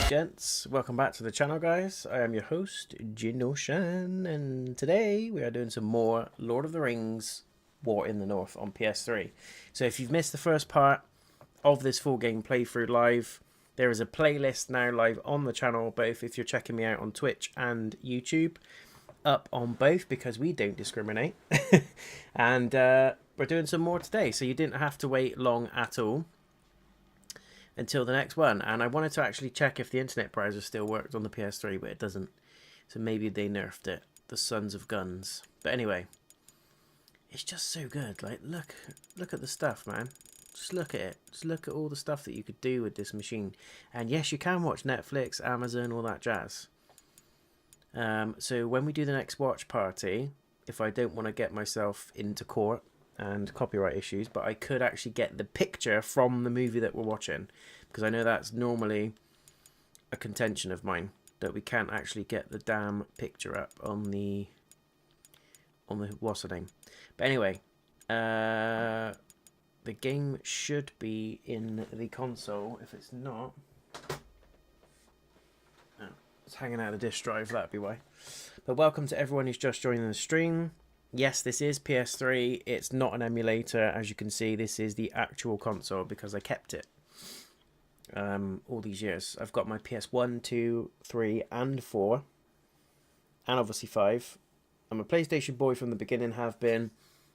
gents, welcome back to the channel, guys. I am your host, JayNotion, and today we are doing some more Lord of the Rings War in the North on PS3. So if you've missed the first part of this full game playthrough live, there is a playlist now live on the channel, both if you're checking me out on Twitch and YouTube, up on both because we don't discriminate. And we're doing some more today, so you didn't have to wait long at all until the next one. And I wanted to actually check if the internet browser still worked on the PS3, but it doesn't. So maybe they nerfed it. The Sons of Guns. But anyway, it's just so good. Like, look at the stuff, man. Just look at it. Just look at all the stuff that you could do with this machine. And yes, you can watch Netflix, Amazon, all that jazz. So when we do the next watch party, if I don't want to get myself into court and copyright issues, but I could actually get the picture from the movie that we're watching, because I know that's normally a contention of mine, that we can't actually get the damn picture up on the what's the name. But anyway, the game should be in the console. If it's not, oh, it's hanging out of the disk drive, that'd be why. But welcome to everyone who's just joining the stream. Yes, this is PS3. It's not an emulator, as you can see. This is the actual console because I kept it all these years. I've got my PS1, 2, 3, and 4, and obviously 5. I'm a PlayStation boy from the beginning, have been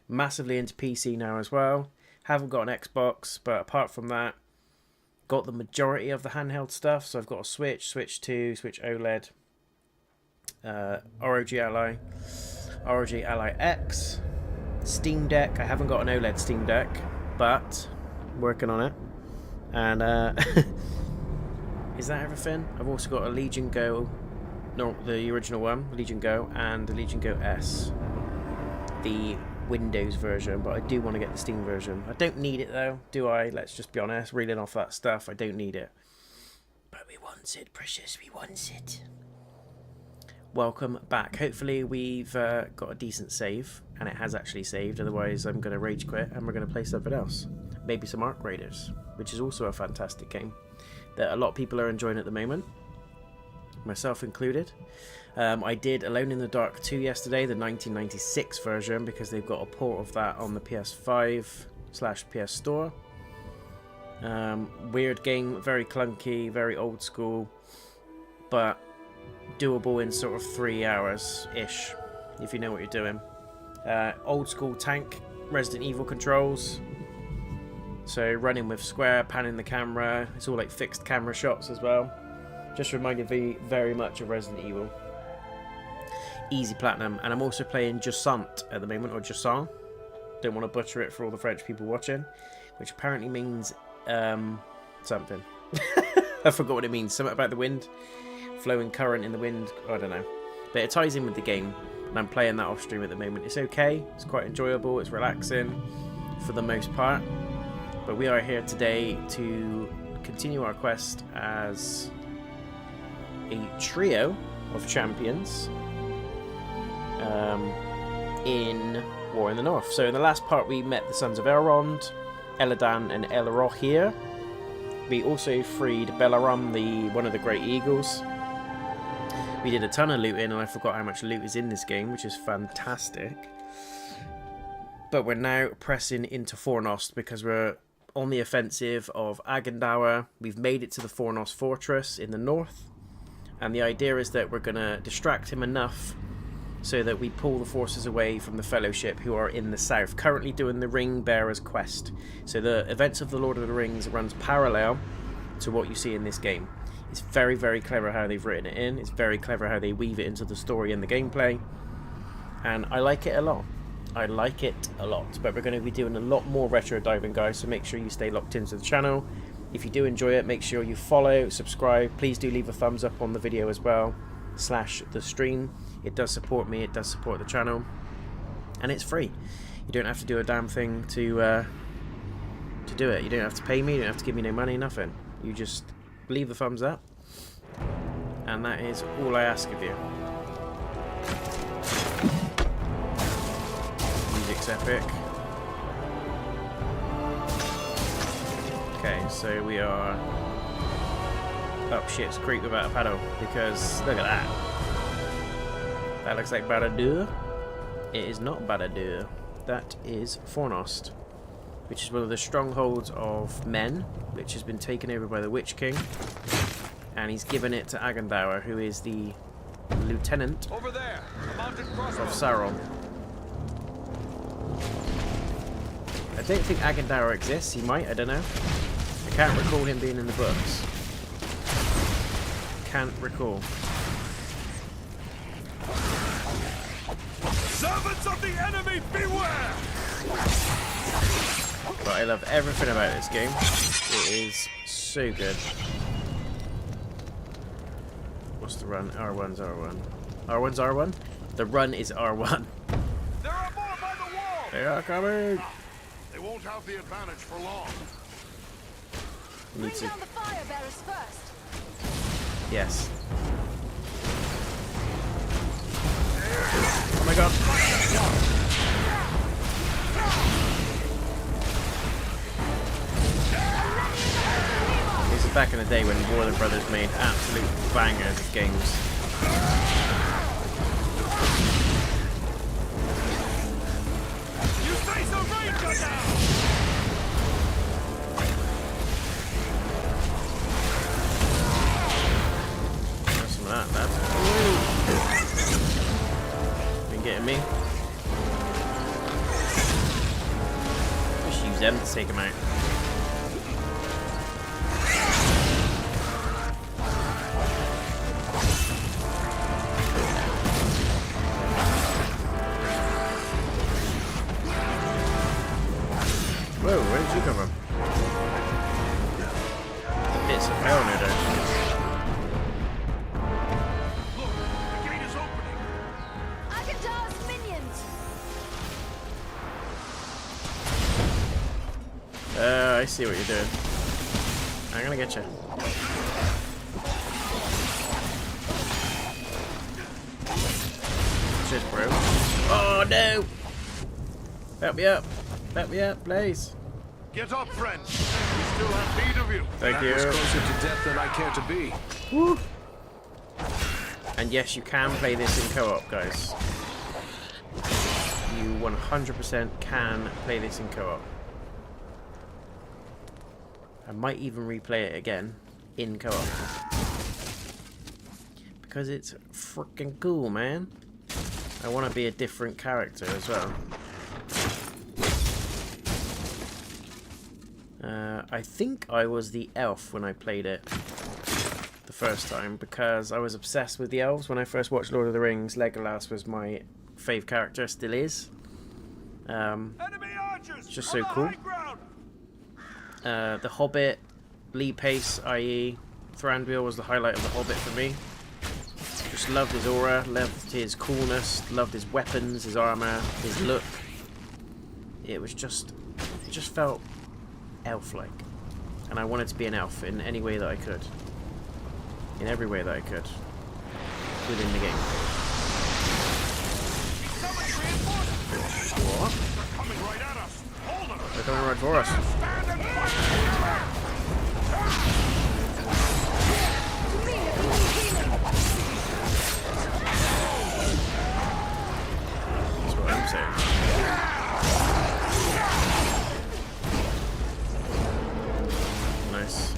massively into PC now as well. Haven't got an Xbox, but apart from that, got the majority of the handheld stuff. So I've got a Switch, Switch 2, Switch OLED, ROG Ally, ROG Ally X, Steam Deck. I haven't got an OLED Steam Deck, but working on it. And is that everything? I've also got a Legion Go, no, the original one, Legion Go, and the Legion Go S, the Windows version, but I do want to get the Steam version. I don't need it though, do I? Let's just be honest, reeling off that stuff, I don't need it. But we want it, precious, we want it. Welcome back. Hopefully we've got a decent save, and it has actually saved, otherwise I'm going to rage quit and we're going to play something else. Maybe some Ark Raiders, which is also a fantastic game that a lot of people are enjoying at the moment, myself included. I did Alone in the Dark 2 yesterday, the 1996 version, because they've got a port of that on the PS5/PS Store. Weird game, very clunky, very old school, but doable in sort of 3 hours-ish, if you know what you're doing. Old school tank Resident Evil controls. So running with square, panning the camera. It's all like fixed camera shots as well. Just reminded me very much of Resident Evil. Easy platinum. And I'm also playing Jusant at the moment, or Jusant. Don't want to butcher it for all the French people watching, which apparently means something. I forgot what it means. Something about the wind. Flowing current in the wind. I don't know. But it ties in with the game. And I'm playing that off stream at the moment. It's okay. It's quite enjoyable. It's relaxing for the most part. But we are here today to continue our quest as a trio of champions in War in the North. So in the last part we met the Sons of Elrond, Elladan and Elrohir. We also freed Belaram, one of the Great Eagles. We did a ton of looting, and I forgot how much loot is in this game, which is fantastic. But we're now pressing into Fornost because we're on the offensive of Agandaur. We've made it to the Fornost fortress in the north, and the idea is that we're going to distract him enough so that we pull the forces away from the Fellowship, who are in the south, currently doing the Ring Bearer's quest. So the events of the Lord of the Rings runs parallel to what you see in this game. It's very, very clever how they've written it in. It's very clever how they weave it into the story and the gameplay, and I like it a lot. I like it a lot. But we're going to be doing a lot more retro diving, guys, so make sure you stay locked into the channel. If you do enjoy it, make sure you follow, subscribe. Please do leave a thumbs up on the video as well, / the stream. It does support me, it does support the channel, and it's free. You don't have to do a damn thing to do it. You don't have to pay me, you don't have to give me no money, nothing. You just leave the thumbs up, and that is all I ask of you. Music's epic. Okay, so we are up shit's creek without a paddle, because look at that. That looks like Barrow Downs. It is not Barrow Downs. That is Fornost, which is one of the strongholds of men, which has been taken over by the Witch King, and he's given it to Agandaur, who is the lieutenant over there, of Sauron. I don't think Agandaur exists. He might, I don't know. I can't recall him being in the books. Can't recall. Servants of the enemy, beware! But I love everything about this game. It is so good. What's the run? R1's R1. R1's R1? The run is R1. There are more by the wall! They are coming! They won't have the advantage for long. Bring down the fire bearers first. Yes. Oh my god. This is back in the day when Warner Brothers made absolute bangers of games. You face a ranger now! That's some of that, lads. Been getting me. Just use them to take them out. Whoa, where did you come from? Bits of hell, no doubt. Look, the gate is opening. Agandaur's minions. I see what you're doing. I'm gonna get you. Shit, bro. Oh no! Help me up! Help me up, please! Get up, friends. We still have need of you. Thank you. That was closer to death than I care to be. Woo. And yes, you can play this in co-op, guys. You 100% can play this in co-op. I might even replay it again in co-op. Because it's freaking cool, man. I want to be a different character as well. I think I was the elf when I played it the first time, because I was obsessed with the elves when I first watched Lord of the Rings. Legolas was my fave character, still is. It's just so cool. The Hobbit, Lee Pace, i.e. Thranduil, was the highlight of the Hobbit for me. Just loved his aura, loved his coolness, loved his weapons, his armor, his look. It just felt elf-like, and I wanted to be an elf in any way that I could, in every way that I could within the game. What? They're coming right at us. Hold them. They're coming right for us. That's what I'm saying. Nice.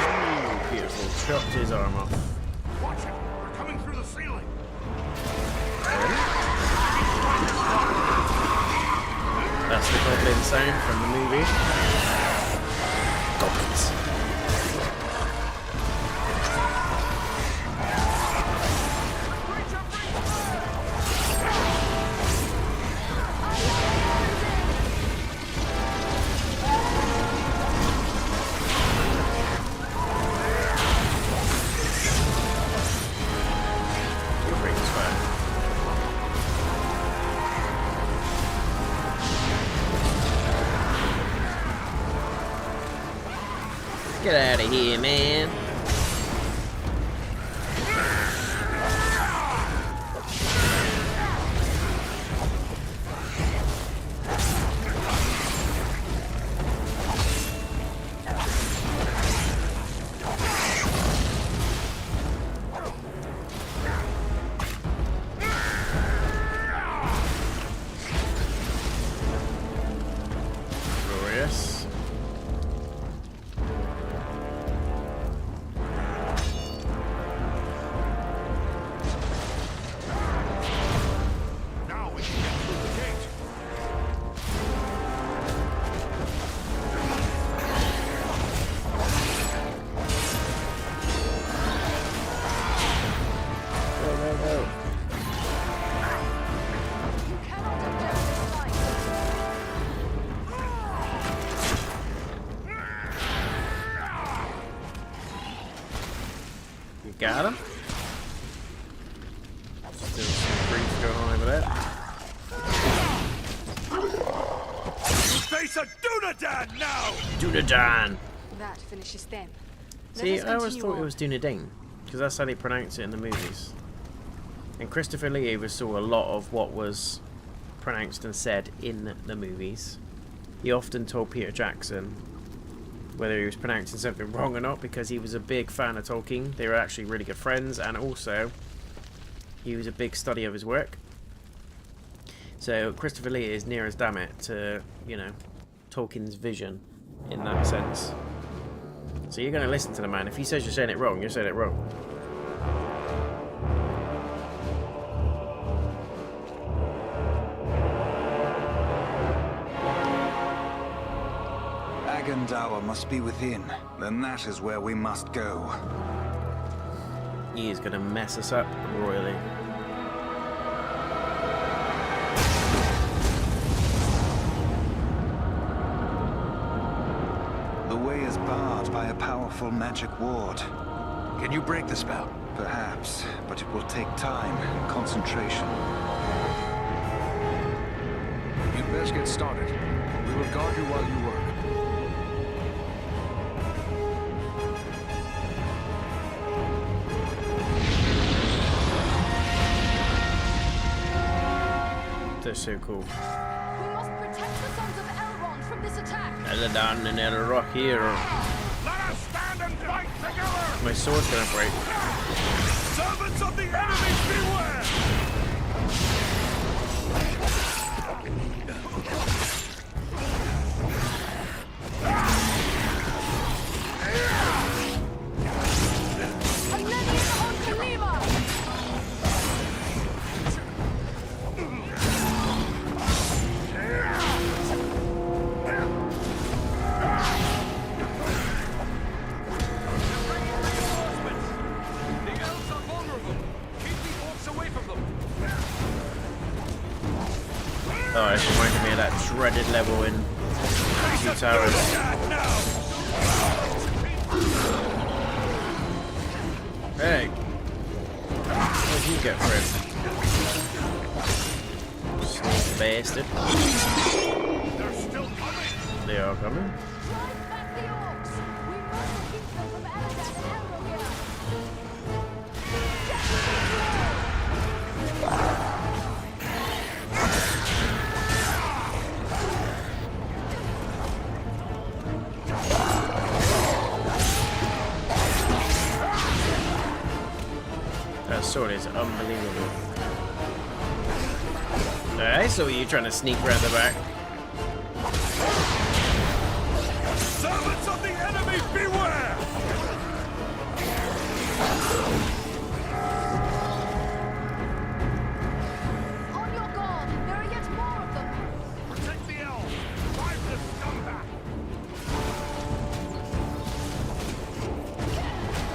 Ooh, beautiful. Chopped his arm off. Watch it. We're coming through the ceiling. That's the goblin sound from the movie. Goblins. Get out of here, man. guess. Now we can get through the gate. Go, go, go. You cannot endure this fight. You got him? Still some grief going on over there. You face a Dunedain now! Dunedain! That finishes them. See, I always thought it was Dunedain, because that's how they pronounce it in the movies. And Christopher Lee oversaw a lot of what was pronounced and said in the movies. He often told Peter Jackson whether he was pronouncing something wrong or not, because he was a big fan of Tolkien. They were actually really good friends, and also he was a big study of his work. So Christopher Lee is near as damn it to, you know, Tolkien's vision in that sense. So you're going to listen to the man. If he says you're saying it wrong, you're saying it wrong. Agandaur must be within. Then that is where we must go. He is going to mess us up royally. The way is barred by a powerful magic ward. Can you break the spell? Perhaps, but it will take time and concentration. You'd best get started. We will guard you while you work. They're so cool. We must protect the sons of Elrond from this attack. Elladan and Elrohir. Let us stand and fight together! My sword's going to break. Servants of the enemy, beware! Alenian on Kalima! The elves are vulnerable. Keep the orcs away from them. Oh, it's reminding me of that dreaded level in Two Towers. Hey! What did you get, Fred? Sneak bastard. They're still coming. They are coming. Drive back the orcs! We must keep them from Elladan and Elrohir! That sword is unbelievable. I saw you trying to sneak around the back. Servants of the enemy, beware! On your guard! There are yet more of them! Protect the elves. Drive the scum back.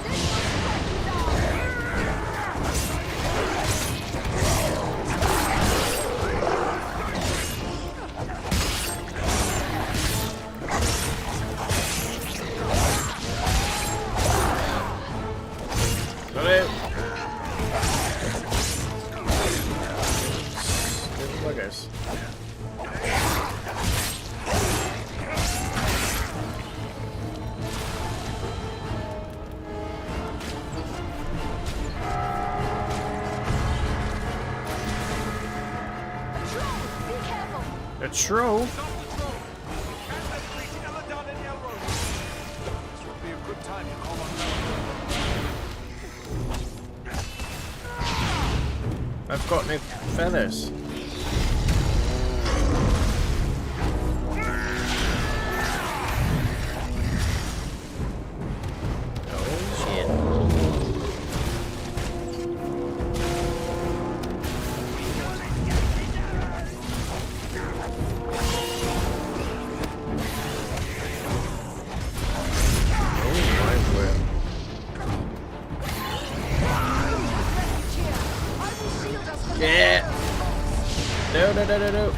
This must strike you down! Got it! Good buggers. A troll! Be careful! A troll? Stop the throne. Can't let it reach Elladan and Elrond. This would be a good time to call on I've got no feathers. no.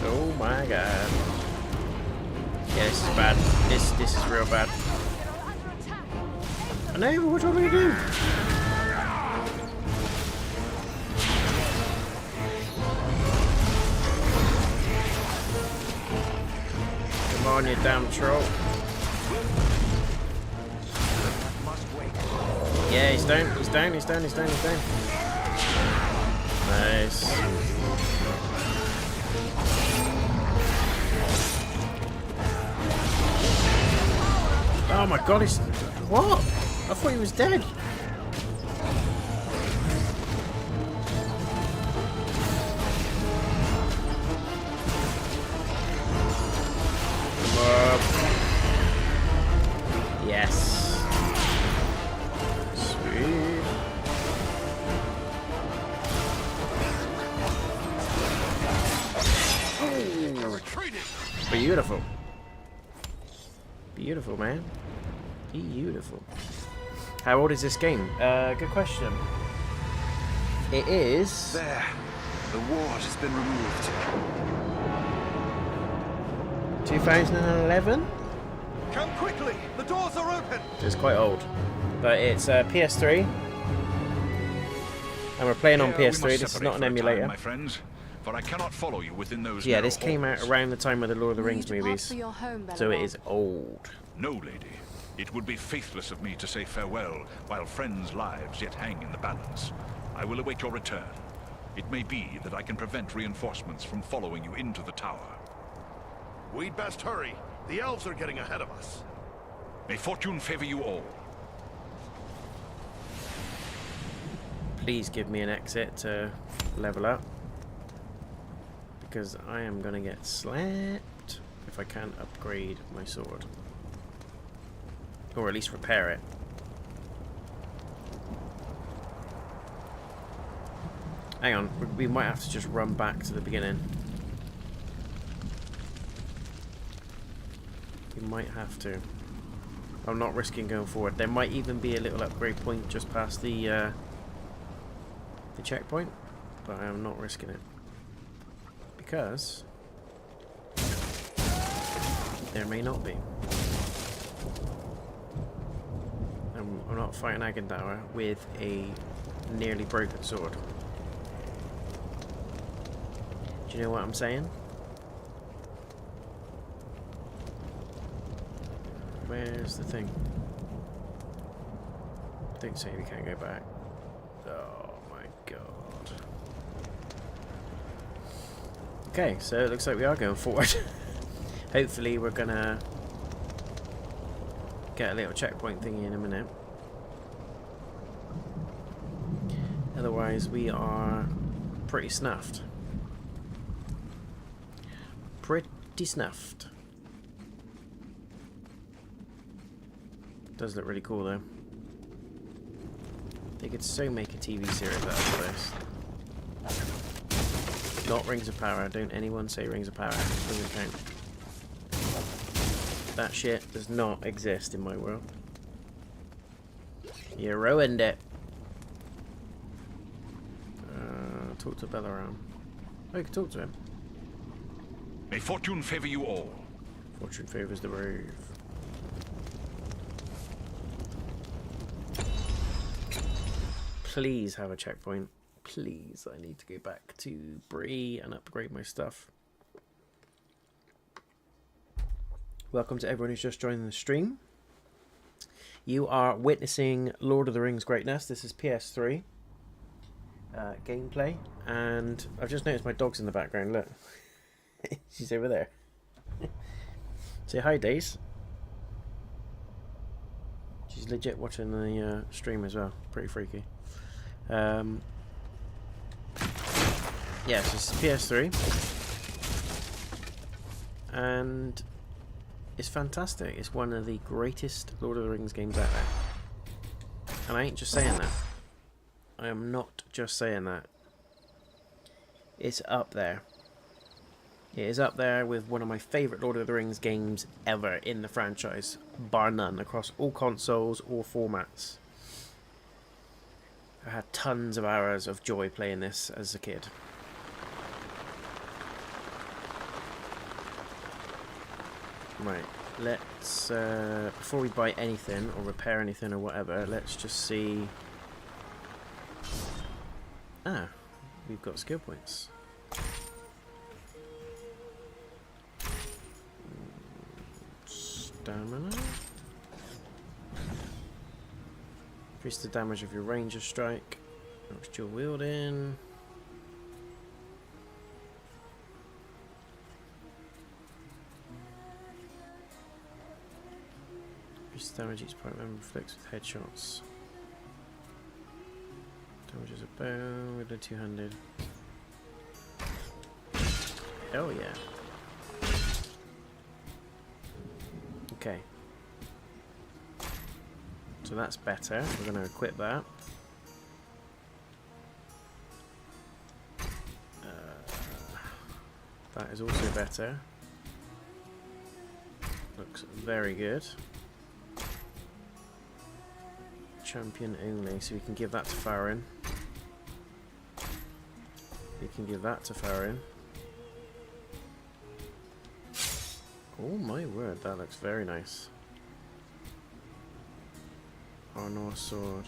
Oh my god. Yeah, this is bad. This is real bad. I know, but what do we do? Come on, you damn troll. Yeah, he's down, he's down, he's down, he's down, he's down. Nice. Oh my god, he's... What? I thought he was dead. Yes. Sweet. Beautiful. Beautiful, man. Beautiful. How old is this game? Good question. It is... There. The ward has been removed. 2011? Come quickly! The doors are open! So it's quite old. But it's PS3. And we're playing on PS3. This is not an emulator. My friends, for I cannot follow you within those. Yeah, this came out around the time of the Lord of the Rings movies. So it is old. No, lady. It would be faithless of me to say farewell while friends' lives yet hang in the balance. I will await your return. It may be that I can prevent reinforcements from following you into the tower. We'd best hurry. The elves are getting ahead of us. May fortune favor you all. Please give me an exit to level up. Because I am going to get slapped if I can't upgrade my sword. Or at least repair it. Hang on, we might have to just run back to the beginning. We might have to. I'm not risking going forward. There might even be a little upgrade point just past the checkpoint, but I am not risking it. Because there may not be. I'm not fighting Agandaur with a nearly broken sword. Do you know what I'm saying? Where's the thing? Don't say we can't go back. Oh my god. Okay, so it looks like we are going forward. Hopefully we're gonna get a little checkpoint thingy in a minute. Otherwise we are pretty snuffed. Pretty snuffed. Does look really cool though. They could so make a TV series out of this. Not Rings of Power. Don't anyone say Rings of Power. It doesn't count. That shit does not exist in my world. You ruined it. Talk to Balaram. Oh, you can talk to him. May fortune favor you all. Fortune favors the brave. Please have a checkpoint. Please, I need to go back to Bree and upgrade my stuff. Welcome to everyone who's just joining the stream. You are witnessing Lord of the Rings greatness. This is PS3 gameplay, and I've just noticed my dog's in the background. Look, she's over there. Say hi, Days. She's legit watching the stream as well. Pretty freaky. Yeah, so it's PS3, and it's fantastic. It's one of the greatest Lord of the Rings games out there, and I ain't just saying that. I am not just saying that. It's up there. It is up there with one of my favourite Lord of the Rings games ever in the franchise, bar none, across all consoles, all formats. I had tons of hours of joy playing this as a kid. Right, let's, before we buy anything or repair anything or whatever, let's just see. Ah, we've got skill points. Stamina. Increase the damage of your ranger strike. That's dual wielding. Increase the damage each point member inflicts with headshots. Damage is a bow with a two-handed. Hell yeah. Okay. So that's better. We're going to equip that. That is also better. Looks very good. Champion only, so we can give that to Farron. We can give that to Farron. Oh my word, that looks very nice. Arnor sword.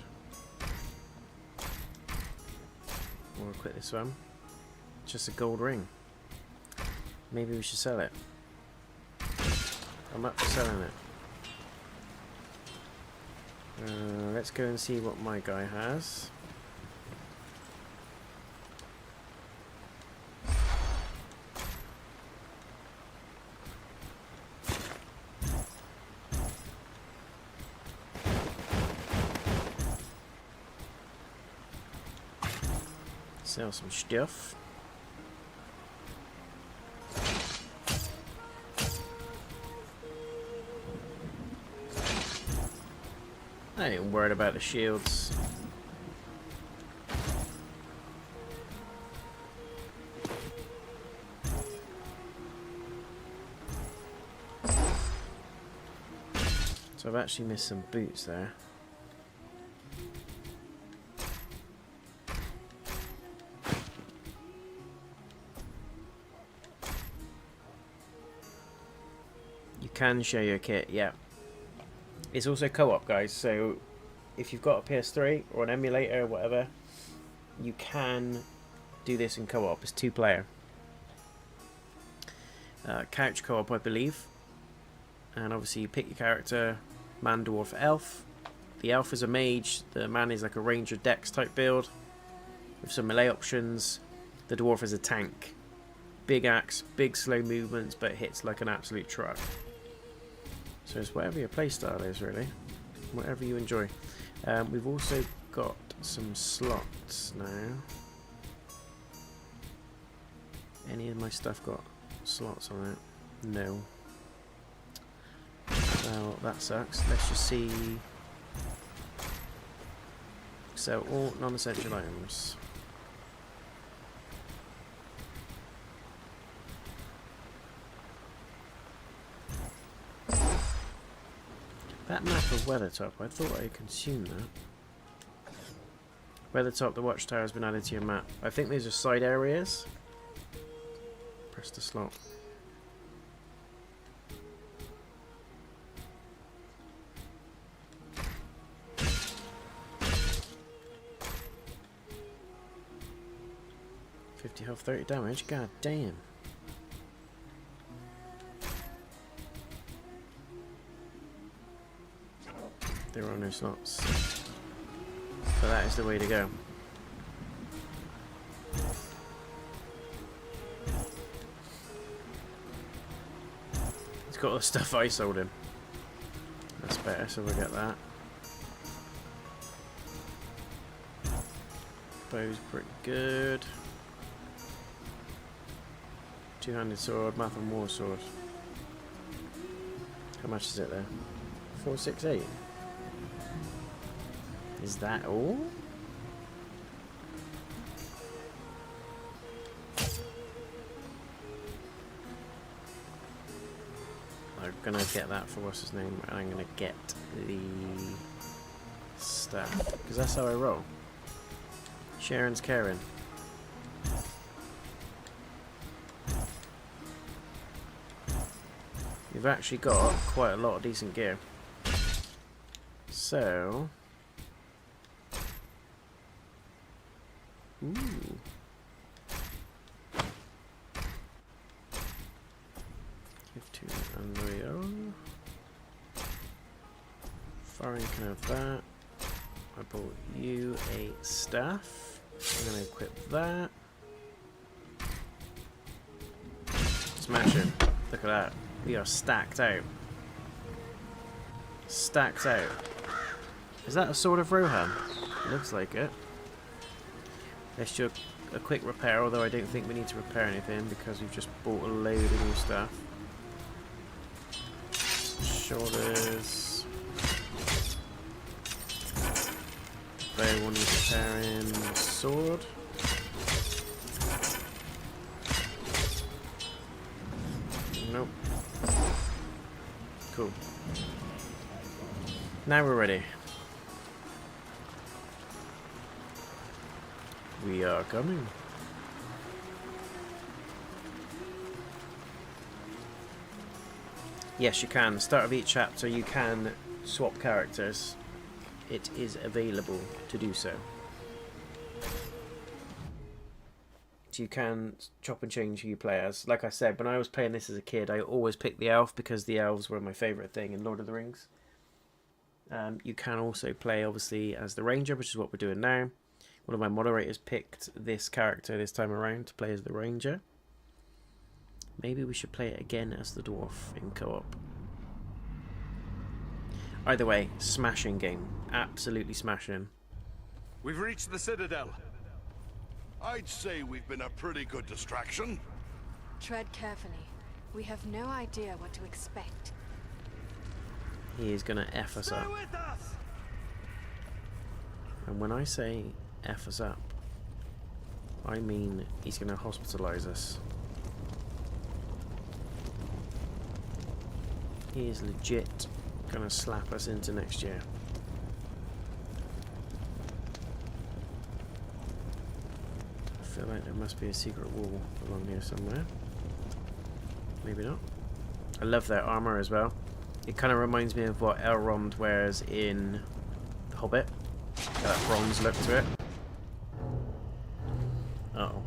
We'll equip this one. Just a gold ring. Maybe we should sell it. I'm up for selling it. Let's go and see what my guy has. Sell some stuff. I ain't worried about the shields. So I've actually missed some boots there. You can share your kit, yeah. It's also co-op, guys, so if you've got a PS3 or an emulator or whatever, you can do this in co-op. It's 2-player. Couch co-op, I believe. And obviously you pick your character, man, dwarf, elf. The elf is a mage, the man is like a ranger dex type build with some melee options. The dwarf is a tank. Big axe, big slow movements, but hits like an absolute truck. So it's whatever your playstyle is, really. Whatever you enjoy. We've also got some slots now. Any of my stuff got slots on it? No. Well, that sucks. Let's just see. So, all non-essential items. That map of Weathertop, I thought I consumed that. Weathertop, the watchtower has been added to your map. I think these are side areas. Press the slot. $50 health, 30 damage. God damn. There are no slots. But that is the way to go. He's got all the stuff I sold him. That's better, so we'll get that. Bow's pretty good. Two-handed sword, math and war sword. How much is it there? 468. Is that all? I'm gonna get that for what's his name, and I'm gonna get the stuff because that's how I roll. Sharon's caring. You've actually got quite a lot of decent gear. So... Ooh. Give to Unreal. Foreign can have that. I bought you a staff. I'm going to equip that. Smashing. Look at that. We are stacked out. Stacked out. Is that a Sword of Rohan? Looks like it. Let's do a quick repair, although I don't think we need to repair anything because we've just bought a load of new stuff. Shoulders. Very one needs repairing. Sword. Nope. Cool. Now we're ready. We are coming. Yes, you can. Start of each chapter, you can swap characters. It is available to do so. So you can chop and change who you play as. Like I said, when I was playing this as a kid, I always picked the elf because the elves were my favourite thing in Lord of the Rings. You can also play, obviously, as the ranger, which is what we're doing now. One of my moderators picked this character this time around to play as the ranger. Maybe we should play it again as the dwarf in co-op. Either way, smashing game. Absolutely smashing. We've reached the Citadel. I'd say we've been a pretty good distraction. Tread carefully. We have no idea what to expect. He is going to F us up. with us! And when I say F us up, I mean he's going to hospitalise us. He is legit going to slap us into next year. I feel like there must be a secret wall along here somewhere. Maybe not. I love their armour as well. It kind of reminds me of what Elrond wears in The Hobbit. Got that bronze look to it. Uh-oh.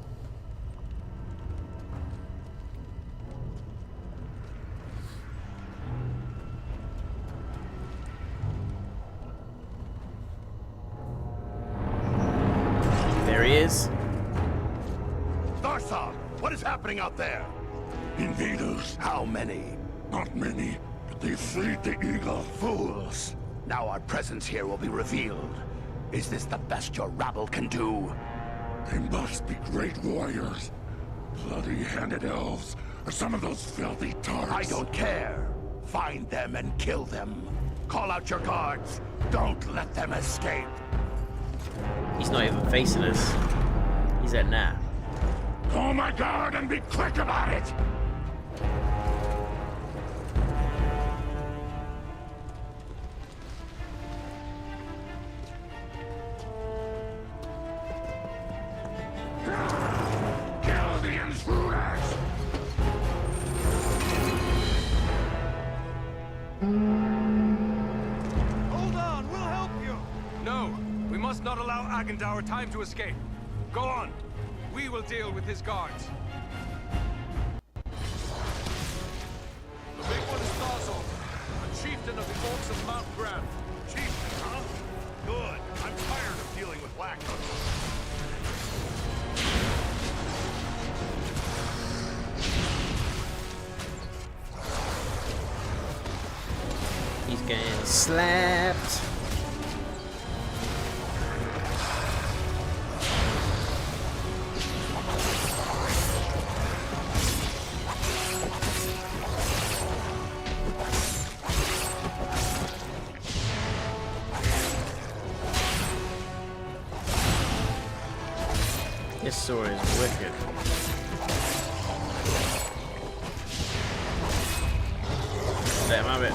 There he is. Tharthar, what is happening out there? Invaders. How many? Not many, but they freed the eagle. Fools. Now our presence here will be revealed. Is this the best your rabble can do? They must be great warriors. Bloody-handed elves, or some of those filthy tarts. I don't care. Find them and kill them. Call out your guards. Don't let them escape. He's not even facing us. He's at nah. Call my guard and be quick about it. Kill the intruders! Hold on, we'll help you! No, we must not allow Agandaur time to escape. Go on. We will deal with his guards. The big one is Thazor, a chieftain of the Orcs of Mount Graham. Chieftain, huh? Good. I'm tired of dealing with whackos. He's getting slapped. This sword is wicked. Let him have it.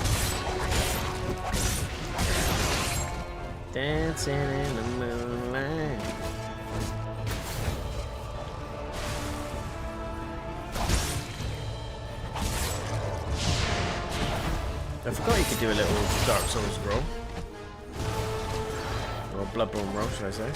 Dancing in the moonlight. I forgot you could do a little Dark Souls roll. Or a Bloodborne roll, should I say.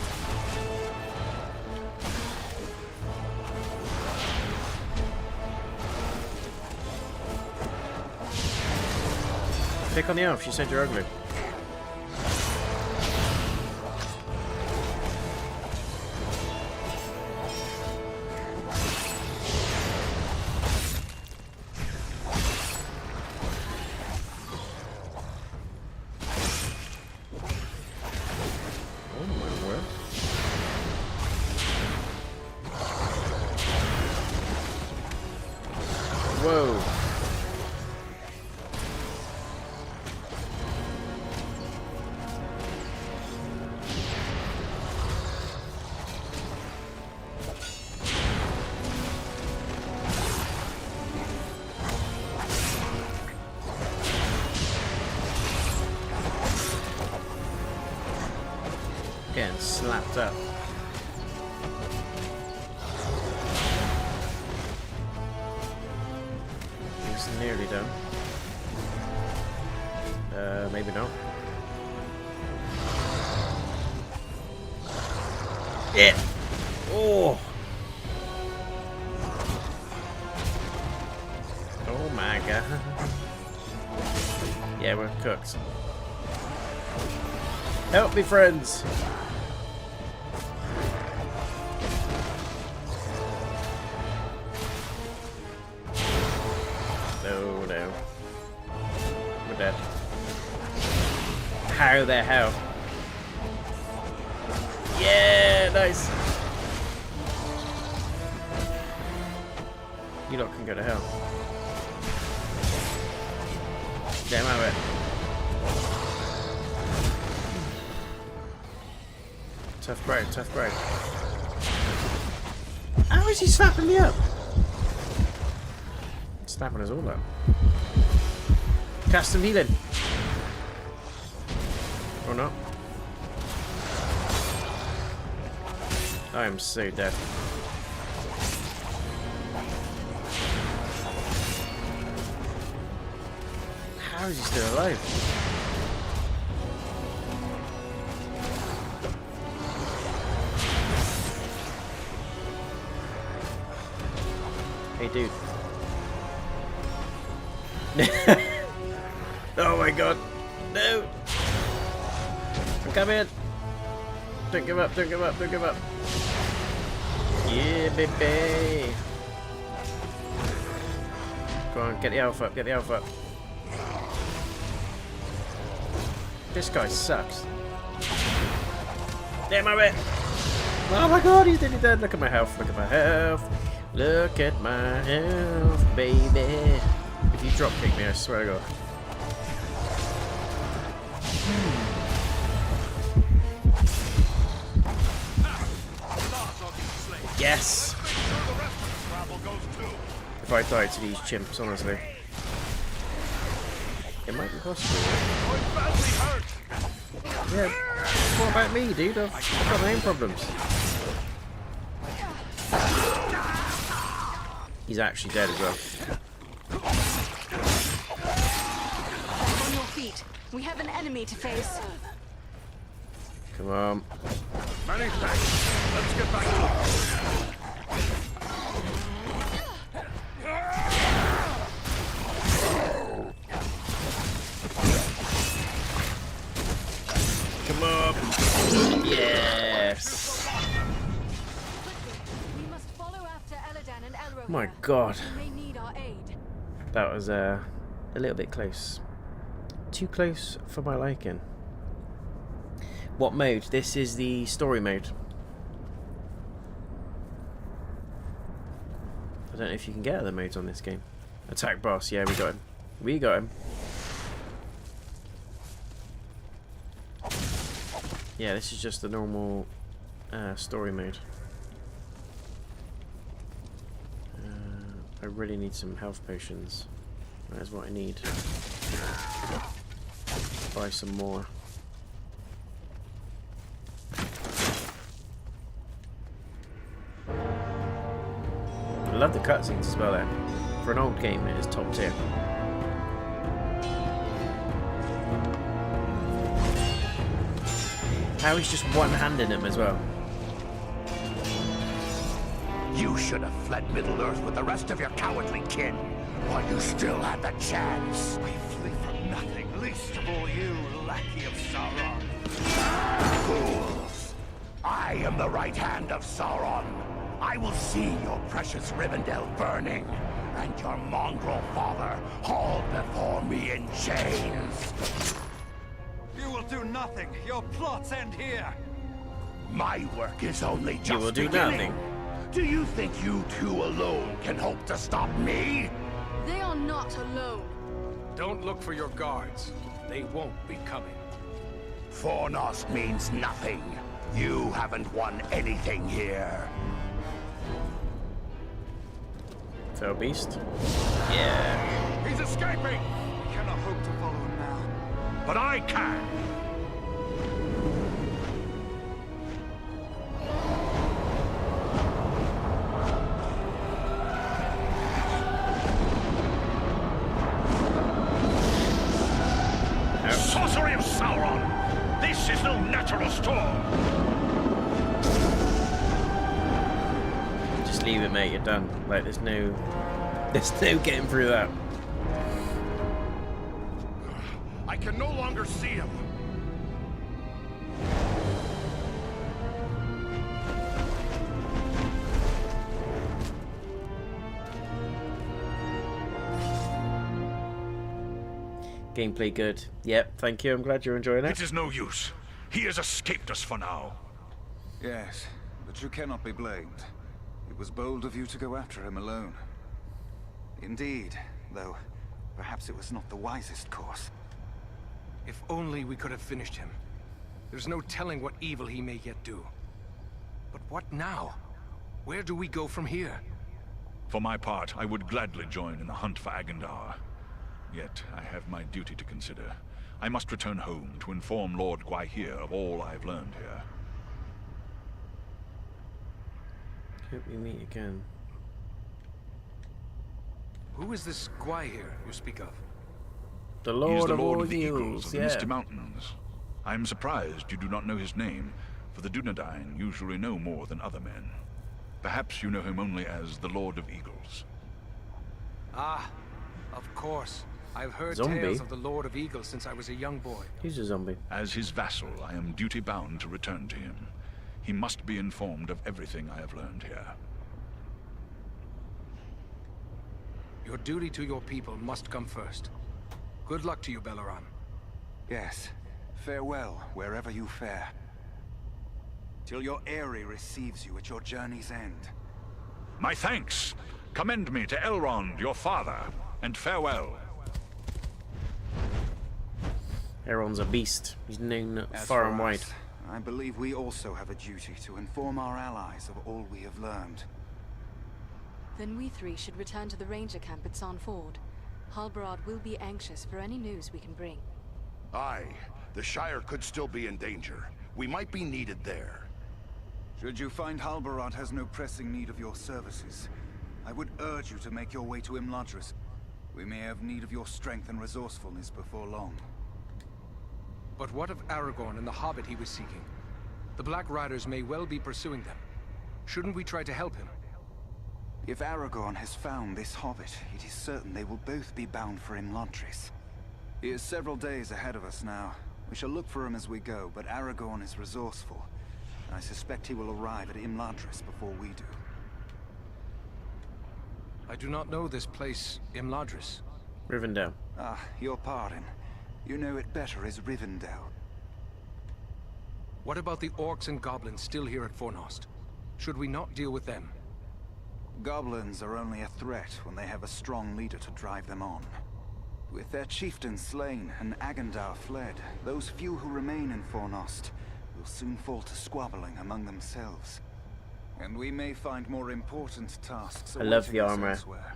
Pick on the elf, she said you're ugly. Whoa. Getting slapped up. Nearly done. Maybe not. Yeah. Oh. Oh my god. Yeah, we're cooked. Help me, friends. No, no. We're dead. How the hell? Yeah, nice. You lot can go to hell. Damn out of it. Tough break, tough break. How is he slapping me up? Snapping us all up. Cast some healing. Or not. I am so dead. How is he still alive? Hey dude. Oh my god. No. I'm coming. Don't give up, don't give up, don't give up. Yeah, baby. Go on, get the elf up, get the elf up. This guy sucks. Damn it. Oh my god, he's nearly dead. Look at my health, look at my health. Look at my health, baby. If you drop kick me, I swear to God. Yes! If I die to these chimps, honestly. It might be possible. Yeah, what about me, dude? I've got my own problems. He's actually dead as well. On your feet. We have an enemy to face. Come on. Many thanks. Let's get back to it. Come on. Yes. We must follow after Eladan and Elrohir. My God. We may need our aid. That was a little bit close. Too close for my liking. What mode? This is the story mode. I don't know if you can get other modes on this game. Attack boss, yeah, we got him. We got him. Yeah, this is just the normal story mode. I really need some health potions. That is what I need. Buy some more. I love the cutscenes as well there. For an old game, it is top tier. How he's just one-handing him as well. You should have fled Middle-earth with the rest of your cowardly kin, while you still had the chance. We flee from nothing, least of all you, lackey of Sauron. Fools! I am the right hand of Sauron. I will see your precious Rivendell burning, and your mongrel father hauled before me in chains. You will do nothing. Your plots end here. My work is only just You will do beginning. nothing. Do you think you two alone can hope to stop me? They are not alone. Don't look for your guards. They won't be coming. Fornost means nothing. You haven't won anything here. Fell beast. Yeah. He's escaping! We cannot hope to follow him now. But I can! Sorcery of Sauron! This is no natural storm! Just leave it, mate. You're done. Like, there's no getting through that. I can no longer see him. Gameplay good. Yep, thank you. I'm glad you're enjoying it. It is no use. He has escaped us for now. Yes, but you cannot be blamed. It was bold of you to go after him alone. Indeed, though perhaps it was not the wisest course. If only we could have finished him. There's no telling what evil he may yet do. But what now? Where do we go from here? For my part, I would gladly join in the hunt for Agandaur. Yet, I have my duty to consider. I must return home to inform Lord Gwaihir of all I've learned here. Hope we meet again. Who is this Gwaihir you speak of? The He is Lord the of Lord all of the Eagles of the yeah. Misty Mountains. I am surprised you do not know his name, for the Dunedain usually know more than other men. Perhaps you know him only as the Lord of Eagles. Ah, of course. I've heard Zombie? tales of the Lord of Eagles since I was a young boy. He's a zombie. As his vassal, I am duty-bound to return to him. He must be informed of everything I have learned here. Your duty to your people must come first. Good luck to you, Belleran. Yes, farewell wherever you fare. Till your Eyrie receives you at your journey's end. My thanks! Commend me to Elrond, your father, and farewell. Elrond's a beast. He's known As far for and wide. us, I believe we also have a duty to inform our allies of all we have learned. Then we three should return to the ranger camp at Sarn Ford. Halbarad will be anxious for any news we can bring. Aye, the Shire could still be in danger. We might be needed there. Should you find Halbarad has no pressing need of your services, I would urge you to make your way to Imladris. We may have need of your strength and resourcefulness before long. But what of Aragorn and the Hobbit he was seeking? The Black Riders may well be pursuing them. Shouldn't we try to help him? If Aragorn has found this Hobbit, it is certain they will both be bound for Imladris. He is several days ahead of us now. We shall look for him as we go, but Aragorn is resourceful. I suspect he will arrive at Imladris before we do. I do not know this place, Imladris. Rivendell. Ah, your pardon. You know it better as Rivendell. What about the orcs and goblins still here at Fornost? Should we not deal with them? Goblins are only a threat when they have a strong leader to drive them on. With their chieftain slain and Agandaur fled, those few who remain in Fornost will soon fall to squabbling among themselves. And we may find more important tasks I love awaiting the us armor. elsewhere.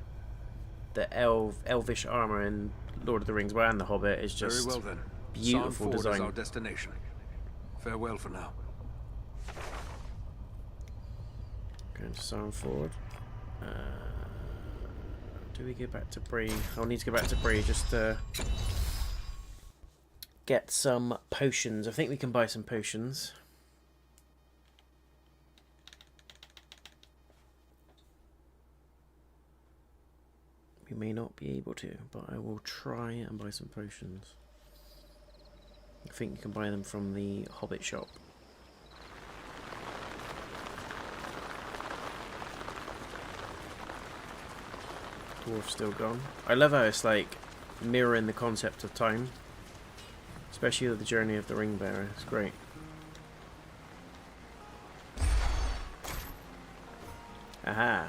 The elvish armor in Lord of the Rings and the Hobbit is just Very well then. beautiful Sarn Ford design. is our destination. Farewell for now. Going to Sarn Ford. Do we go back to Bree? I'll need to go back to Bree just to get some potions. I think we can buy some potions. We may not be able to, but I will try and buy some potions. I think you can buy them from the Hobbit shop. Dwarf's still gone. I love how it's like mirroring the concept of time, especially with the journey of the ring bearer. It's great. Aha.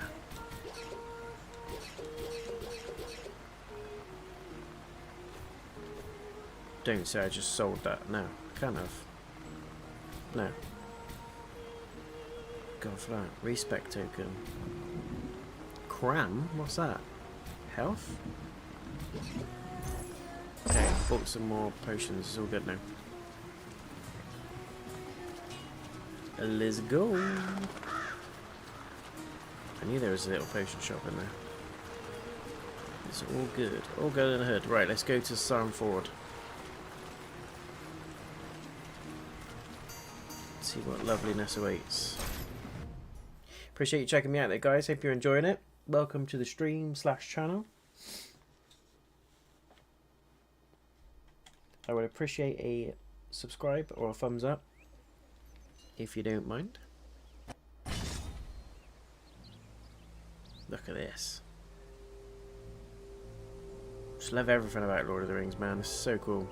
Don't say I just sold that. No, can't have. No. Go for that. Respect token. Cram? What's that? Health? Okay, bought some more potions. It's all good now. Let's go. I knew there was a little potion shop in there. It's all good. All good in the hood. Right, let's go to Sauron Ford. See what loveliness awaits. Appreciate you checking me out there, guys. Hope you're enjoying it. Welcome to the stream / channel. I would appreciate a subscribe or a thumbs up if you don't mind. Look at this. Just love everything about Lord of the Rings, man. It's so cool.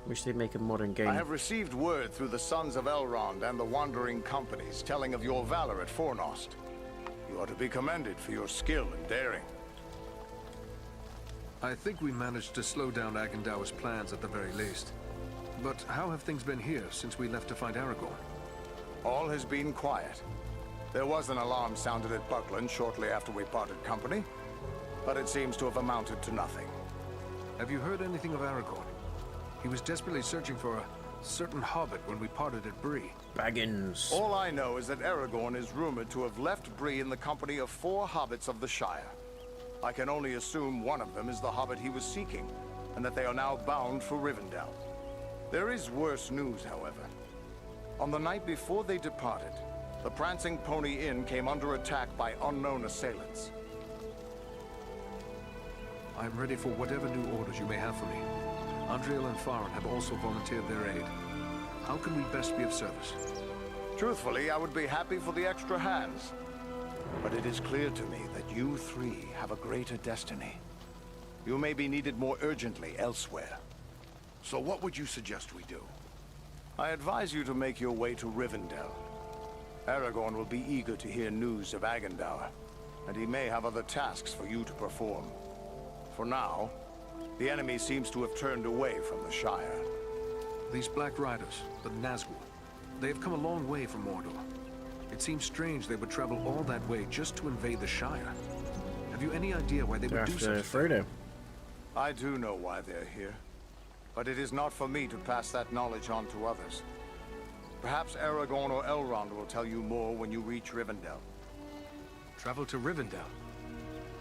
Wish they'd make a modern game. I have received word through the Sons of Elrond and the Wandering Companies telling of your valor at Fornost. You are to be commended for your skill and daring. I think we managed to slow down Agandaur's plans at the very least. But how have things been here since we left to fight Aragorn? All has been quiet. There was an alarm sounded at Buckland shortly after we parted company, but it seems to have amounted to nothing. Have you heard anything of Aragorn? He was desperately searching for a certain hobbit when we parted at Bree. Baggins. All I know is that Aragorn is rumored to have left Bree in the company of 4 hobbits of the Shire. I can only assume one of them is the hobbit he was seeking, and that they are now bound for Rivendell. There is worse news, however. On the night before they departed, the Prancing Pony Inn came under attack by unknown assailants. I am ready for whatever new orders you may have for me. Andriel and Farron have also volunteered their aid. How can we best be of service? Truthfully, I would be happy for the extra hands. But it is clear to me that you 3 have a greater destiny. You may be needed more urgently elsewhere. So what would you suggest we do? I advise you to make your way to Rivendell. Aragorn will be eager to hear news of Agandaur, and he may have other tasks for you to perform. For now, the enemy seems to have turned away from the Shire. These Black Riders, the Nazgûl, they have come a long way from Mordor. It seems strange they would travel all that way just to invade the Shire. Have you any idea why they would do such a thing? Frodo. I do know why they're here, but it is not for me to pass that knowledge on to others. Perhaps Aragorn or Elrond will tell you more when you reach Rivendell. Travel to Rivendell?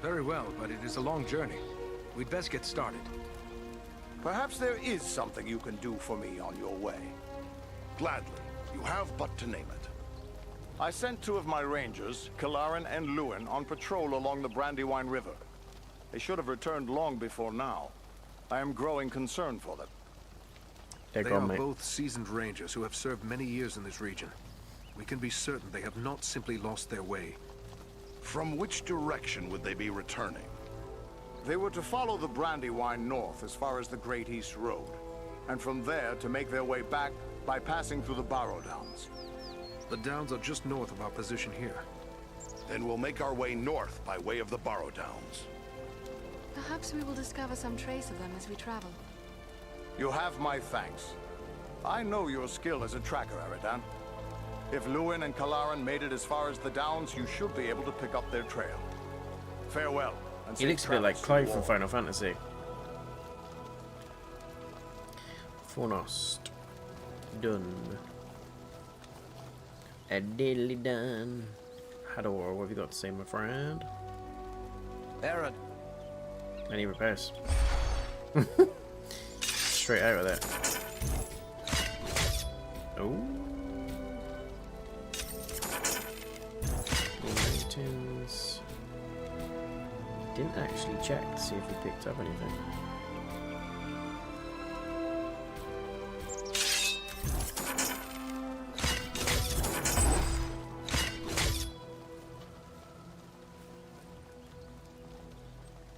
Very well, but it is a long journey. We'd best get started. Perhaps there is something you can do for me on your way. Gladly. You have but to name it. I sent 2 of my rangers, Kalarin and Luin, on patrol along the Brandywine River. They should have returned long before now. I am growing concerned for them. They are both seasoned rangers who have served many years in this region. We can be certain they have not simply lost their way. From which direction would they be returning? They were to follow the Brandywine north as far as the Great East Road, and from there to make their way back by passing through the Barrow Downs. The Downs are just north of our position here. Then we'll make our way north by way of the Barrow Downs. Perhaps we will discover some trace of them as we travel. You have my thanks. I know your skill as a tracker, Aradan. If Luin and Kalarin made it as far as the Downs, you should be able to pick up their trail. Farewell. He looks a bit like Clive from Final Fantasy. Fornost. Done. A diddly done. Hador, what have you got to say, my friend? Arad. Any repairs? straight out of it. Oh. Mountains. Didn't actually check to see if we picked up anything.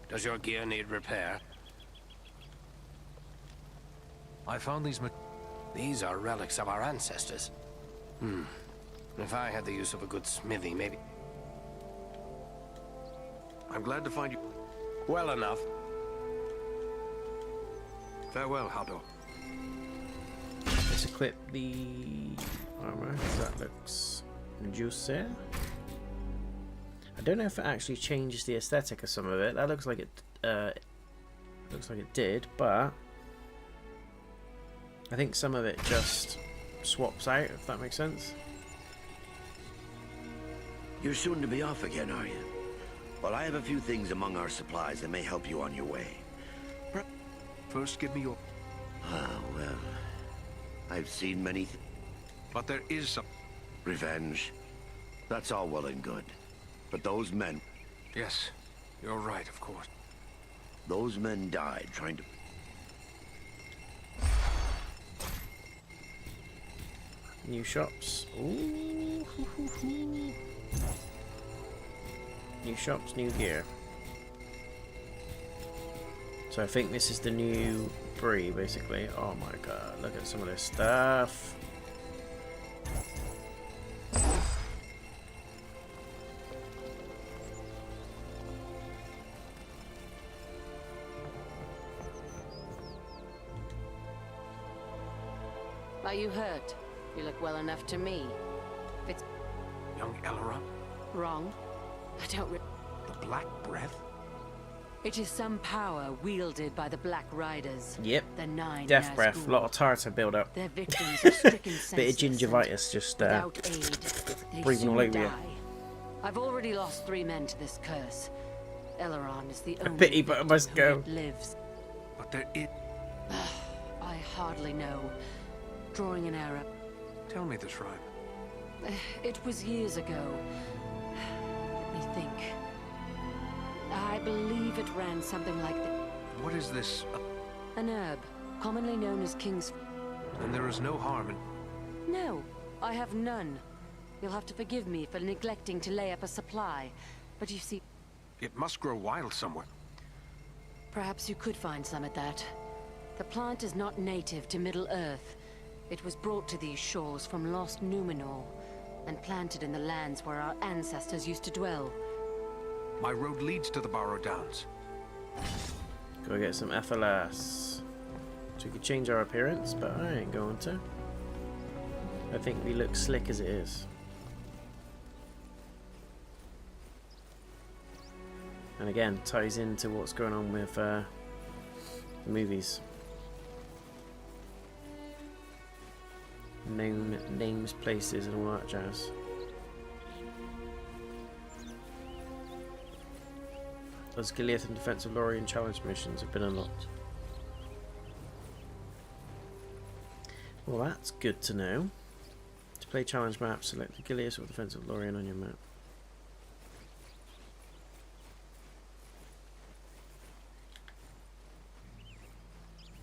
Does your gear need repair? I found these These are relics of our ancestors. If I had the use of a good smithy, maybe... I'm glad to find you. Well enough. Farewell, Haldor. Let's equip the armor. That looks juicy. I don't know if it actually changes the aesthetic of some of it. That looks like it did, but I think some of it just swaps out, if that makes sense. You're soon to be off again, are you? Well, I have a few things among our supplies that may help you on your way. First, give me your... Ah, well, I've seen many But there is some... Revenge. That's all well and good. But those men... Yes, you're right, of course. Those men died trying to... New shops. Ooh. New shops, new gear. So I think this is the new Bree, basically. Oh my god, look at some of this stuff. Are you hurt? You look well enough to me. If it's Young Elrond? wrong, I don't The Black Breath? It is some power wielded by the Black Riders. Yep. The 9 Death breath, Nazgûl. a lot of tartar build up. Their victims are stricken Bit of senseless gingivitis just without aid, they breathing all soon over you. die. I've already lost 3 men to this curse. Elrond is the only pity, but I must who go. lives. But there is... I hardly know. Drawing an arrow. Tell me the shrine. It was years ago. Let me think. I believe it ran something like this. What is this? An herb, commonly known as King's... And there is no harm in... No, I have none. You'll have to forgive me for neglecting to lay up a supply. But you see, It must grow wild somewhere. perhaps you could find some at that. The plant is not native to Middle-earth. It was brought to these shores from lost Numenor, and planted in the lands where our ancestors used to dwell. My road leads to the Barrow Downs. Go get some FLS. So we could change our appearance, but I ain't going to. I think we look slick as it is. And again, ties into what's going on with the movies. Known names, places, and all that jazz. Those Gileath and Defense of Lorien challenge missions have been unlocked. Well, that's good to know. To play challenge maps, select the Gileath or Defense of Lorien on your map.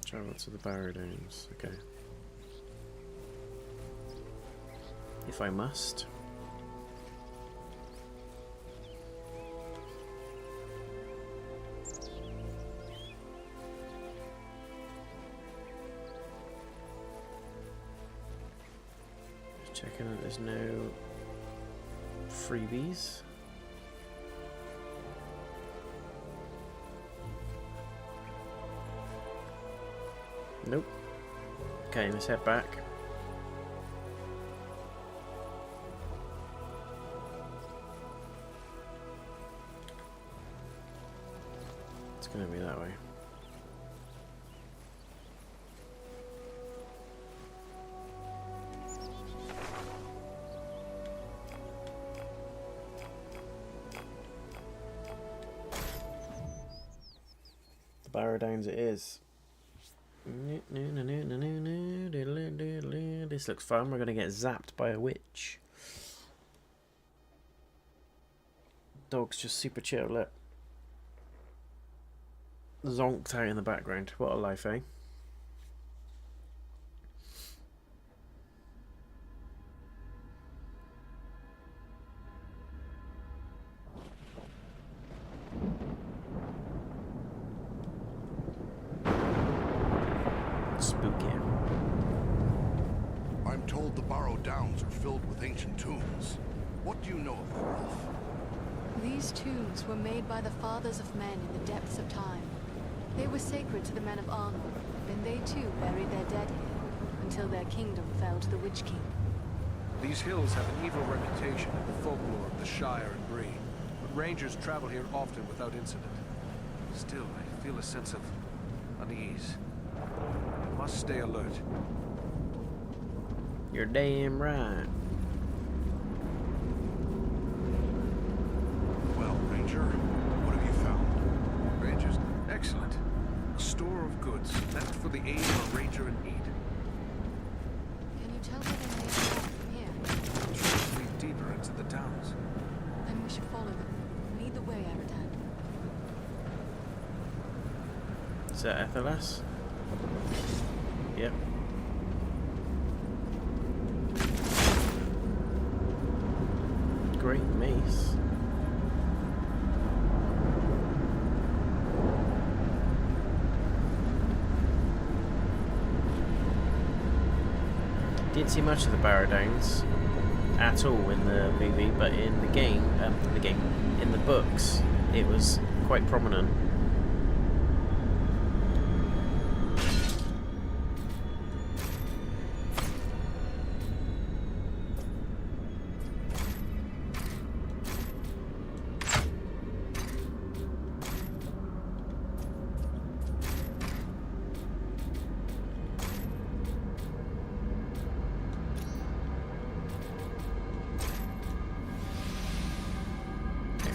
Travel to the Barrow Downs. Okay. If I must. Just checking that there's no freebies. Nope. Okay, let's head back. It's gonna be that way. The Barrow Downs it is. This looks fun. We're going to get zapped by a witch. Dog's just super chill. Look. Zonked out in the background. What a life, eh? Spooky. I'm told the Barrow Downs are filled with ancient tombs. What do you know of them, Rolf? These tombs were made by the fathers of men in the depths of time. They were sacred to the men of Arnor, and they too buried their dead here, until their kingdom fell to the Witch King. These hills have an evil reputation in the folklore of the Shire and Bree, but rangers travel here often without incident. Still, I feel a sense of unease. I must stay alert. You're damn right. Well, Ranger, what have you found? Rangers, excellent. A store of goods left for the aid of a ranger in need. Can you tell where they may have gone from here? Trails lead deeper into the towns. Then we should follow them. Lead the way, Aradan. Is that Ethelas? Yep. Great mace. Didn't see much of the Barrow Downs at all in the movie, but in the game, in the books, it was quite prominent.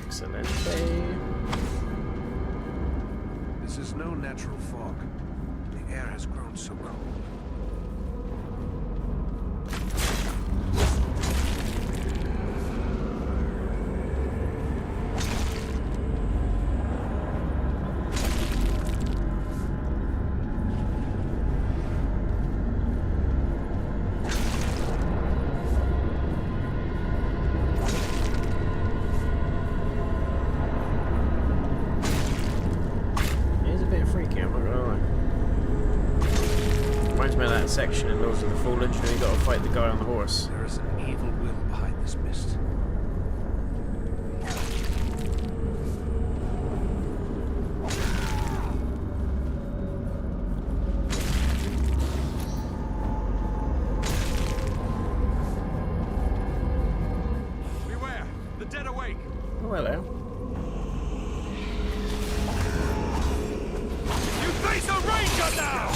Excellent. This is no natural fog. The air has grown so cold. Section in Lords of the Fallen, you know, you gotta fight the guy on the horse. There is an evil will behind this mist. Beware! The dead awake! Oh, hello. You face a ranger now!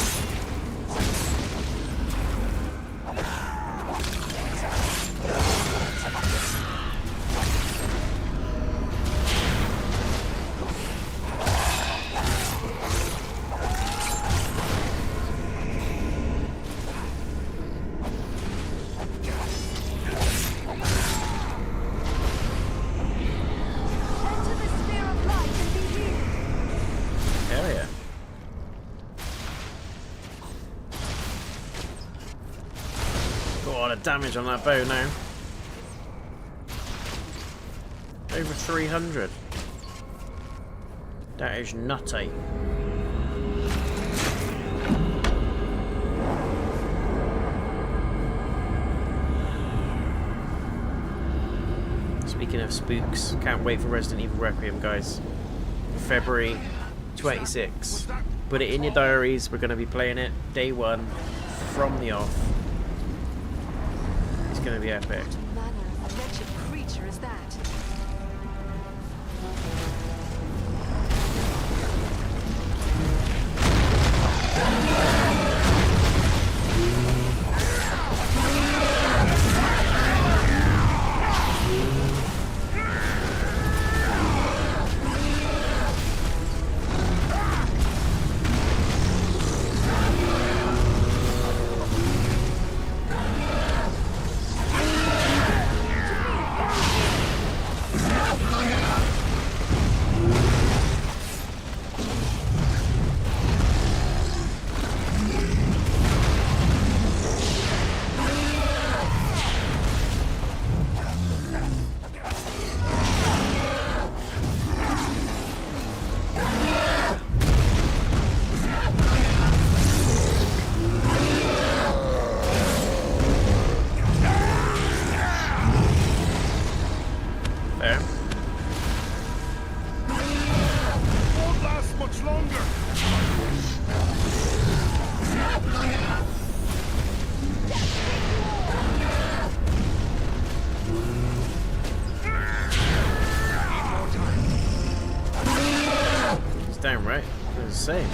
Damage on that bow now. Over 300. That is nutty. Speaking of spooks, can't wait for Resident Evil Requiem, guys. February 26. Put it in your diaries. We're going to be playing it day one from the off. It's going to be epic. What manner of wretched creature is that? much longer! It's damn right. It's the same.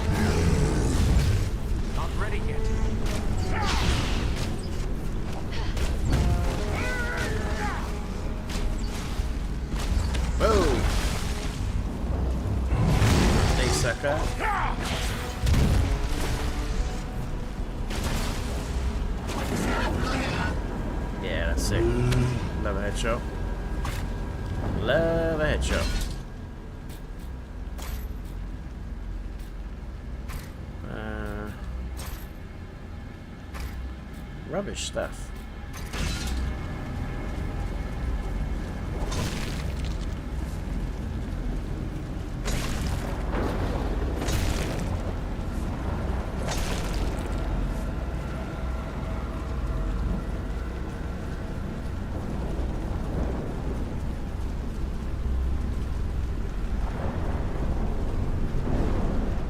Not ready yet. Whoa! Hey, sucker. Yeah, that's sick. Love a headshot. Love a headshot. Rubbish stuff.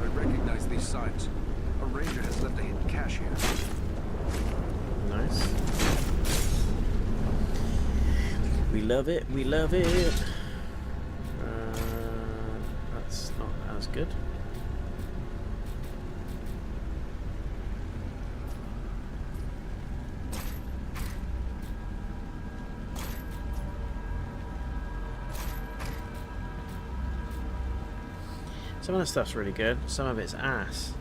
I recognize these signs. A ranger has left a hidden cache here. Nice. We love it. We love it. That's not as good. Some of the stuff's really good. Some of it's ass.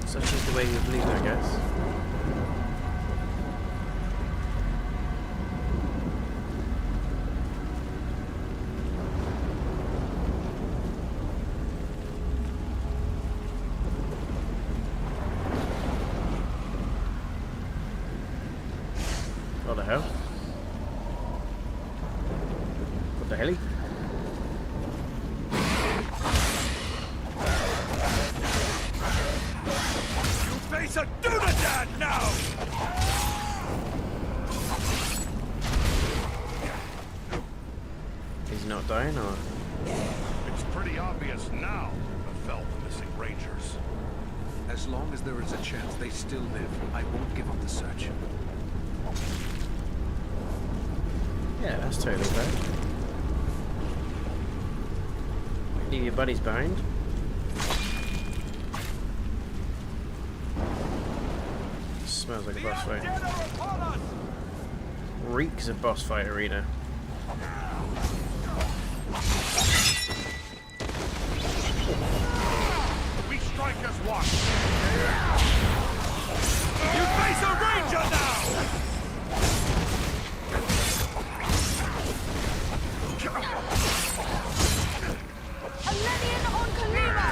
Such is the way you believe, I guess. What the hell? What the hell? Face a Undead now! He's not dying, or? It's pretty obvious now who fell the missing rangers. As long as there is a chance they still live, I won't give up the search. Yeah, that's totally fair. Leave your buddies behind. Smells like a boss fight. Reeks of boss fight arena. We strike as one. You face a ranger now! Elenian on Kalima!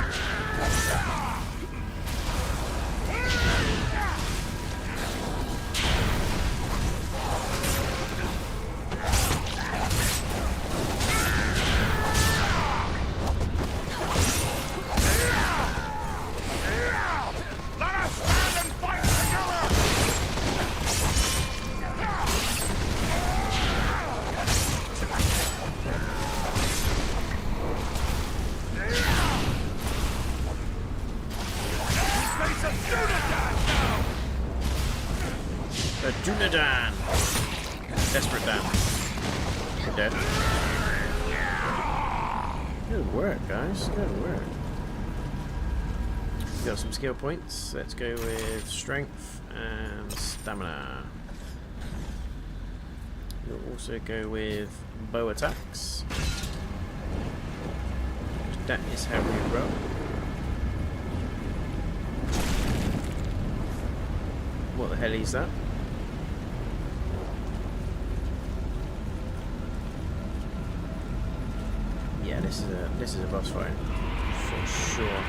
Let us stand and fight together! Face a Dunedain now! A Dunedain! Desperate Dan. You're dead. Good work, guys. Good work. Got some skill points. Let's go with strength and stamina. We'll also go with bow attacks. That is how we roll. What the hell is that? Yeah, this is a boss fight for sure.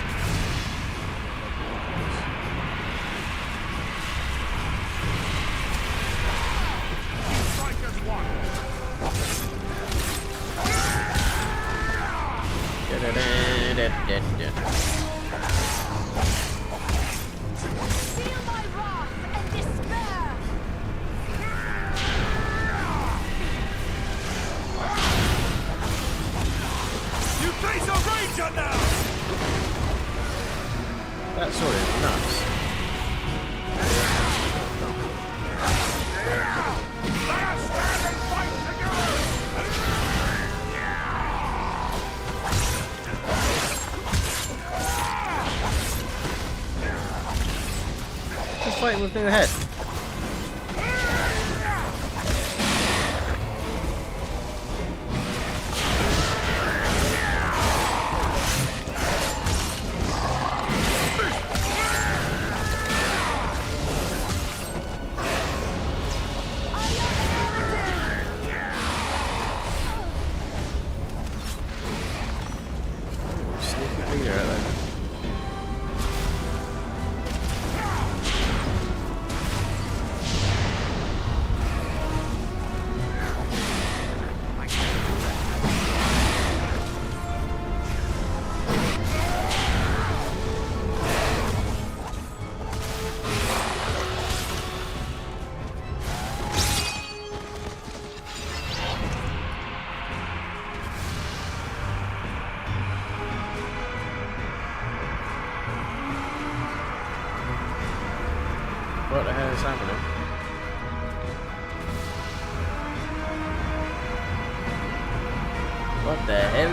Feel my wrath and despair! wrong with their head? What the hell is happening? What the hell?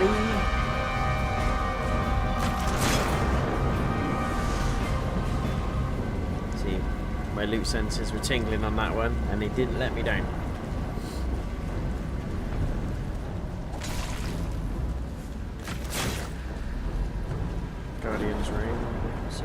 See, my loot sensors were tingling on that one and they didn't let me down. Guardian's ring, so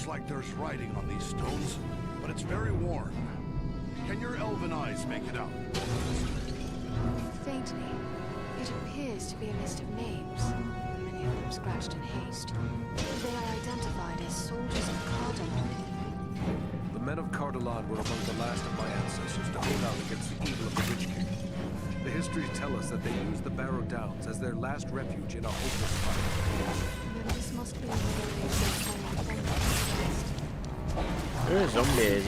like there's writing on these stones, but it's very worn. Can your elven eyes make it out? Faintly. It appears to be a list of names, many of them scratched in haste. They are identified as soldiers of Cardamom. The men of Cardalon were among the last of my ancestors to hold out against the evil of the Witch King. The histories tell us that they used the Barrow Downs as their last refuge in a hopeless fight. Then this must be where they zombies.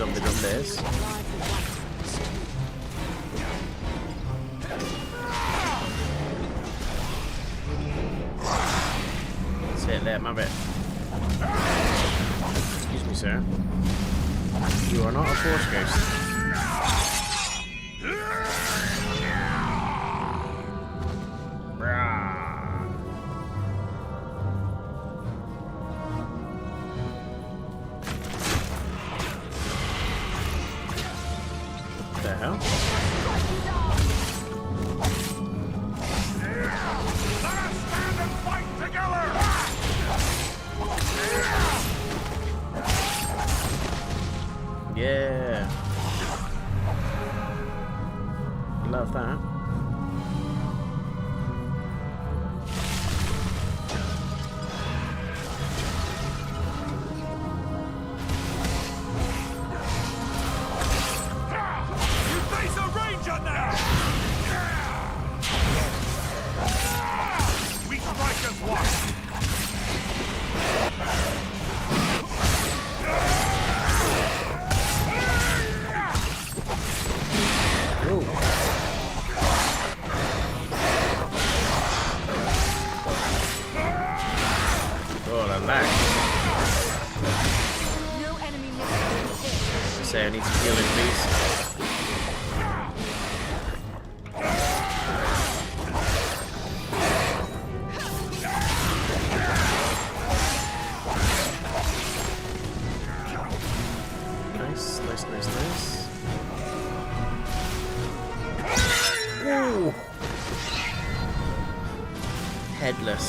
Sit there, Muppet. Excuse me, sir. You are not a force ghost. What the hell? Let us stand and fight together! Yeah. Love that. Say I need to heal in peace. Nice. Ooh. Headless.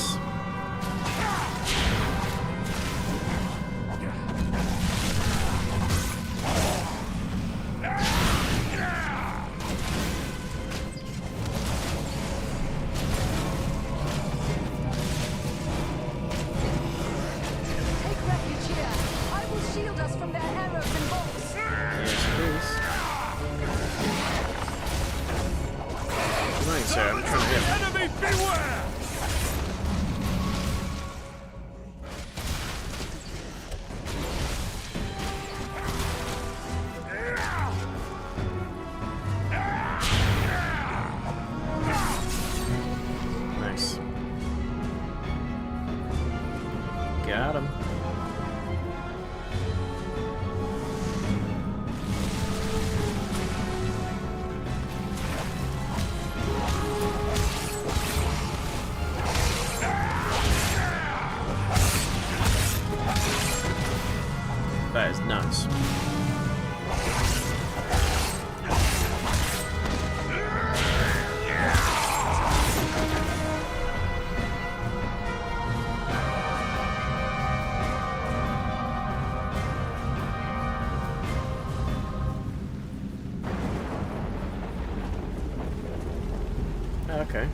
okay.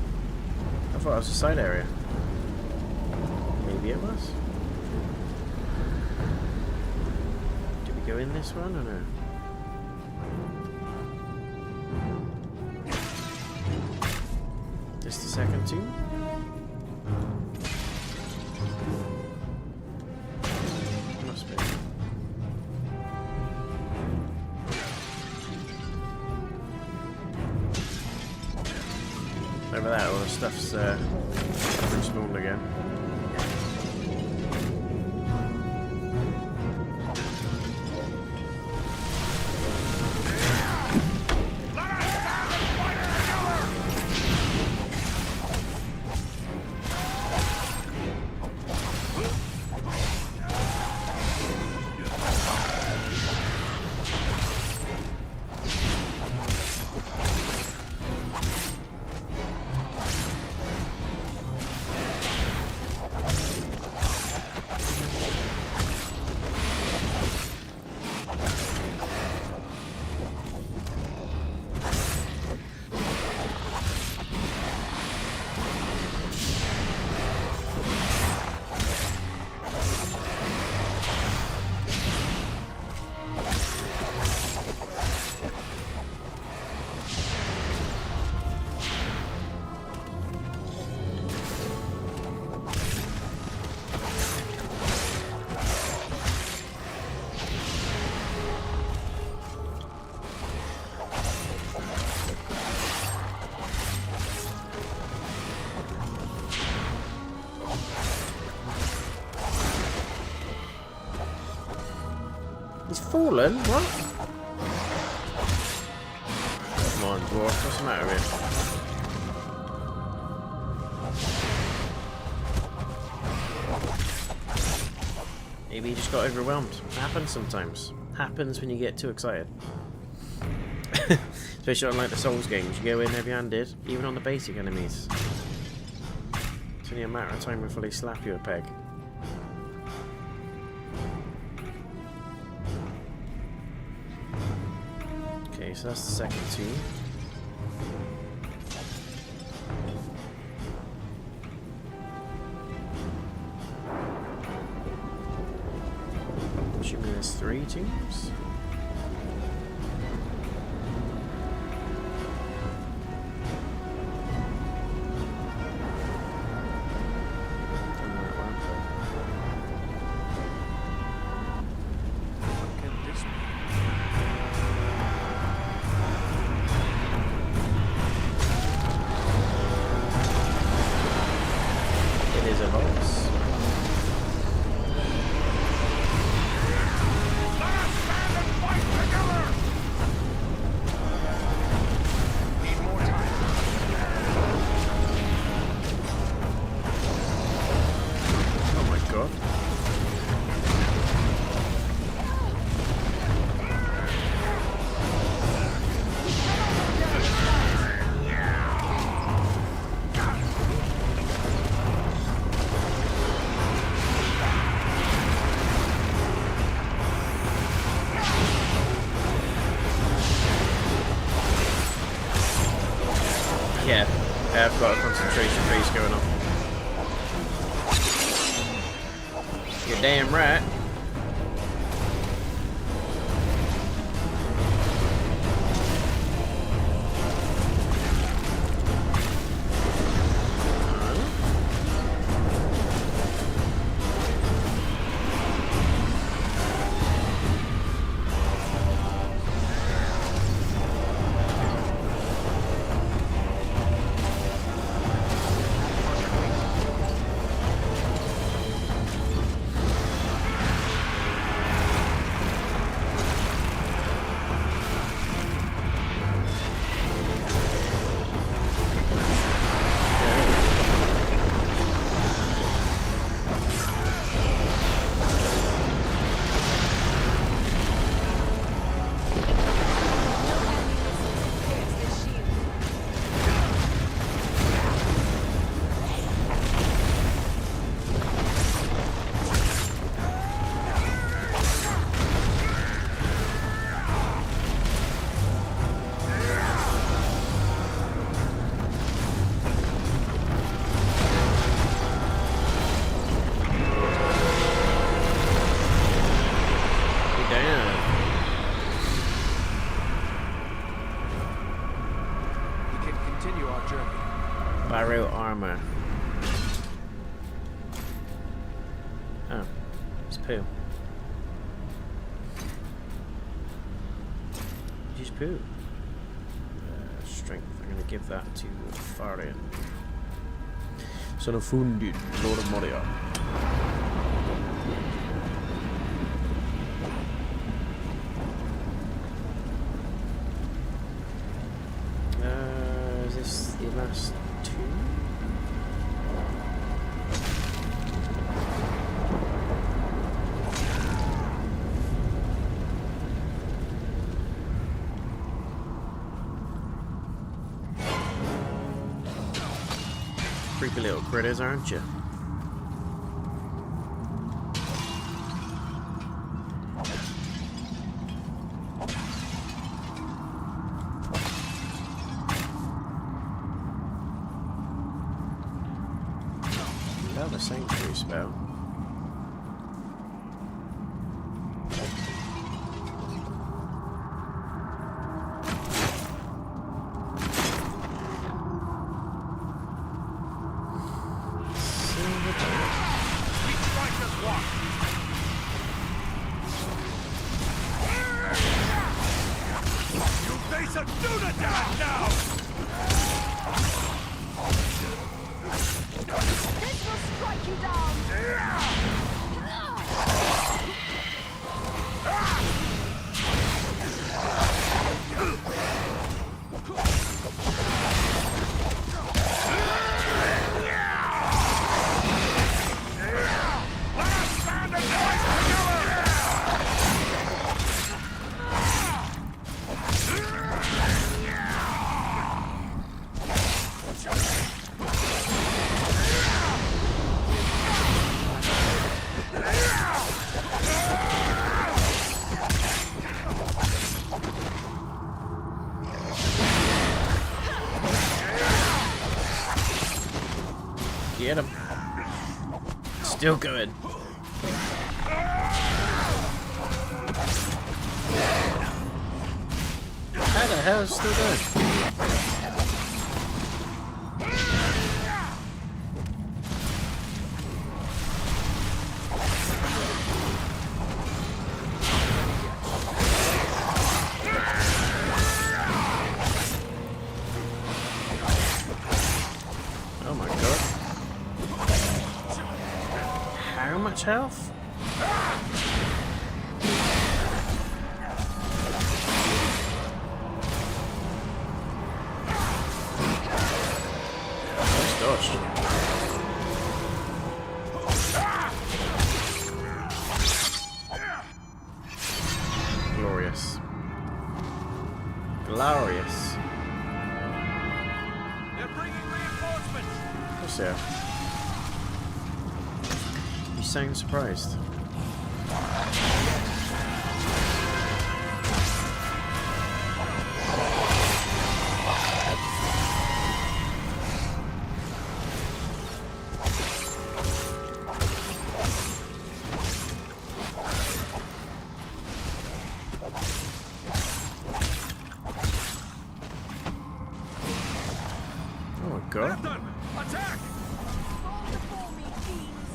I thought it was a side area. Maybe it was. Did we go in this one or no? Just the second tomb? Must be. Over there, all the stuff's respawned again. He's fallen? What? Come on, dwarf. What's the matter with you? Maybe he just got overwhelmed. Happens sometimes. Happens when you get too excited. Especially on like the Souls games. You go in heavy-handed, even on the basic enemies. It's only a matter of time before they slap you a peg. Okay, so that's the second tomb. Assuming there's 3 tombs. Yeah, I've got a concentration phase going on. You're damn right. our journey. Barrow armor. Oh, it's poo. Just poo. Strength. I'm going to give that to Farian. Son of Fundin, Lord of Moria. Is this the last two? Creepy little critters, aren't you? Love a sanctuary spell. Get him. Still good. How the hell is it still good? Oh my god. How much health? Nice dodge. Glorious. Glorious. They're bringing reinforcements. What's there? You sound surprised. Oh my god. Attack! Fall before me, fiends.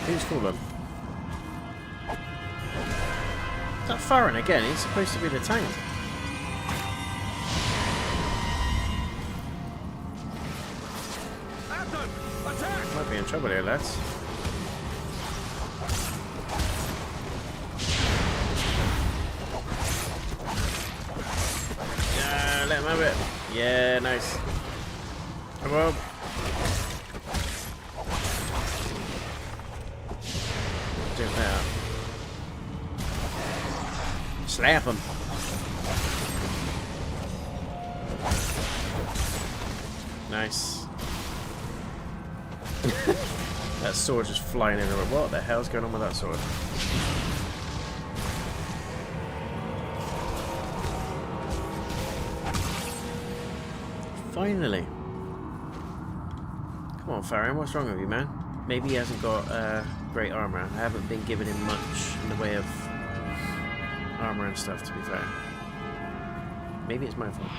Who's fallen? Is that Farron again? He's supposed to be the tank. Attack! Might be in trouble here, lads. Yeah, let him have it. Yeah, nice. Come on. do that. Slap him. Nice. That sword just flying in the room. What the hell's going on with that sword? Finally. Come on, Farron, what's wrong with you, man? Maybe he hasn't got great armor. I haven't been giving him much in the way of armor and stuff, to be fair. Maybe it's my fault.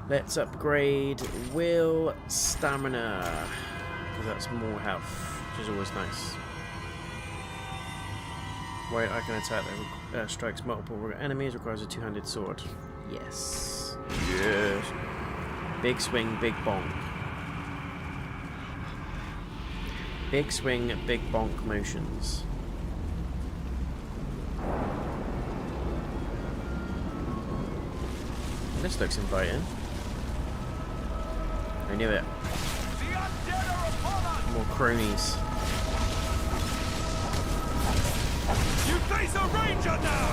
Let's upgrade will stamina, because that's more health, which is always nice. Right, I can attack that strikes multiple enemies, requires a two-handed sword. Yes. Yes. Big swing, big bonk. Big swing, big bonk motions. This looks inviting. I knew it. More cronies. You face a ranger now!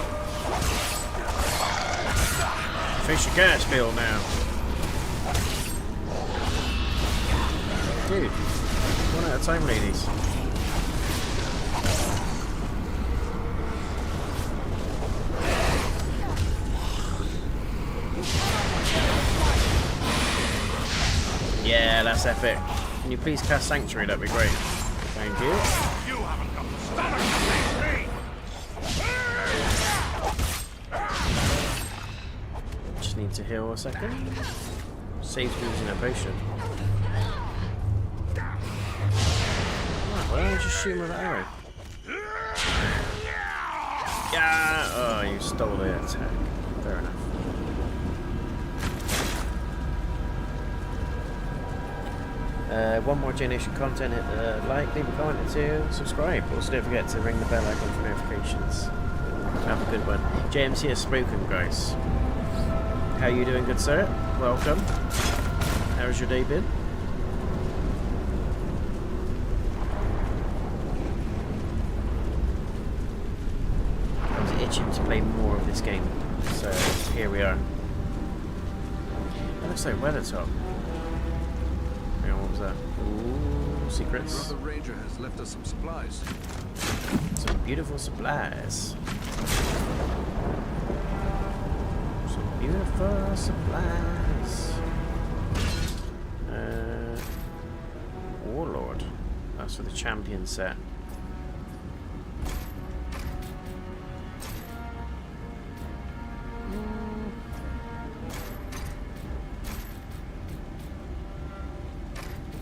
Face your gas bill now. Dude, one at a time, ladies. Yeah, that's epic. Can you please cast Sanctuary? That'd be great. Thank you. You haven't got the stomach to face me! Just need to heal a second. Saves me using a potion. Why don't I just shoot him with an arrow? Yeah! Oh, you stole the attack. Fair enough. One more JayNotion content, hit the like, leave a comment to subscribe. Also don't forget to ring the bell icon for notifications. Have a good one. JMC has spoken, guys. How you doing, good sir? Welcome. How's your day been? I was itching to play more of this game, so here we are. That looks like Weathertop. Hang on, what was that? Ooh, secrets. Brother Ranger has left us some supplies. Some beautiful supplies. Some beautiful supplies. Warlord. That's for the champion set.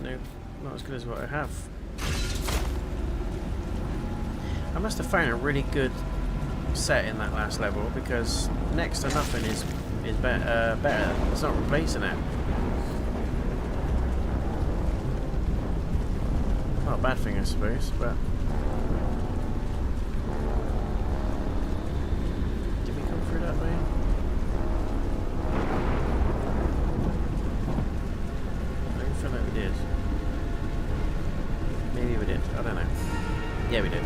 No, not as good as what I have. I must have found a really good set in that last level, because next to nothing is better. It's not replacing it. Not a bad thing, I suppose, but did we come through that way? I don't feel like we did. Maybe we did. I don't know. Yeah, we did.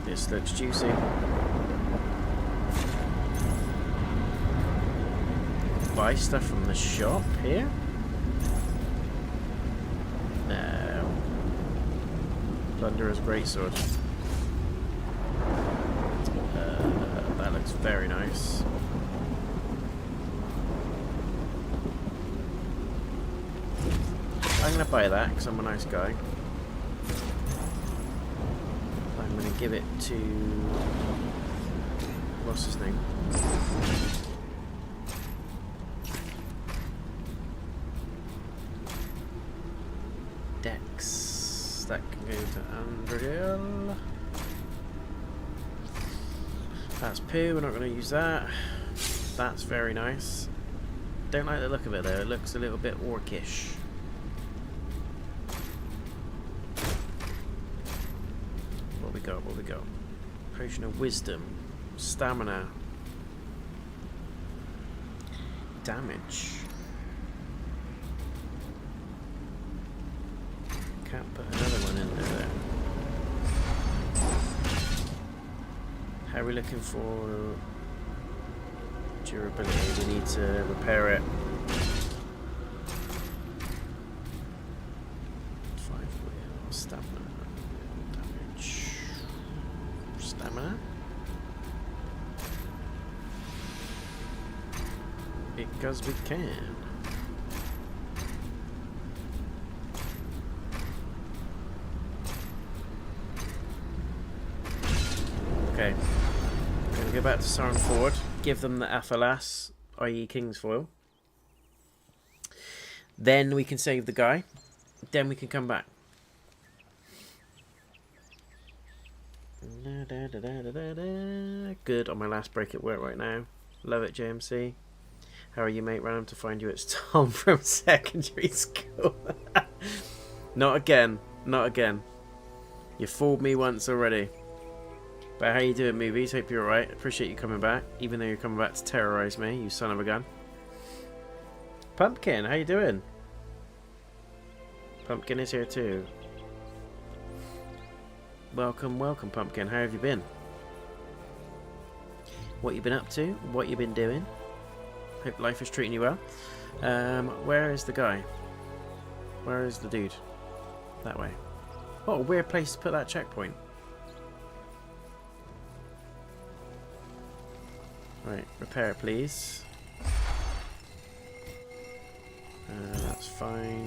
This looks juicy. Buy stuff from the shop here? No. Plunderer's Greatsword. That looks very nice. I'm gonna buy that because I'm a nice guy. I'm gonna give it to, what's his name? Dex. That can go to Andriel. That's poo, we're not gonna use that. That's very nice. Don't like the look of it though. It looks a little bit orcish. What we got? What we got? Potion of wisdom, stamina, damage. Can't put another one in there. How are we looking for durability? We need to repair it. 5 wheel, stamina, damage, stamina. Because we can. Okay. We're going to go back to Sauron Ford, give them the Athalas, i.e. Kingsfoil. Then we can save the guy. Then we can come back. Good on my last break at work right now. Love it, JMC. How are you, mate? Ran to find you. It's Tom from secondary school. Not again. Not again. You fooled me once already. But how you doing, movies? Hope you're alright. Appreciate you coming back, even though you're coming back to terrorise me, you son of a gun. Pumpkin, how you doing? Pumpkin is here too. Welcome, welcome, Pumpkin. How have you been? What you been up to? What you been doing? Hope life is treating you well. Where is the guy? Where is the dude? That way. What a weird place to put that checkpoint. Right, repair please. That's fine.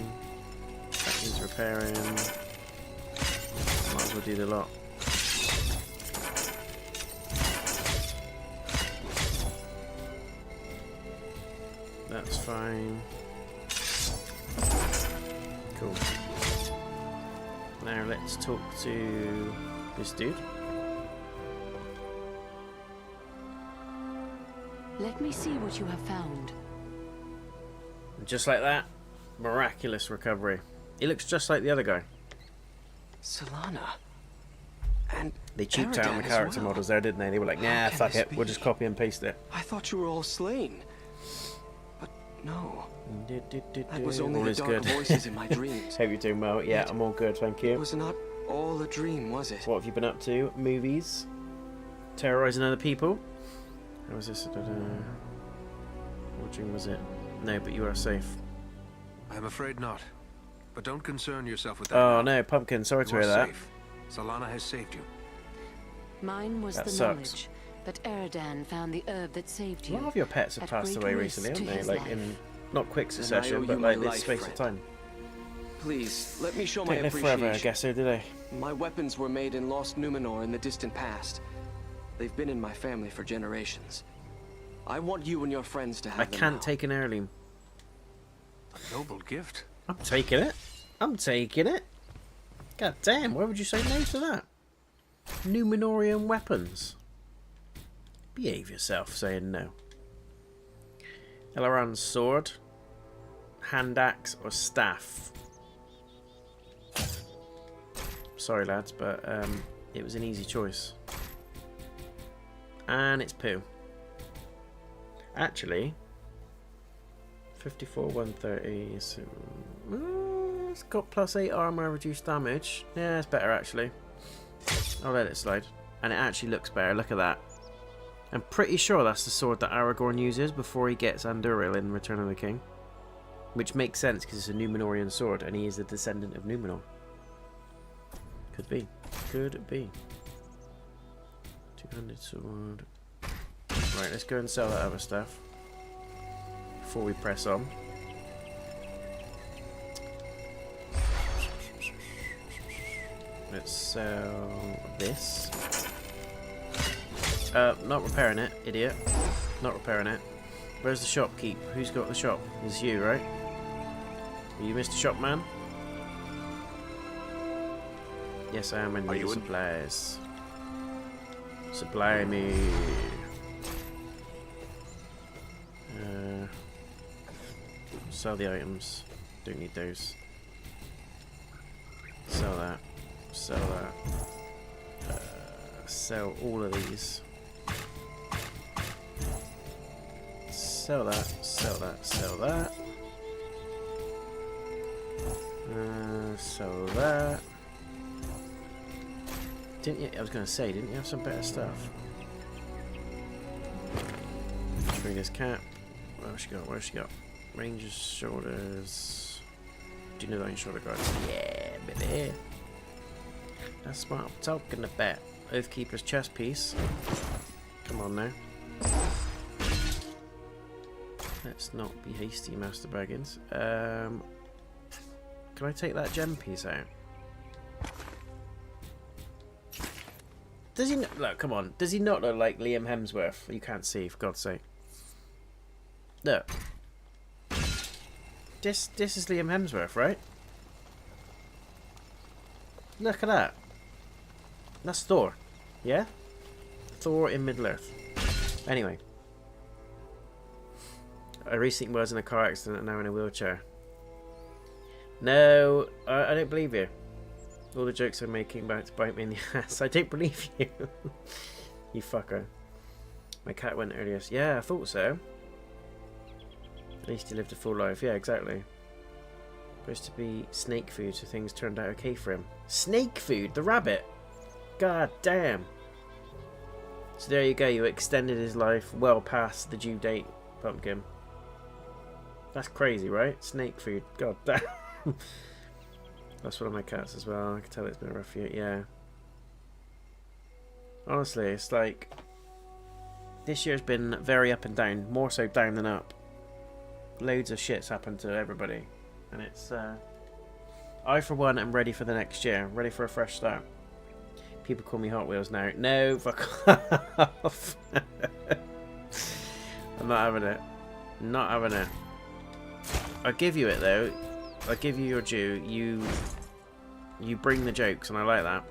That needs repairing. Might as well do the lot. That's fine. Cool. Now let's talk to this dude. Let me see what you have found. Just like that, miraculous recovery. He looks just like the other guy. Solana. And they cheaped out on the character models there, didn't they? They were like, nah, fuck it, we'll just copy and paste it. I thought you were all slain. But no. That was All only is the dark good. voices in my dreams. Hope you're doing well. Yeah, I'm all good, thank It you. was not all a dream, was it? What have you been up to? Movies? Terrorising other people? How was this? What dream was it? No, but you are safe. I'm afraid not. But don't concern yourself with that. Oh no, Pumpkin, sorry to You are hear that. safe. Solana has saved you. Mine was That the sucks. knowledge, but Eradan found the herb that saved A you. lot of your pets have at passed great away risk recently, to haven't they? his Like life. in not quick Then I owe succession, you but my like this life, space of friend. time. Please, let me show my Don't live appreciation. forever, I guess so, do they? My weapons were made in lost Numenor in the distant past. They've been in my family for generations. I want you and your friends to have I them can't now. take an heirloom. A noble gift. I'm taking it. I'm taking it. God damn, why would you say no to that? Numenorian weapons. Behave yourself saying no. Elrond's sword, hand axe, or staff. Sorry lads, but it was an easy choice. And it's poo. Actually, 54, 130. So, it's got +8 armor, reduced damage. Yeah, it's better actually. I'll let it slide. And it actually looks better. Look at that. I'm pretty sure that's the sword that Aragorn uses before he gets Anduril in Return of the King. Which makes sense because it's a Numenorian sword and he is a descendant of Numenor. Could be. Could be. 200 sword. Right, let's go and sell that other stuff before we press on. Let's sell this. Not repairing it, idiot. Not repairing it. Where's the shopkeep? Who's got the shop? It's you, right? Are you Mr. Shopman? Yes, I am in need of supplies. Supply me. Sell the items. Don't need those. Sell that. Sell that. Sell all of these. Sell that. Sell that. Sell that. Sell that. Didn't you? I was gonna say, didn't you have some better stuff? Trainer's cap. Where's she got? Where's she got? Ranger's shoulders. Do you know that in shoulder guards? Yeah, baby. That's what I'm talking about. Oathkeeper's chest piece. Come on now. Let's not be hasty, Master Baggins. Can I take that gem piece out? Does he look? Come on. Does he not look like Liam Hemsworth? You can't see, for God's sake. Look. This is Liam Hemsworth, right? Look at that. That's Thor. Yeah? Thor in Middle-earth. Anyway. I recently was in a car accident and now in a wheelchair. No, I don't believe you. All the jokes I'm making about to bite me in the ass. I don't believe you. You fucker. My cat went earlier. Yeah, I thought so. At least he lived a full life. Yeah, exactly. Supposed to be snake food, so things turned out okay for him. Snake food? The rabbit? God damn. So there you go. You extended his life well past the due date, Pumpkin. That's crazy, right? Snake food. God damn. That's one of my cats as well. I can tell it's been a rough year. Yeah. Honestly, it's like this year's been very up and down. More so down than up. Loads of shit's happened to everybody. And it's I for one am ready for the next year. Ready for a fresh start. People call me Hot Wheels now. No, fuck off. I'm not having it. Not having it. I'll give you it though. I'll give you your due. You bring the jokes and I like that.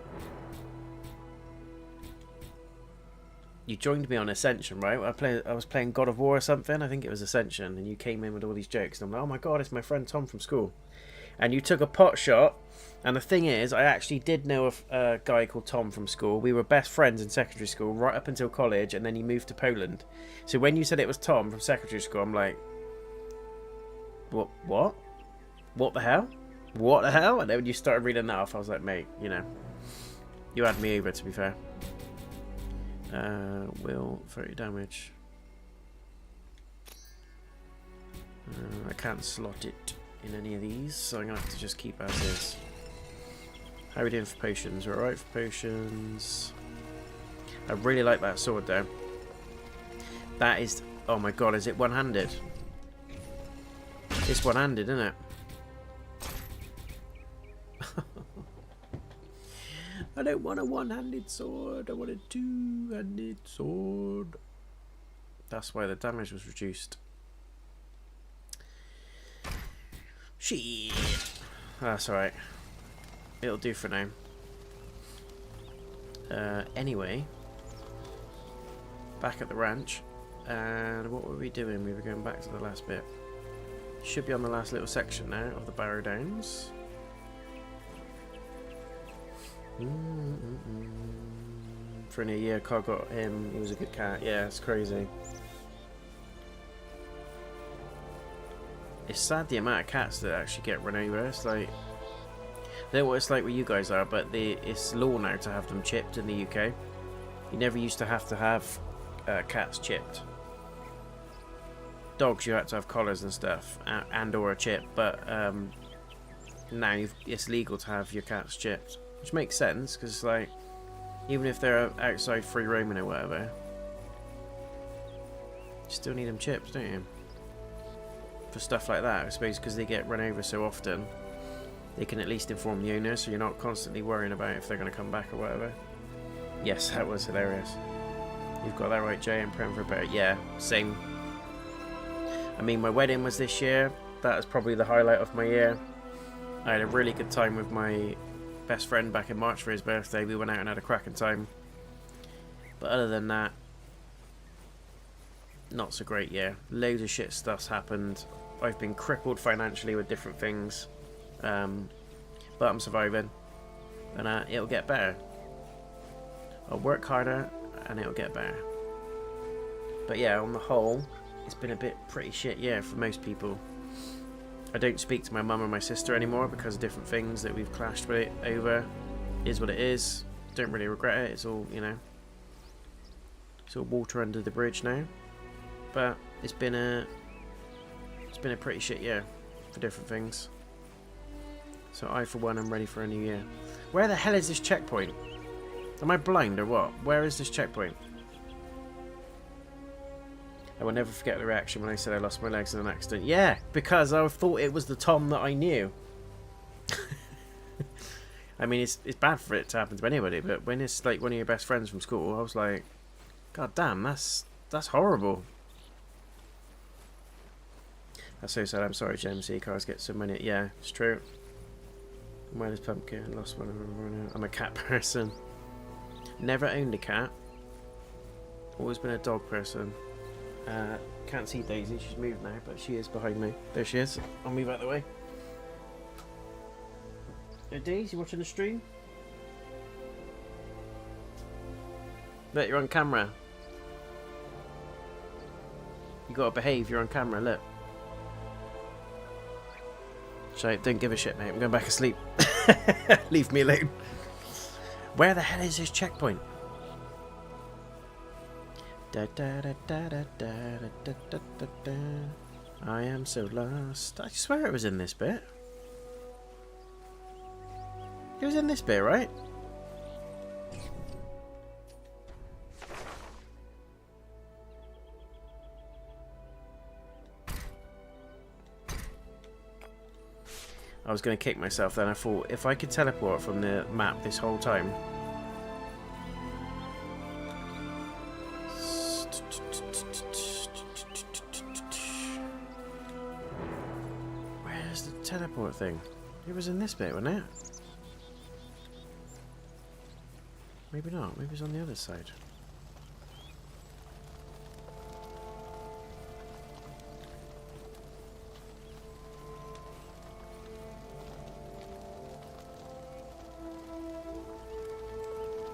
You joined me on Ascension, right? I was playing God of War or something. I think it was Ascension, and you came in with all these jokes. And I'm like, oh my god, it's my friend Tom from school. And you took a pot shot. And the thing is, I actually did know a guy called Tom from school. We were best friends in secondary school right up until college, and then he moved to Poland. So when you said it was Tom from secondary school, I'm like, what? What the hell? What the hell? And then when you started reading that off, I was like, mate, you know, you had me over, to be fair. Will 30 damage. I can't slot it in any of these, so I'm gonna have to just keep as is. How are we doing for potions? We're alright for potions. I really like that sword though. That is, oh my god, is it one-handed? It's one-handed, isn't it? I don't want a one-handed sword. I want a two-handed sword. That's why the damage was reduced. Shit. That's alright. It'll do for now. Anyway. Back at the ranch. And what were we doing? We were going back to the last bit. Should be on the last little section now of the Barrow Downs. For a year, Carl got him. He was a good cat. Yeah, it's crazy. It's sad the amount of cats that actually get run over. It's like, I don't know what it's like where you guys are, but it's law now to have them chipped in the UK. You never used to have cats chipped. Dogs, you had to have collars and stuff, and or a chip, but now it's legal to have your cats chipped. Which makes sense, because like, even if they're outside free roaming or whatever, you still need them chipped, don't you? For stuff like that, I suppose, because they get run over so often, they can at least inform the owner, so you're not constantly worrying about if they're going to come back or whatever. Yes, that was hilarious. You've got that right, Jay, I'm praying for a better. Yeah, same. I mean, my wedding was this year. That was probably the highlight of my year. I had a really good time with my best friend back in March for his birthday. We went out and had a cracking time. But other than that, not so great year. Loads of shit stuff's happened. I've been crippled financially with different things, but I'm surviving, and it'll get better. I'll work harder and it'll get better. But yeah, on the whole, it's been a pretty shit year for most people. I don't speak to my mum or my sister anymore because of different things that we've clashed with over. Is what it is. Don't really regret it. It's all, you know, it's all water under the bridge now. But it's been a pretty shit year for different things. So I, for one, am ready for a new year. Where the hell is this checkpoint? Am I blind or what? Where is this checkpoint? I will never forget the reaction when I said I lost my legs in an accident. Yeah, because I thought it was the Tom that I knew. I mean, it's bad for it to happen to anybody, but when it's like one of your best friends from school, I was like, God damn, that's horrible. That's so sad. I'm sorry, JMC. Cars get so many. Yeah, it's true. Where is Pumpkin? Lost one. I'm a cat person. Never owned a cat. Always been a dog person. Can't see Daisy, she's moved now, but she is behind me. There she is. I'll move out of the way. Hey Daisy, you watching the stream? Look, you're on camera. You gotta behave, you're on camera, look. So, don't give a shit, mate. I'm going back asleep. Leave me alone. Where the hell is this checkpoint? Da, da, da, da, da, da, da, da, da, da. I am so lost. I swear it was in this bit. It was in this bit, right? I was going to kick myself then. I thought, if I could teleport from the map this whole time... Where's the teleport thing? It was in this bit, wasn't it? Maybe not. Maybe it's on the other side.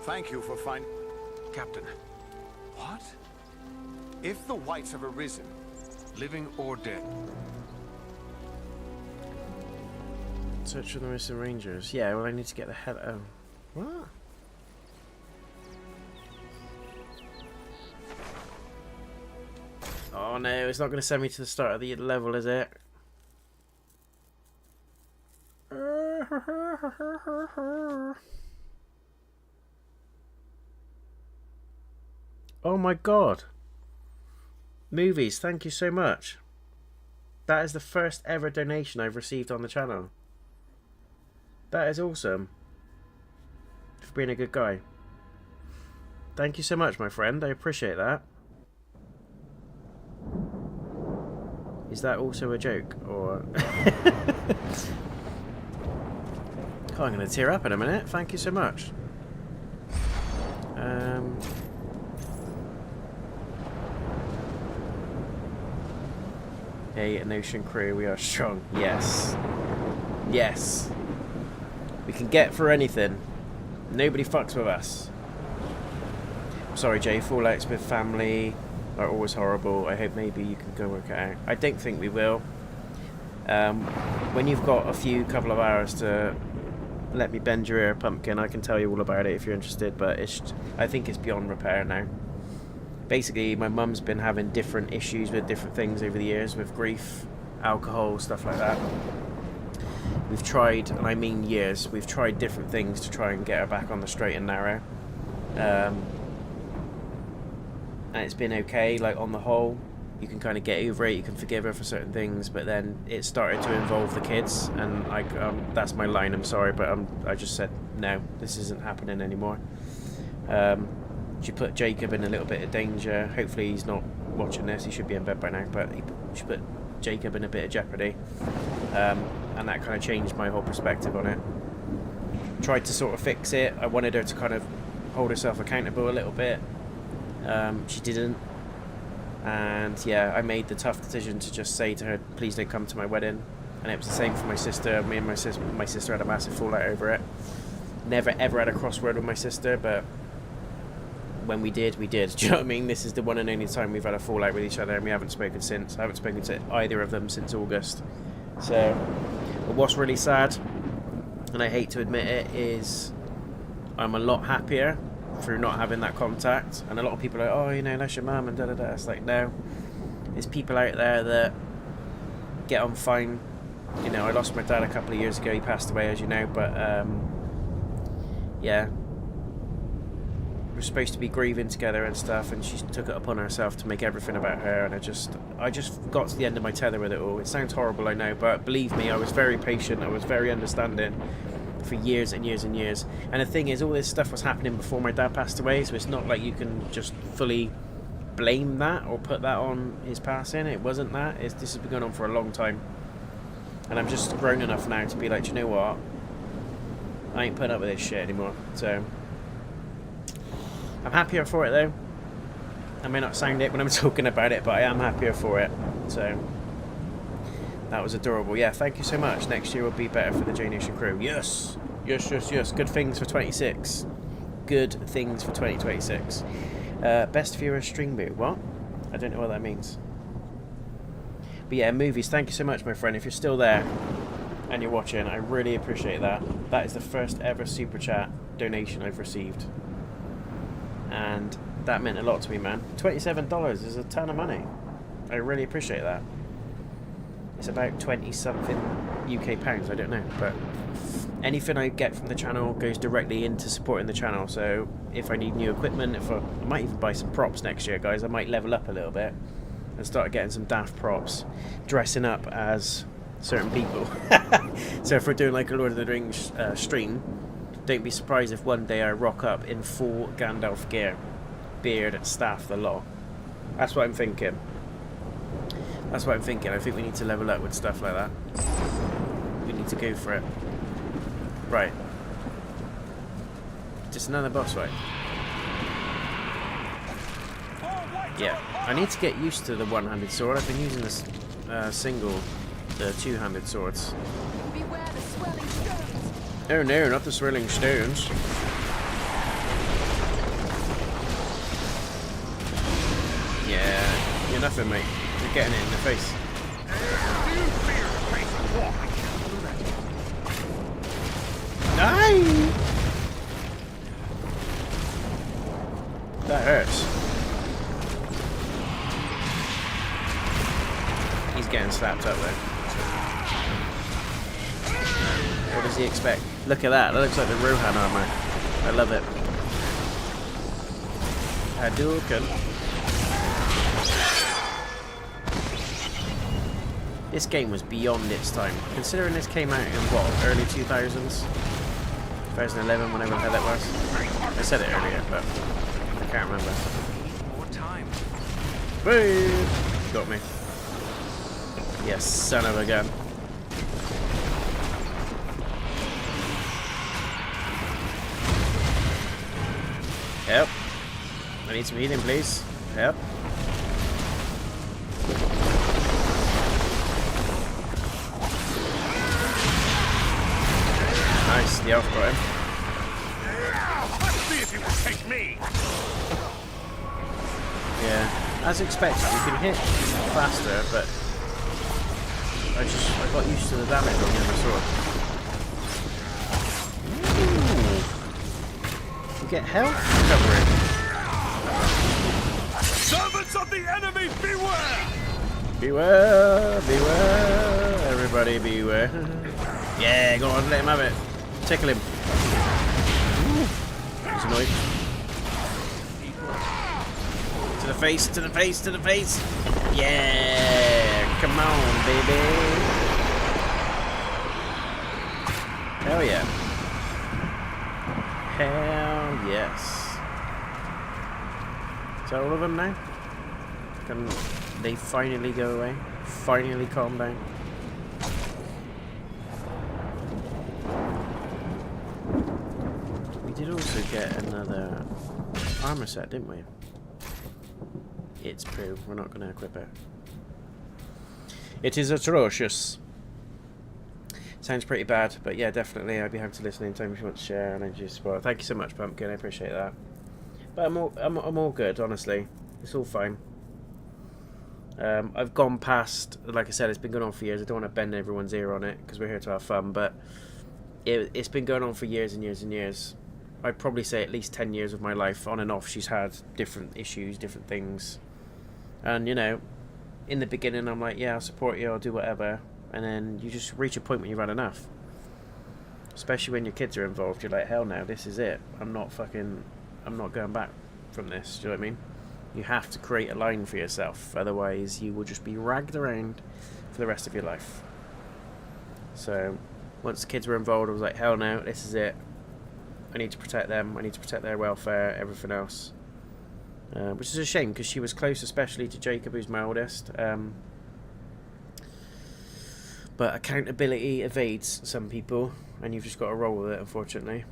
Thank you for finding... Captain, What? If the Whites have arisen... living or dead? Search for the missing rangers. Yeah, well I need to get the hell... Oh. What? Oh no, it's not going to send me to the start of the level, is it? Oh my god. Movies, thank you so much. That is the first ever donation I've received on the channel. That is awesome. For being a good guy. Thank you so much, my friend. I appreciate that. Is that also a joke? Or... Oh, I'm going to tear up in a minute. Thank you so much. Hey, an ocean crew, we are strong. Yes. Yes. We can get for anything. Nobody fucks with us. I'm sorry, Jay. Fallouts with family are always horrible. I hope maybe you can go work it out. I don't think we will. When you've got a couple of hours to let me bend your ear, Pumpkin, I can tell you all about it if you're interested, but I think it's beyond repair now. Basically, my mum's been having different issues with different things over the years, with grief, alcohol, stuff like that. We've tried, and I mean years, we've tried different things to try and get her back on the straight and narrow. And it's been okay, like on the whole. You can kind of get over it, you can forgive her for certain things, but then it started to involve the kids, and that's my line, I'm sorry, but I just said, no, this isn't happening anymore. She put Jacob in a little bit of danger. Hopefully he's not watching this, he should be in bed by now, but she put Jacob in a bit of jeopardy. And that kind of changed my whole perspective on it. Tried to sort of fix it. I wanted her to kind of hold herself accountable a little bit. She didn't. And yeah, I made the tough decision to just say to her, please don't come to my wedding. And it was the same for my sister. Me and my sister had a massive fallout over it. Never ever had a crossword with my sister, but when we did, we did. Do you know what I mean? This is the one and only time we've had a fallout with each other, and we haven't spoken since. I haven't spoken to either of them since August. So, but what's really sad, and I hate to admit it, is I'm a lot happier through not having that contact. And a lot of people are like, oh, you know, that's your mum and da-da-da. It's like, no. There's people out there that get on fine. You know, I lost my dad a couple of years ago. He passed away, as you know, but yeah, we're supposed to be grieving together and stuff, and she took it upon herself to make everything about her, and I just got to the end of my tether with it all. It sounds horrible, I know, but believe me, I was very patient, I was very understanding for years and years and years. And the thing is, all this stuff was happening before my dad passed away, so it's not like you can just fully blame that or put that on his passing. It wasn't that. This has been going on for a long time, and I'm just grown enough now to be like, you know what, I ain't putting up with this shit anymore. So I'm happier for it though. I may not sound it when I'm talking about it, but I am happier for it. So that was adorable. Yeah, thank you so much. Next year will be better for the JayNotion crew. Yes, yes, yes, yes. Good things for 26. Good things for 2026. Best viewer string boot. What? I don't know what that means. But yeah, movies. Thank you so much, my friend. If you're still there and you're watching, I really appreciate that. That is the first ever super chat donation I've received, and that meant a lot to me, man. $27 is a ton of money. I really appreciate that. It's about 20 something UK pounds, I don't know, but anything I get from the channel goes directly into supporting the channel. So if I need new equipment, I might even buy some props next year, guys. I might level up a little bit and start getting some daft props, dressing up as certain people. So if we're doing like a Lord of the Rings stream, don't be surprised if one day I rock up in full Gandalf gear, beard, staff, the lot. That's what I'm thinking. That's what I'm thinking. I think we need to level up with stuff like that. We need to go for it. Right. Just another boss fight. Yeah. I need to get used to the one-handed sword. I've been using this the two-handed swords. Beware the swirling stones. Oh no, not the swirling stones. Yeah, you're nothing, mate. You're getting it in the face. Die! That hurts. He's getting slapped up there. What does he expect? Look at that. That looks like the Rohan armor. I love it. Hadouken. This game was beyond its time. Considering this came out in what, early 2000s? 2011, whenever the hell it was. I said it earlier, but I can't remember. What time? Woo! Got me. Yes, son of a gun. Help. I need some healing, please. Help. Nice, the elf got him. Let's see if you can take me. Yeah, as expected, you can hit faster, but I got used to the damage on the other sword. Ooh. You get health recovery. Servants of the enemy, beware! Beware, beware, everybody beware. Yeah, go on, let him have it. Tickle him. He's annoyed. To the face, to the face, to the face. Yeah, come on, baby. Hell yeah. Hell yes. Is that all of them now? Can they finally go away? Finally calm down? We did also get another armor set, didn't we? it's poo. We're not going to equip it. It is atrocious. Sounds pretty bad, but yeah, definitely. I'd be happy to listen anytime if you want to share and energy support. Thank you so much, Pumpkin. I appreciate that. But I'm all good, honestly. It's all fine. I've gone past, like I said, it's been going on for years. I don't want to bend everyone's ear on it because we're here to have fun, but it's been going on for years and years and years. I'd probably say at least 10 years of my life, on and off, she's had different issues, different things. And, you know, in the beginning, I'm like, yeah, I'll support you, I'll do whatever. And then you just reach a point when you've had enough. Especially when your kids are involved. You're like, hell no, this is it. I'm not going back from this. Do you know what I mean? You have to create a line for yourself. Otherwise, you will just be ragged around for the rest of your life. So, once the kids were involved, I was like, hell no, this is it. I need to protect them. I need to protect their welfare, everything else. Which is a shame, because she was close, especially to Jacob, who's my oldest. But accountability evades some people, and you've just got to roll with it, unfortunately.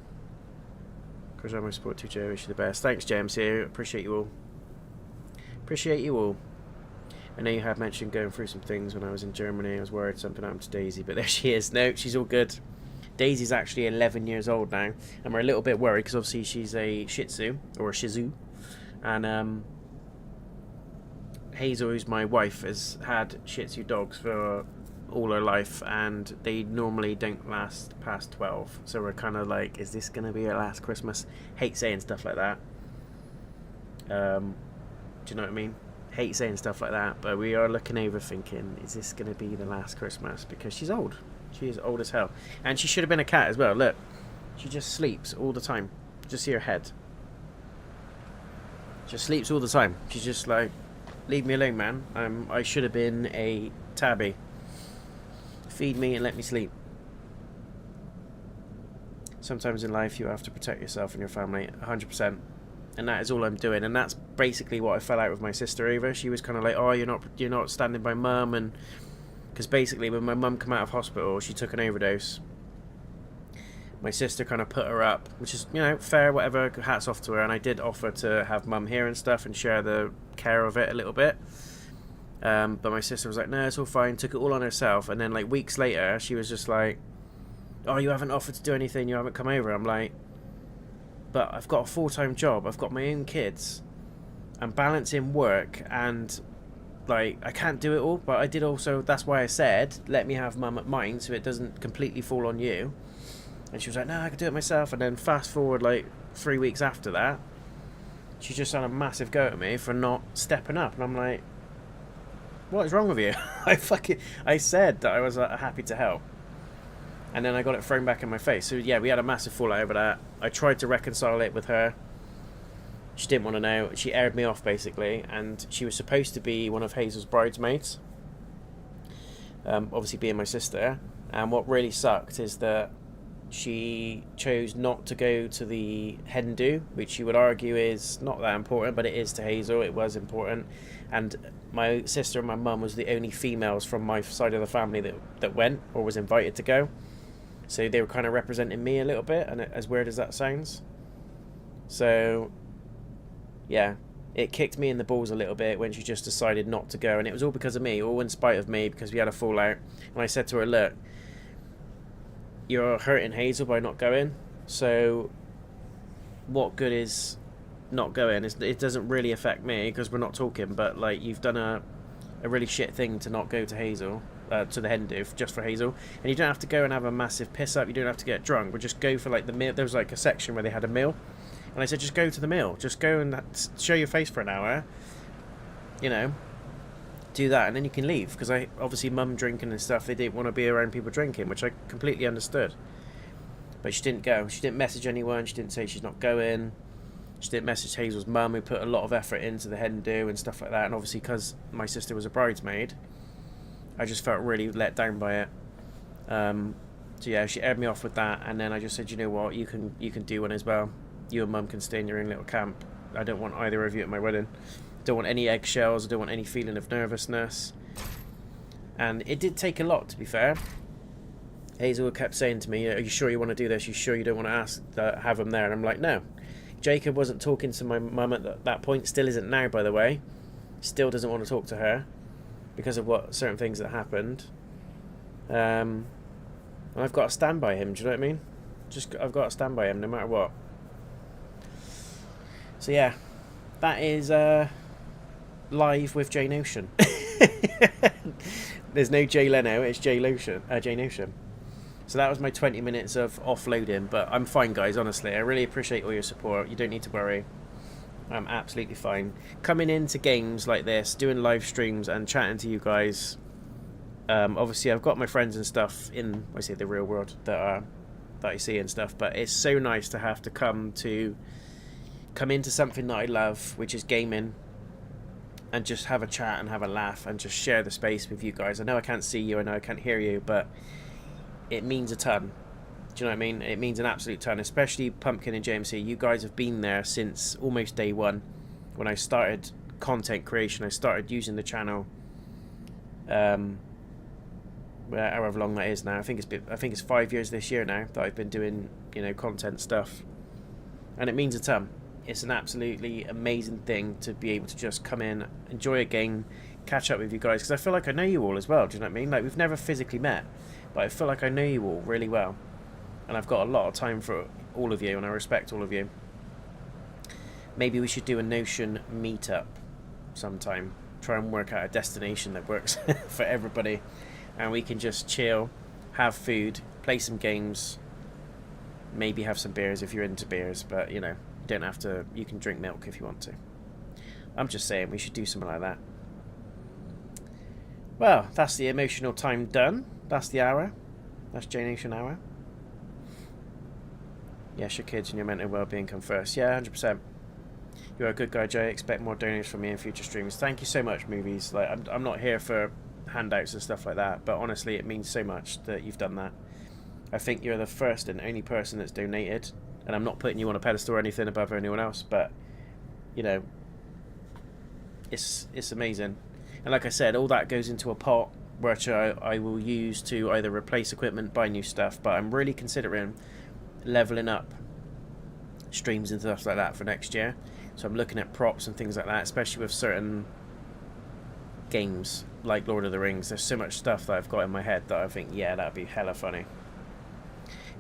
Because I'm going to support 2J, wish you the best. Thanks, James, here. Appreciate you all. Appreciate you all. I know you had mentioned going through some things when I was in Germany. I was worried something happened to Daisy, but there she is. No, she's all good. Daisy's actually 11 years old now, and we're a little bit worried because obviously she's a Shih Tzu, or a Shih Tzu, and Hazel, who's my wife, has had Shih Tzu dogs for all her life, and they normally don't last past 12, so we're kind of like, is this going to be our last Christmas? Hate saying stuff like that. Do you know what I mean? Hate saying stuff like that, but we are looking over thinking, is this going to be the last Christmas? Because she's old. She is old as hell. And she should have been a cat as well. Look, she just sleeps all the time. Just see her head. Just sleeps all the time. She's just like, leave me alone, man. I should have been a tabby. Feed me and let me sleep. Sometimes in life you have to protect yourself and your family 100%. And that is all I'm doing. And that's basically what I fell out with my sister over. She was kind of like, oh, you're not standing by mum. And because basically when my mum came out of hospital, she took an overdose. My sister kind of put her up, which is, you know, fair, whatever, hats off to her. And I did offer to have mum here and stuff and share the care of it a little bit. But my sister was like, no, it's all fine, took it all on herself. And then like weeks later, she was just like, oh, you haven't offered to do anything, you haven't come over. I'm like, but I've got a full-time job, I've got my own kids, I'm balancing work, and like I can't do it all. But I did also, that's why I said, let me have mum at mine so it doesn't completely fall on you. And she was like, no, I can do it myself. And then fast forward like 3 weeks after that, she just had a massive go at me for not stepping up. And I'm like, what is wrong with you? I said that I was happy to help, and then I got it thrown back in my face. So yeah, we had a massive fallout over that. I tried to reconcile it with her. She didn't want to know. She aired me off basically, and she was supposed to be one of Hazel's bridesmaids. Obviously being my sister. And what really sucked is that she chose not to go to the hen do, which you would argue is not that important, but it is to Hazel. It was important. And my sister and my mum was the only females from my side of the family that went or was invited to go. So they were kind of representing me a little bit, and as weird as that sounds. So, yeah, it kicked me in the balls a little bit when she just decided not to go. And it was all because of me, all in spite of me, because we had a fallout. And I said to her, look, you're hurting Hazel by not going, so what good is not going? It doesn't really affect me because we're not talking, but like you've done a really shit thing to not go to Hazel, to the hen do just for Hazel. And you don't have to go and have a massive piss up, you don't have to get drunk, but just go for like the meal. There was like a section where they had a meal, and I said just go to the meal, just go and show your face for an hour, you know, do that, and then you can leave. Because I obviously mum drinking and stuff, they didn't want to be around people drinking, which I completely understood. But she didn't go. She didn't message anyone. She didn't say she's not going. She didn't message Hazel's mum, who put a lot of effort into the hen do and stuff like that. And obviously because my sister was a bridesmaid, I just felt really let down by it. So yeah, she aired me off with that, and then I just said, you know what, you can do one as well. You and mum can stay in your own little camp. I don't want either of you at my wedding. Don't want any eggshells. I don't want any feeling of nervousness. And it did take a lot, to be fair. Hazel kept saying to me, are you sure you want to do this? You sure you don't want to have him there? And I'm like, no. Jacob wasn't talking to my mum at that point. Still isn't now, by the way. still doesn't want to talk to her because of what certain things that happened. And I've got to stand by him. Do you know what I mean? I've got to stand by him no matter what. So yeah, that is live with JayNotion. There's no Jay Leno, it's JayNotion. So that was my 20 minutes of offloading, but I'm fine, guys, honestly. I really appreciate all your support. You don't need to worry. I'm absolutely fine. Coming into games like this, doing live streams and chatting to you guys. Obviously, I've got my friends and stuff in, I say, the real world that I see and stuff, but it's so nice to have to come into something that I love, which is gaming, and just have a chat and have a laugh and just share the space with you guys. I know I can't see you, I know I can't hear you, but it means a ton. Do you know what I mean? It means an absolute ton, especially Pumpkin and JMC. You guys have been there since almost day one. When I started content creation, I started using the channel, however long that is now. I think it's 5 years this year now that I've been doing, content stuff, and it means a ton. It's an absolutely amazing thing to be able to just come in, enjoy a game, catch up with you guys, because I feel like I know you all as well. Do you know what I mean? Like, we've never physically met, but I feel like I know you all really well, and I've got a lot of time for all of you, and I respect all of you. Maybe we should do a Notion meetup sometime. Try and work out a destination that works for everybody, and we can just chill, have food, play some games, maybe have some beers if you're into beers, but you don't have to. You can drink milk if you want to. I'm just saying we should do something like that. Well, that's the emotional time done. That's the hour. That's JayNotion hour. Yes, your kids and your mental well-being come first. Yeah, 100%. You're a good guy, Jay. Expect more donations from me in future streams. Thank you so much, movies. Like, I'm not here for handouts and stuff like that, but honestly, it means so much that you've done that. I think you're the first and only person that's donated, and I'm not putting you on a pedestal or anything above anyone else, but it's amazing. And like I said, all that goes into a pot which I will use to either replace equipment, buy new stuff, but I'm really considering leveling up streams and stuff like that for next year. So I'm looking at props and things like that, especially with certain games like Lord of the Rings. There's so much stuff that I've got in my head that I think, yeah, that'd be hella funny.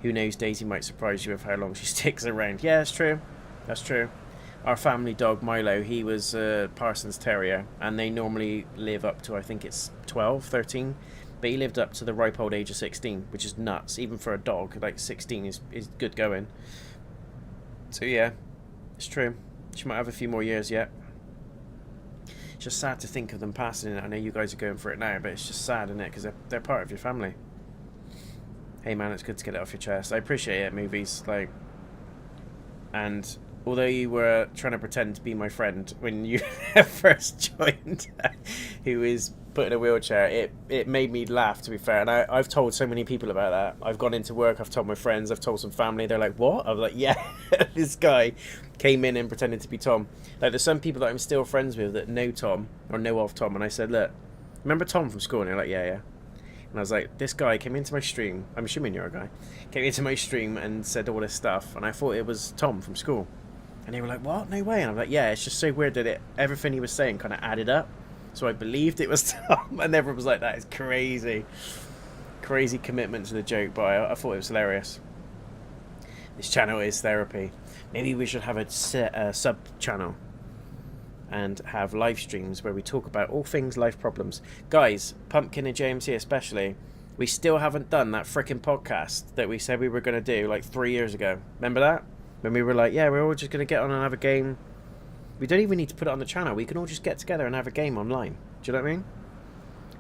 Who knows, Daisy might surprise you with how long she sticks around. Yeah, that's true. That's true. Our family dog, Milo, he was a Parsons Terrier, and they normally live up to, I think it's 12, 13, but he lived up to the ripe old age of 16, which is nuts. Even for a dog, like 16 is good going. So yeah, it's true. She might have a few more years yet. It's just sad to think of them passing it. I know you guys are going for it now, but it's just sad, isn't it? Because they're part of your family. Hey man, it's good to get it off your chest. I appreciate it, movies. Like, and although you were trying to pretend to be my friend when you first joined, who is put in a wheelchair, it made me laugh, to be fair. And I've told so many people about that. I've gone into work, I've told my friends, I've told some family. They're like, what? I was like, yeah, this guy came in and pretended to be Tom. Like, there's some people that I'm still friends with that know Tom, or know of Tom, and I said, look, remember Tom from school? And they're like, yeah. And I was like, this guy came into my stream, I'm assuming you're a guy, came into my stream and said all this stuff, and I thought it was Tom from school. And they were like, what? No way. And I'm like, yeah, it's just so weird that everything he was saying kind of added up. So I believed it was Tom, and everyone was like, that is crazy. Crazy commitment to the joke, but I thought it was hilarious. This channel is therapy. Maybe we should have a sub-channel and have live streams where we talk about all things life problems. Guys, Pumpkin and JMC especially, we still haven't done that frickin' podcast that we said we were going to do like 3 years ago. Remember that? When we were like, yeah, we're all just going to get on and have a game. We don't even need to put it on the channel. We can all just get together and have a game online. Do you know what I mean?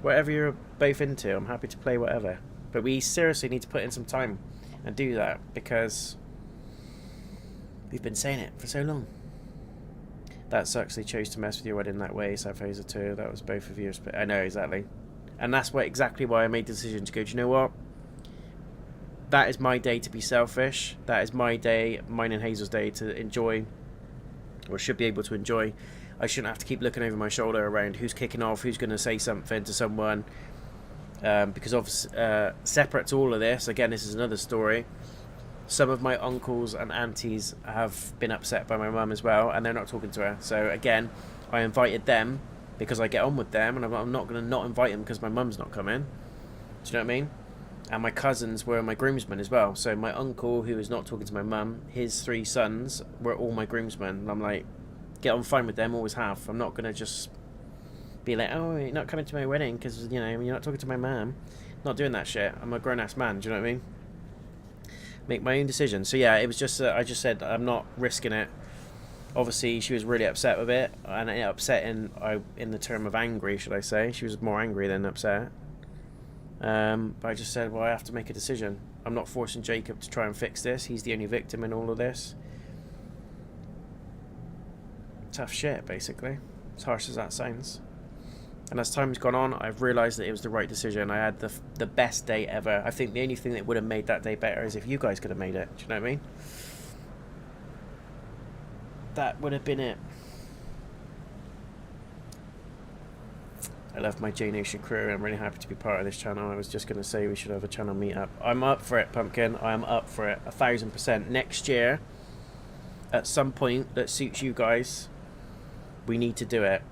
Whatever you're both into, I'm happy to play whatever. But we seriously need to put in some time and do that, because we've been saying it for so long. That sucks they chose to mess with your wedding that way, South Hazer 2. That was both of yours. I know, exactly. And that's exactly why I made the decision to go, do you know what? That is my day to be selfish. That is my day, mine and Hazel's day, to enjoy, or should be able to enjoy. I shouldn't have to keep looking over my shoulder around who's kicking off, who's going to say something to someone. Because obviously, separate to all of this, again, this is another story. Some of my uncles and aunties have been upset by my mum as well, and they're not talking to her. So again, I invited them because I get on with them, and I'm not going to not invite them because my mum's not coming. Do you know what I mean? And my cousins were my groomsmen as well. So my uncle, who was not talking to my mum, his 3 sons were all my groomsmen. And I'm like, get on fine with them, always have. I'm not going to just be like, oh, you're not coming to my wedding because, you know, you're not talking to my mum. Not doing that shit. I'm a grown-ass man, do you know what I mean? Make my own decision. So yeah, it was just, I just said, I'm not risking it. Obviously, she was really upset with it. And upset in the term of angry, should I say. She was more angry than upset. But I just said, well, I have to make a decision. I'm not forcing Jacob to try and fix this. He's the only victim in all of this. Tough shit, basically. As harsh as that sounds. And as time's gone on, I've realised that it was the right decision. I had the best day ever. I think the only thing that would have made that day better is if you guys could have made it. Do you know what I mean? That would have been it. I love my JayNotion crew. I'm really happy to be part of this channel. I was just going to say we should have a channel meetup. I'm up for it, Pumpkin. I am up for it. 1000%. Next year, at some point that suits you guys, we need to do it.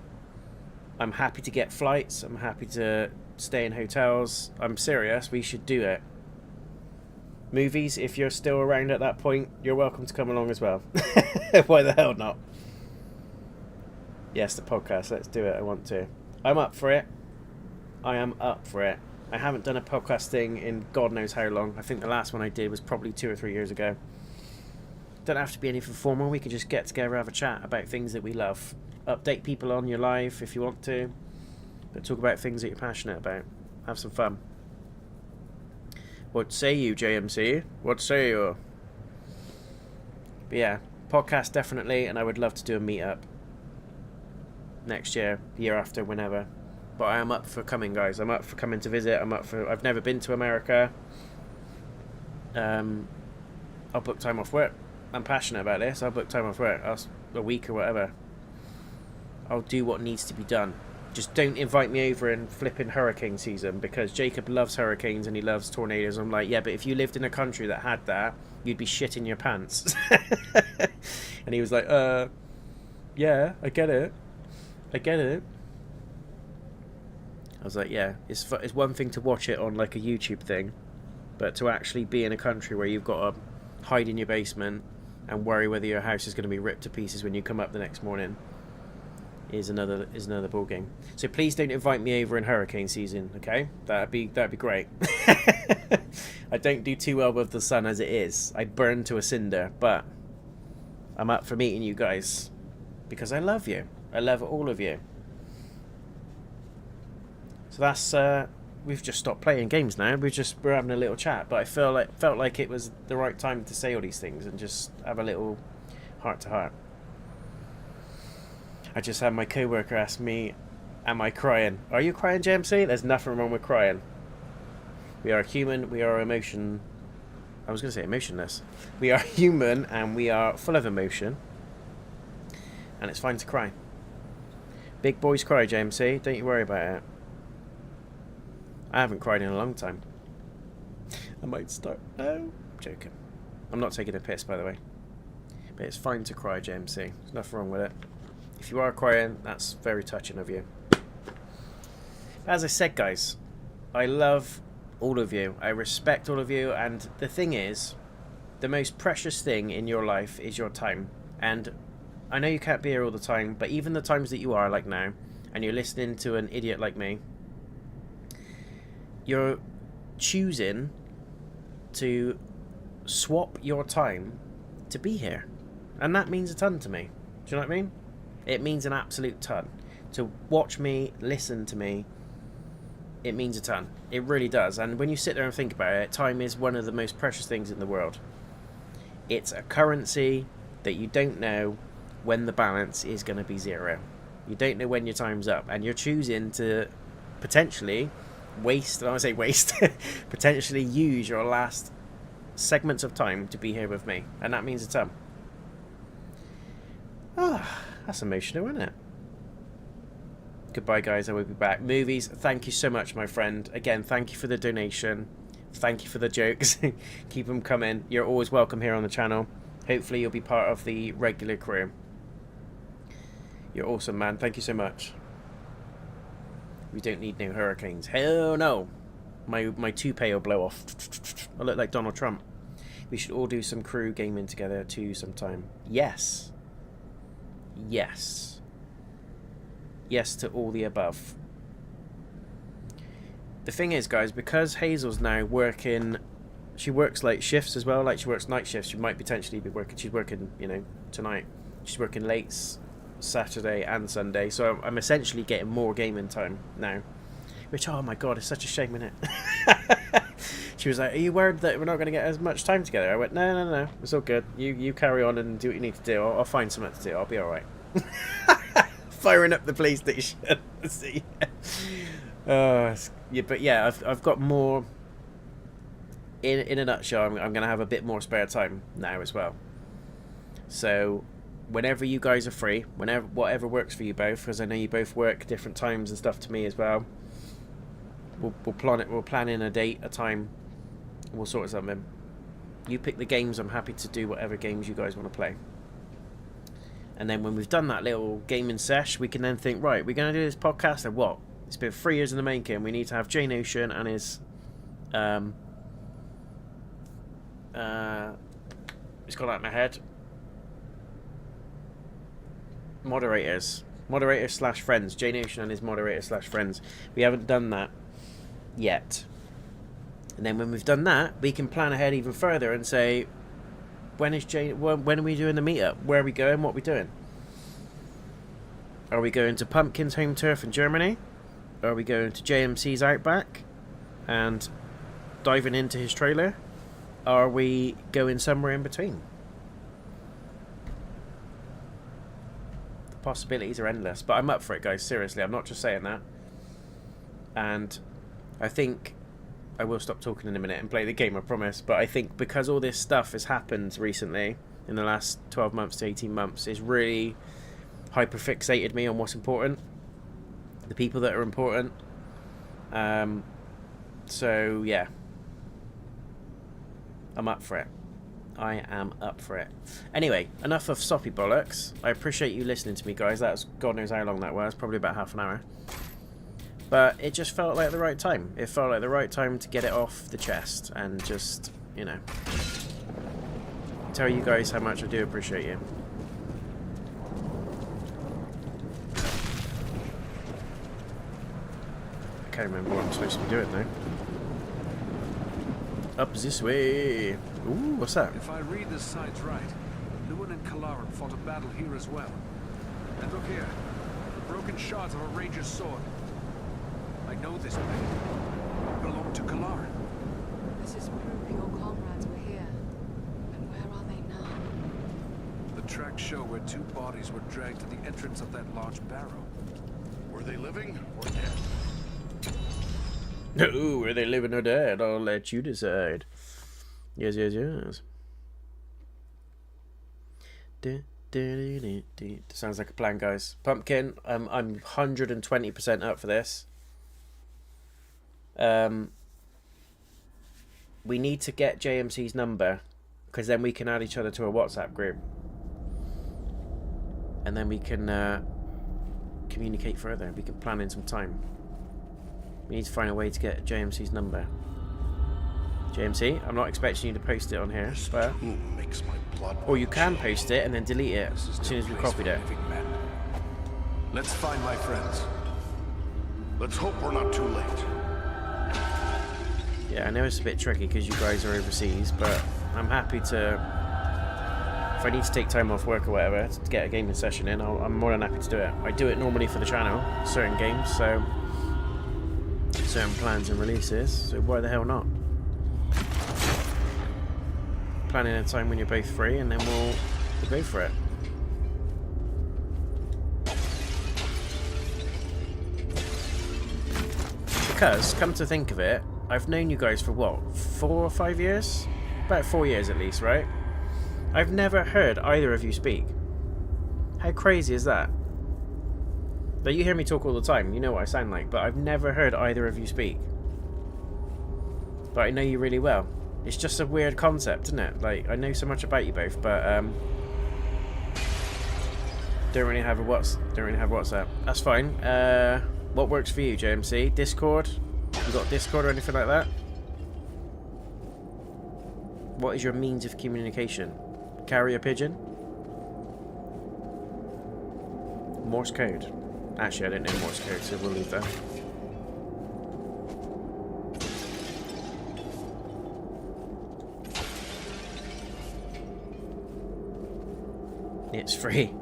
I'm happy to get flights. I'm happy to stay in hotels. I'm serious. We should do it. Movies, if you're still around at that point, you're welcome to come along as well. Why the hell not? Yes, the podcast. Let's do it. I want to. I'm up for it. I am up for it. I haven't done a podcast thing in God knows how long. I think the last one I did was probably 2 or 3 years ago. Don't have to be anything formal. We can just get together, have a chat about things that we love. Update people on your life if you want to. But talk about things that you're passionate about. Have some fun. What say you, JMC? What say you? But yeah, podcast definitely, and I would love to do a meetup. Next year, year after, whenever. But I am up for coming, guys. I'm up for coming to visit. I've never been to America. I'll book time off work. I'm passionate about this. I'll book time off work. A week or whatever. I'll do what needs to be done. Just don't invite me over in flipping hurricane season, because Jacob loves hurricanes and he loves tornadoes. I'm like, yeah, but if you lived in a country that had that, you'd be shitting your pants. And he was like, yeah, I get it. I was like, yeah, it's one thing to watch it on like a YouTube thing, but to actually be in a country where you've got to hide in your basement and worry whether your house is going to be ripped to pieces when you come up the next morning is another ball game. So please don't invite me over in hurricane season, okay? That'd be great. I don't do too well with the sun as it is. I burn to a cinder, but I'm up for meeting you guys because I love you. I love all of you. So that's we've just stopped playing games now. We're having a little chat, but I felt like it was the right time to say all these things and just have a little heart to heart. I just had my co-worker ask me, am I crying? Are you crying, JMC? There's nothing wrong with crying. We are human, we are emotion. I was going to say emotionless. We are human and we are full of emotion. And it's fine to cry. Big boys cry, JMC. Don't you worry about it. I haven't cried in a long time. I might start. No, I'm joking. I'm not taking a piss, by the way. But it's fine to cry, JMC. There's nothing wrong with it. If you are crying, that's very touching of you. As I said, guys, I love all of you. I respect all of you. And the thing is, the most precious thing in your life is your time. And I know you can't be here all the time, but even the times that you are, like now, and you're listening to an idiot like me, you're choosing to swap your time to be here. And that means a ton to me. Do you know what I mean? It means an absolute ton. To watch me, listen to me, it means a ton. It really does. And when you sit there and think about it, time is one of the most precious things in the world. It's a currency that you don't know when the balance is going to be zero. You don't know when your time's up. And you're choosing to potentially waste, and I say waste, potentially use your last segments of time to be here with me. And that means a ton. Ah, that's emotional, isn't it? Goodbye, guys. I will be back. Movies, thank you so much, my friend. Again, thank you for the donation. Thank you for the jokes. Keep them coming. You're always welcome here on the channel. Hopefully you'll be part of the regular crew. You're awesome, man. Thank you so much. We don't need no hurricanes. Hell no. My toupee will blow off. I look like Donald Trump. We should all do some crew gaming together too sometime. Yes. Yes. Yes to all the above. The thing is, guys, because Hazel's now working... She works like shifts as well. Like, she works night shifts. She might potentially be working... She's working, you know, tonight. She's working late Saturday and Sunday. So I'm essentially getting more gaming time now. Which, oh my god, it's such a shame, isn't it? She was like, are you worried that we're not going to get as much time together? I went, no. It's all good. You carry on and do what you need to do. I'll find something to do. I'll be alright. Firing up the PlayStation. See? Yeah, but yeah, I've got more... In a nutshell, I'm going to have a bit more spare time now as well. So, whenever you guys are free, whatever works for you both, because I know you both work different times and stuff to me as well. We'll plan it. We'll plan in a date, a time. We'll sort something. You pick the games. I'm happy to do whatever games you guys want to play. And then when we've done that little gaming sesh, we can then think, right, we're going to do this podcast and what? It's been 3 years in the making. We need to have JayNotion and his it's gone out of my head. Moderators / friends. JayNotion and his moderators / friends. We haven't done that yet. And then when we've done that, we can plan ahead even further and say, when are we doing the meetup? Where are we going? What are we doing? Are we going to Pumpkin's home turf in Germany? Are we going to JMC's Outback and diving into his trailer? Are we going somewhere in between? The possibilities are endless, but I'm up for it, guys. Seriously, I'm not just saying that. And I think I will stop talking in a minute and play the game, I promise. But I think because all this stuff has happened recently, in the last 12 months to 18 months, it's really hyper-fixated me on what's important. The people that are important. So, yeah. I'm up for it. I am up for it. Anyway, enough of soppy bollocks. I appreciate you listening to me, guys. That was, God knows how long that was. Probably about half an hour. But it just felt like the right time. It felt like the right time to get it off the chest. And just, you know, tell you guys how much I do appreciate you. I can't remember what I'm supposed to be doing now. Up this way. Ooh, what's that? If I read the signs right, Lewin and Kalaran fought a battle here as well. And look here, the broken shards of a ranger's sword. I know this blade. It belonged to Kalaran. This is proof your comrades were here. And where are they now? The tracks show where 2 bodies were dragged to the entrance of that large barrow. Were they living or dead? No, are they living or dead? I'll let you decide. Yes. Sounds like a plan, guys. Pumpkin, I'm 120% up for this. We need to get JMC's number, because then we can add each other to a WhatsApp group. And then we can communicate further. We can plan in some time. We need to find a way to get JMC's number. JMC, I'm not expecting you to post it on here, but... Or you can post it and then delete it as soon as we copied it. Let's find my friends. Let's hope we're not too late. Yeah, I know it's a bit tricky because you guys are overseas, but I'm happy to... If I need to take time off work or whatever to get a gaming session in, I'm more than happy to do it. I do it normally for the channel, certain games, so... certain plans and releases, so why the hell not? Plan in a time when you're both free and then we'll go for it. Because, come to think of it, I've known you guys for what, 4 or 5 years? About 4 years at least, right? I've never heard either of you speak. How crazy is that? Like, you hear me talk all the time, you know what I sound like, but I've never heard either of you speak. But I know you really well. It's just a weird concept, isn't it? Like, I know so much about you both, but don't really have WhatsApp. That's fine. What works for you, JMC? Discord? You got Discord or anything like that? What is your means of communication? Carrier pigeon? Morse code? Actually, I didn't know Morse code, so we'll leave that. It's free.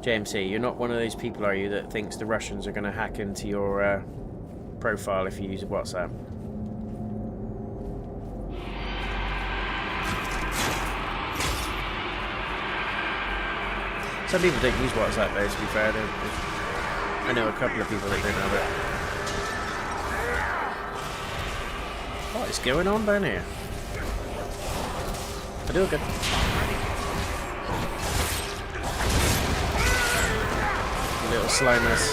JMC, you're not one of those people, are you, that thinks the Russians are going to hack into your profile if you use WhatsApp? Some people don't use WhatsApp though, to be fair. I know a couple of people that don't have it. What is going on down here? I do good. Little slimers.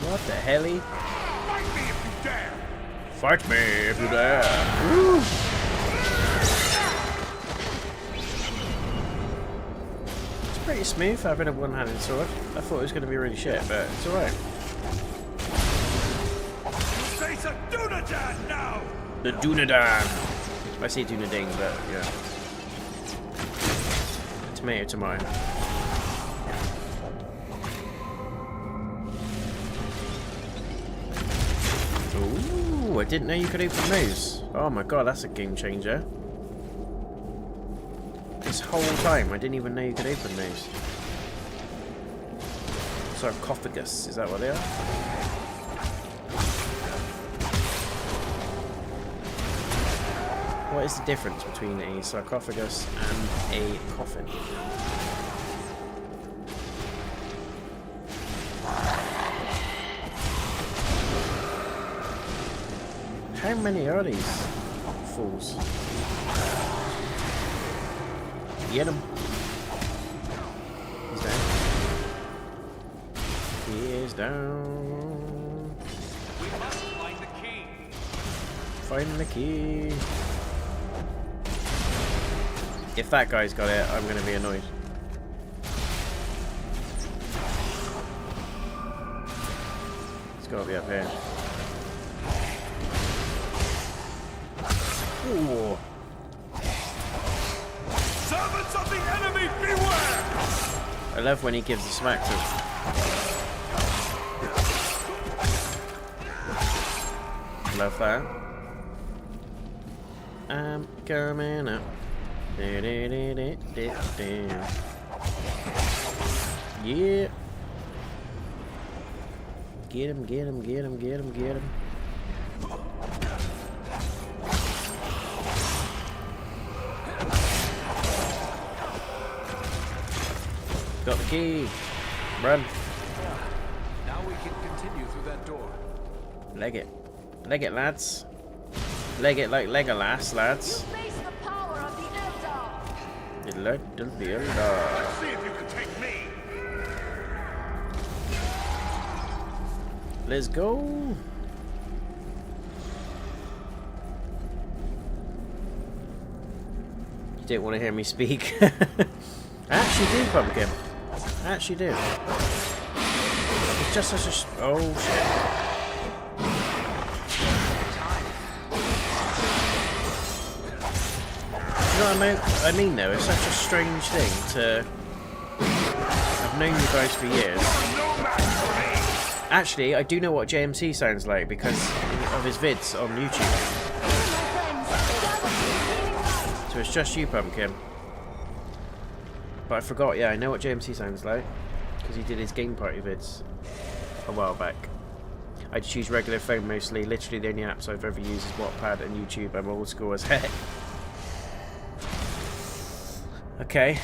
What the helly? Fight me if you dare! Fight me if you dare! Woo! Pretty smooth having a one-handed sword. I thought it was going to be really shit, but it's alright. Face a Dunedain now! The Dunedain! I say Dunedain, but yeah. Tomato, tomato. Ooh, I didn't know you could open those. Oh my god, that's a game changer. This whole time, I didn't even know you could open those. Sarcophagus, is that what they are? What is the difference between a sarcophagus and a coffin? How many are these fools? Get him. He's down. He is down. We must find the key. Find the key. If that guy's got it, I'm going to be annoyed. It's got to be up here. Ooh. Servants of the enemy, beware! I love when he gives a smack to him. Love that. I'm coming up. Yeah. Get him, get him, get him, get him, get him. Got the key. Run. Now we can continue through that door. Leg it. Leg it, lads. Leg it like Legolas, lads. You face the power of the Eldar. Little Eldar. Let's see if you can take me! Let's go. You don't want to hear me speak. I actually do, Pumpkin. I actually do. It's just such a... Oh, shit. You know what I mean, though? It's such a strange thing to... I've known you guys for years. Actually, I do know what JMC sounds like because of his vids on YouTube. So it's just you, Pumpkin. But I forgot, yeah, I know what JMC sounds like because he did his game party vids a while back. I just use regular phone mostly. Literally the only apps I've ever used is Wattpad and YouTube. I'm old school as heck. Okay.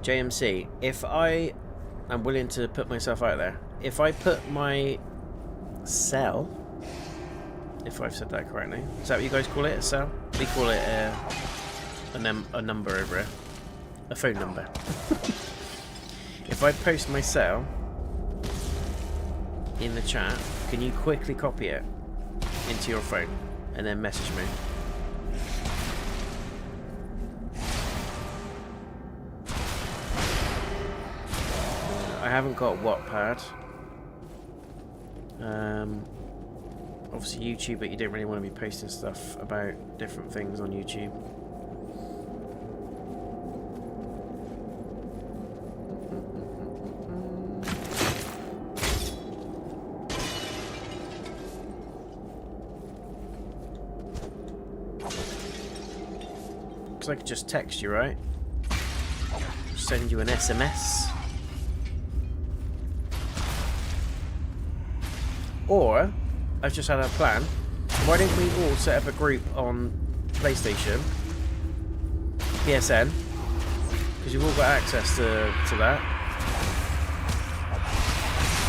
JMC, if I'm willing to put myself out there. If I put my cell, if I've said that correctly, is that what you guys call it, a cell? We call it a number over it. A phone number. If I post my cell in the chat, can you quickly copy it into your phone and then message me? I haven't got Wattpad. Obviously YouTube, but you don't really want to be posting stuff about different things on YouTube. Because I could just text you, right? Send you an SMS. Or, I've just had a plan. Why don't we all set up a group on PlayStation, PSN, because you've all got access to that,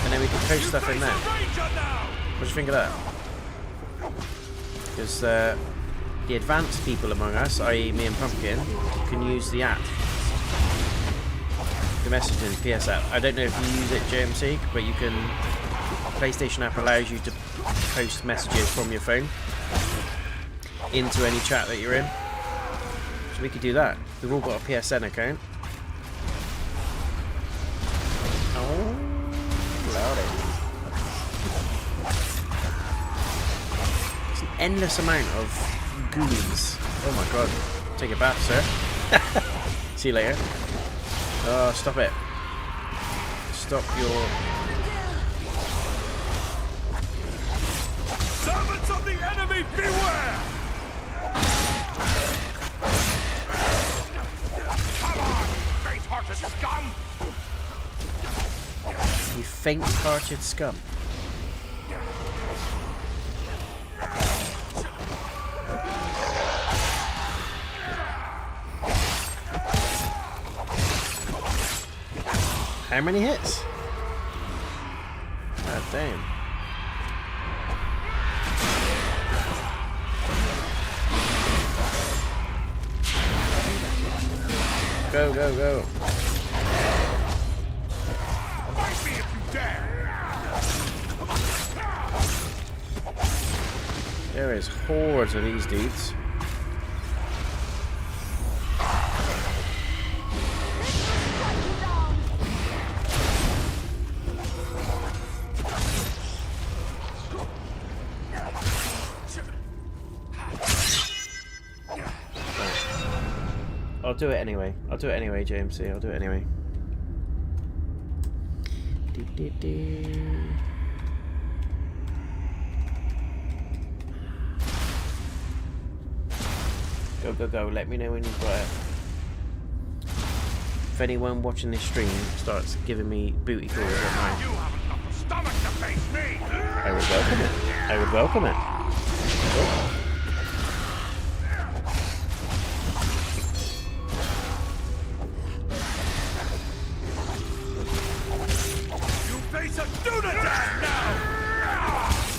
and then we can post stuff in there. What do you think of that? Because the advanced people among us, i.e. me and Pumpkin, can use the app. The messaging PS app. I don't know if you use it, JMC, but you can... PlayStation app allows you to post messages from your phone into any chat that you're in. So we could do that. We've all got a PSN account. Oh, lordy. It's an endless amount of goons. Oh my god. Take a bath, sir. See you later. Oh, stop it. Stop your... Servants of the enemy, beware! Come on, faint-hearted scum! You faint-hearted scum. How many hits? God damn. Go, go, go. Fight me if you dare! There is hordes of these dudes. I'll do it anyway. I'll do it anyway, JMC. I'll do it anyway. Go, go, go. Let me know when you've got it. If anyone watching this stream starts giving me booty calls at night, I would welcome it. I would welcome it. Oh.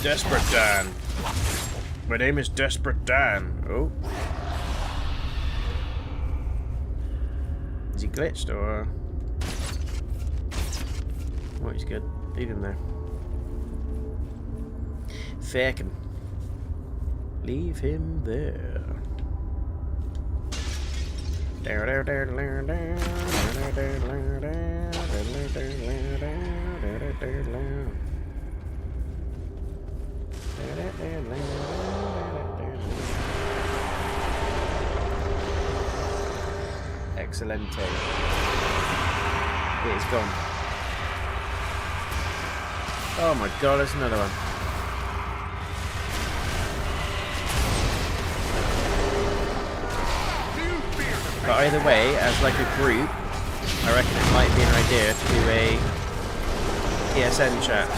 Desperate Dan. My name is Desperate Dan. Oh. Is he glitched or... Oh, he's good. Leave him there. Fake him. Leave him there. Excelente. It is gone. Oh my god, there's another one. But either way, as like a group, I reckon it might be an idea to do a PSN chat.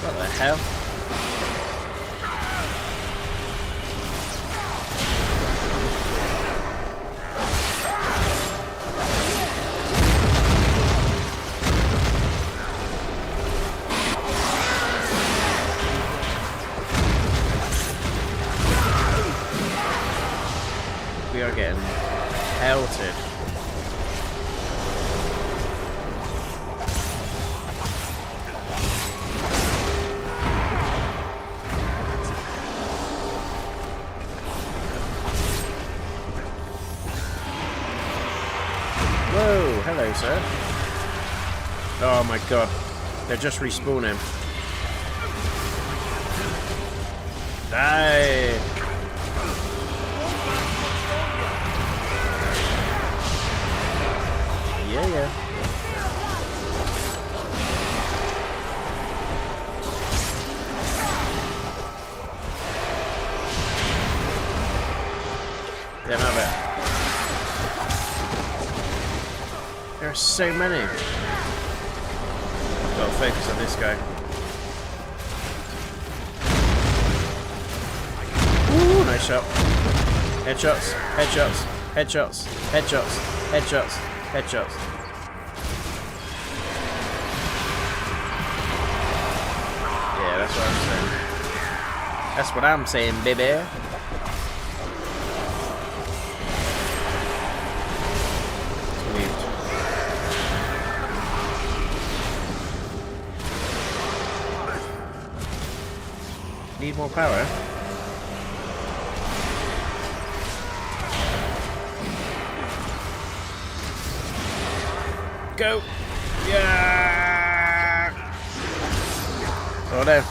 What the hell? pelted. Whoa, hello, sir. Oh my god, they're just respawning. Die! Yeah. Damn it. There are so many. Gotta focus on this guy. Ooh, nice shot. Headshots, headshots, headshots, headshots, headshots, headshots. Yeah, that's what I'm saying. That's what I'm saying, baby. Need more power. Go! Yeah! Oh no.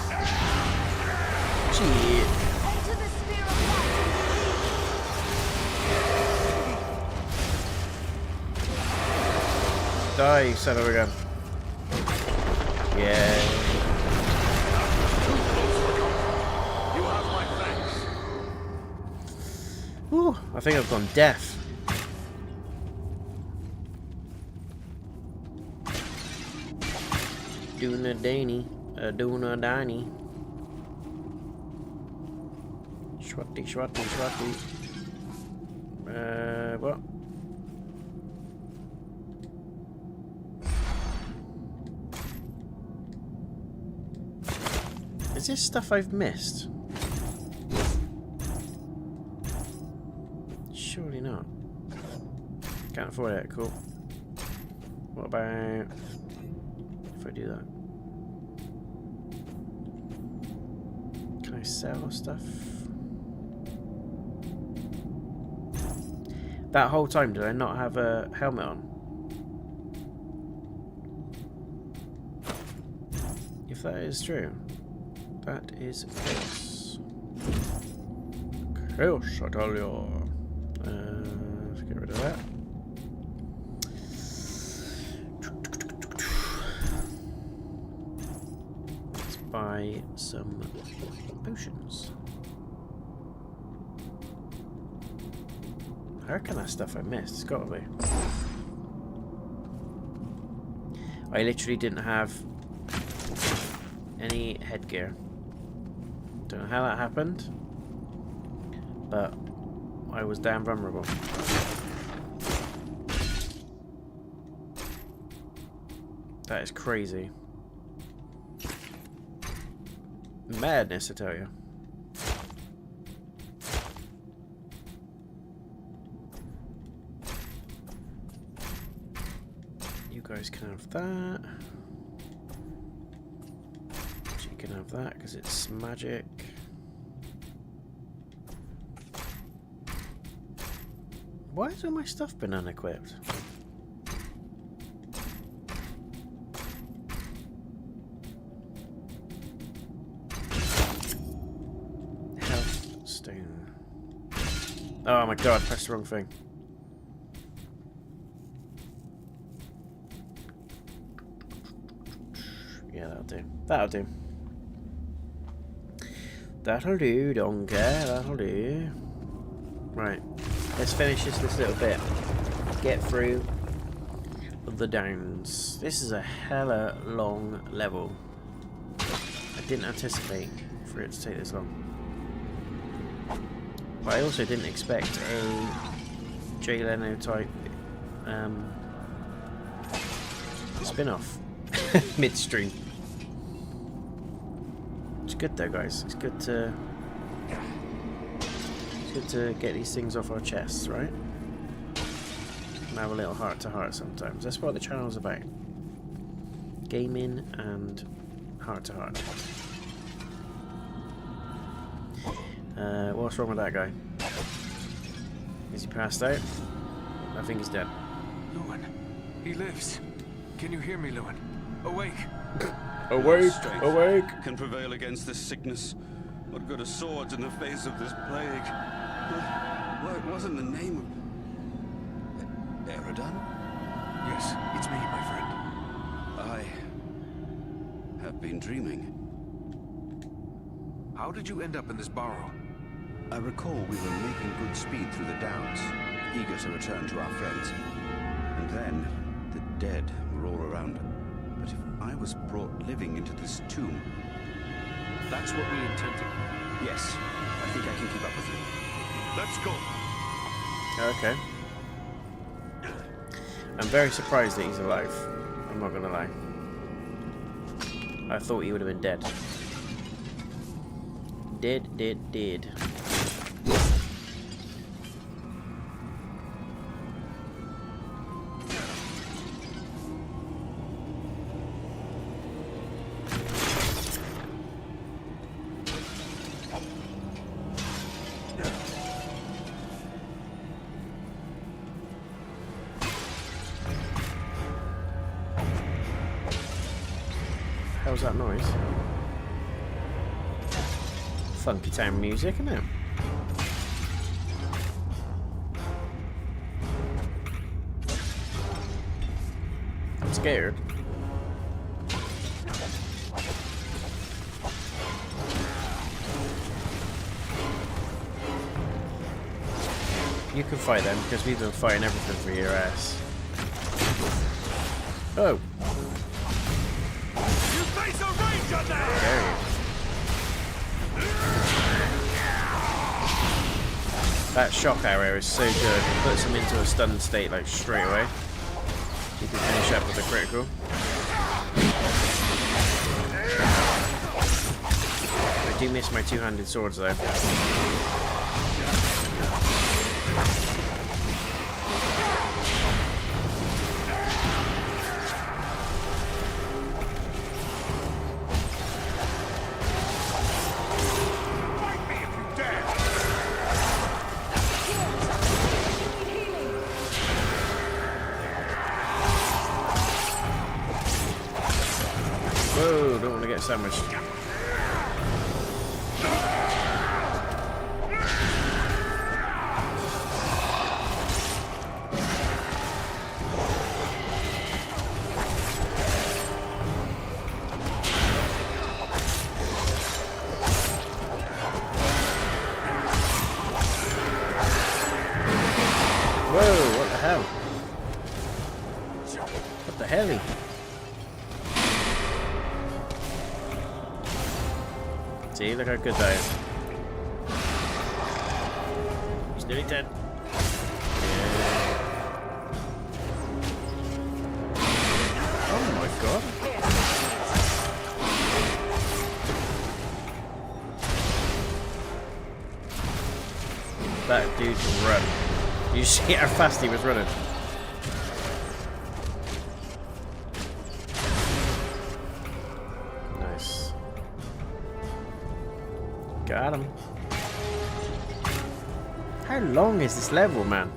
Shit. Die, you son of a gun. Yeah. Ooh, I think I've gone deaf. Doing a Danny, doing a Danny. Swatty, swatty, swatty. What? Is this stuff I've missed? Surely not. Can't afford it, cool. What about if I do that? Can I sell stuff? That whole time did I not have a helmet on? If that is true, that is chaos. Chaos, I tell you. Let's get rid of that. Let's buy some potions. I reckon that's stuff I missed. It's gotta be. I literally didn't have any headgear. Don't know how that happened, but I was damn vulnerable. That is crazy. Madness, I tell you. You guys can have that. You can have that because it's magic. Why has all my stuff been unequipped? Health stone. Oh my god, pressed the wrong thing. Yeah, that'll do. That'll do. That'll do, don't care. That'll do. Right. Let's finish this little bit. Get through the downs. This is a hella long level. I didn't anticipate for it to take this long. But I also didn't expect a JayNotion type spin-off midstream. It's good though, guys. It's good to get these things off our chests, right? have a little heart-to-heart sometimes. That's what the channel's about. Gaming and heart-to-heart. What's wrong with that guy? Is he passed out? I think he's dead. Luan, he lives. Can you hear me, Luan? Awake. Awake! Strength Awake! can prevail against this sickness. What good are swords in the face of this plague? What wasn't the name of Eredon? Yes, it's me, my friend. I have been dreaming. How did you end up in this barrow? I recall we were making good speed through the Downs, eager to return to our friends. And then, the dead were all around. But if I was brought living into this tomb... That's what we intended. Yes, I think I can keep up with you. Let's go. Okay. I'm very surprised that he's alive. I'm not gonna lie. I thought he would have been dead. Dead. How's that noise? Funky town music, isn't it? I'm scared. You can fight them because we've been fighting everything for your ass. Oh. You face a ranger now! There he is. That shock arrow is so good. It puts him into a stunned state like straight away. You can finish up with a critical. I do miss my two-handed swords though. Whoa, don't want to get sandwiched. Whoa, what the hell? What the hell? See, look how good that is. He's nearly dead. Yeah. Oh my god. That dude can run. You see how fast he was running. Nice. Got him. How long is this level, man?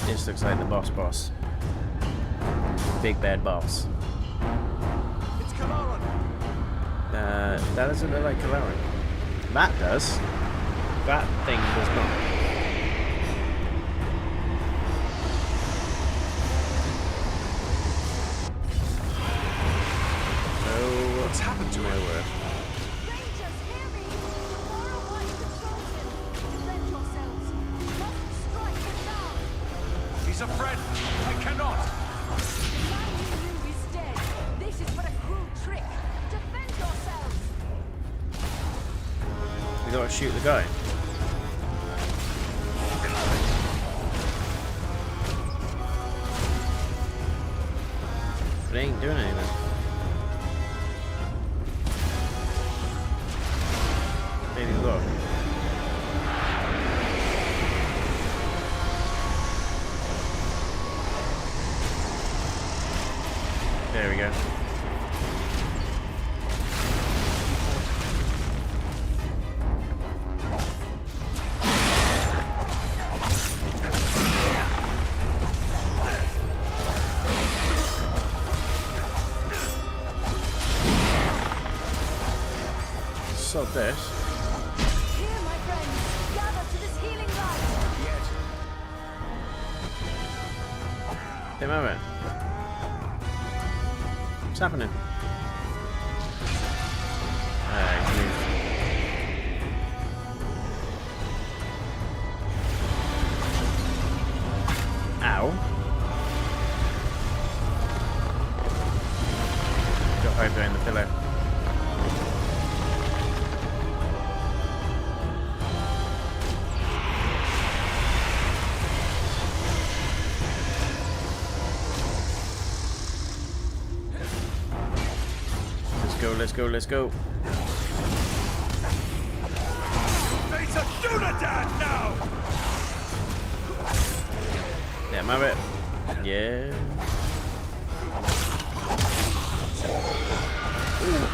This looks like the boss. Big bad boss. It's Kalaran. That doesn't look like Kalaran. That does. That thing does not. Oh, What's happened to him? nowhere. Rangers, hear me! Tomorrow watch the chosen! Defend yourselves! You must strike him down! He's a friend. I cannot. The man you knew is dead! This is but a cruel trick! Defend yourselves! We gotta shoot the guy. but it ain't doing anything. Maybe look. There we go. So this. Here, my friends, gather to this healing light. Come over. What's happening? Ow. Got hide behind the pillow. Let's go, let's go. Face a Dunadan now! Yeah, have it. Yeah. Ooh.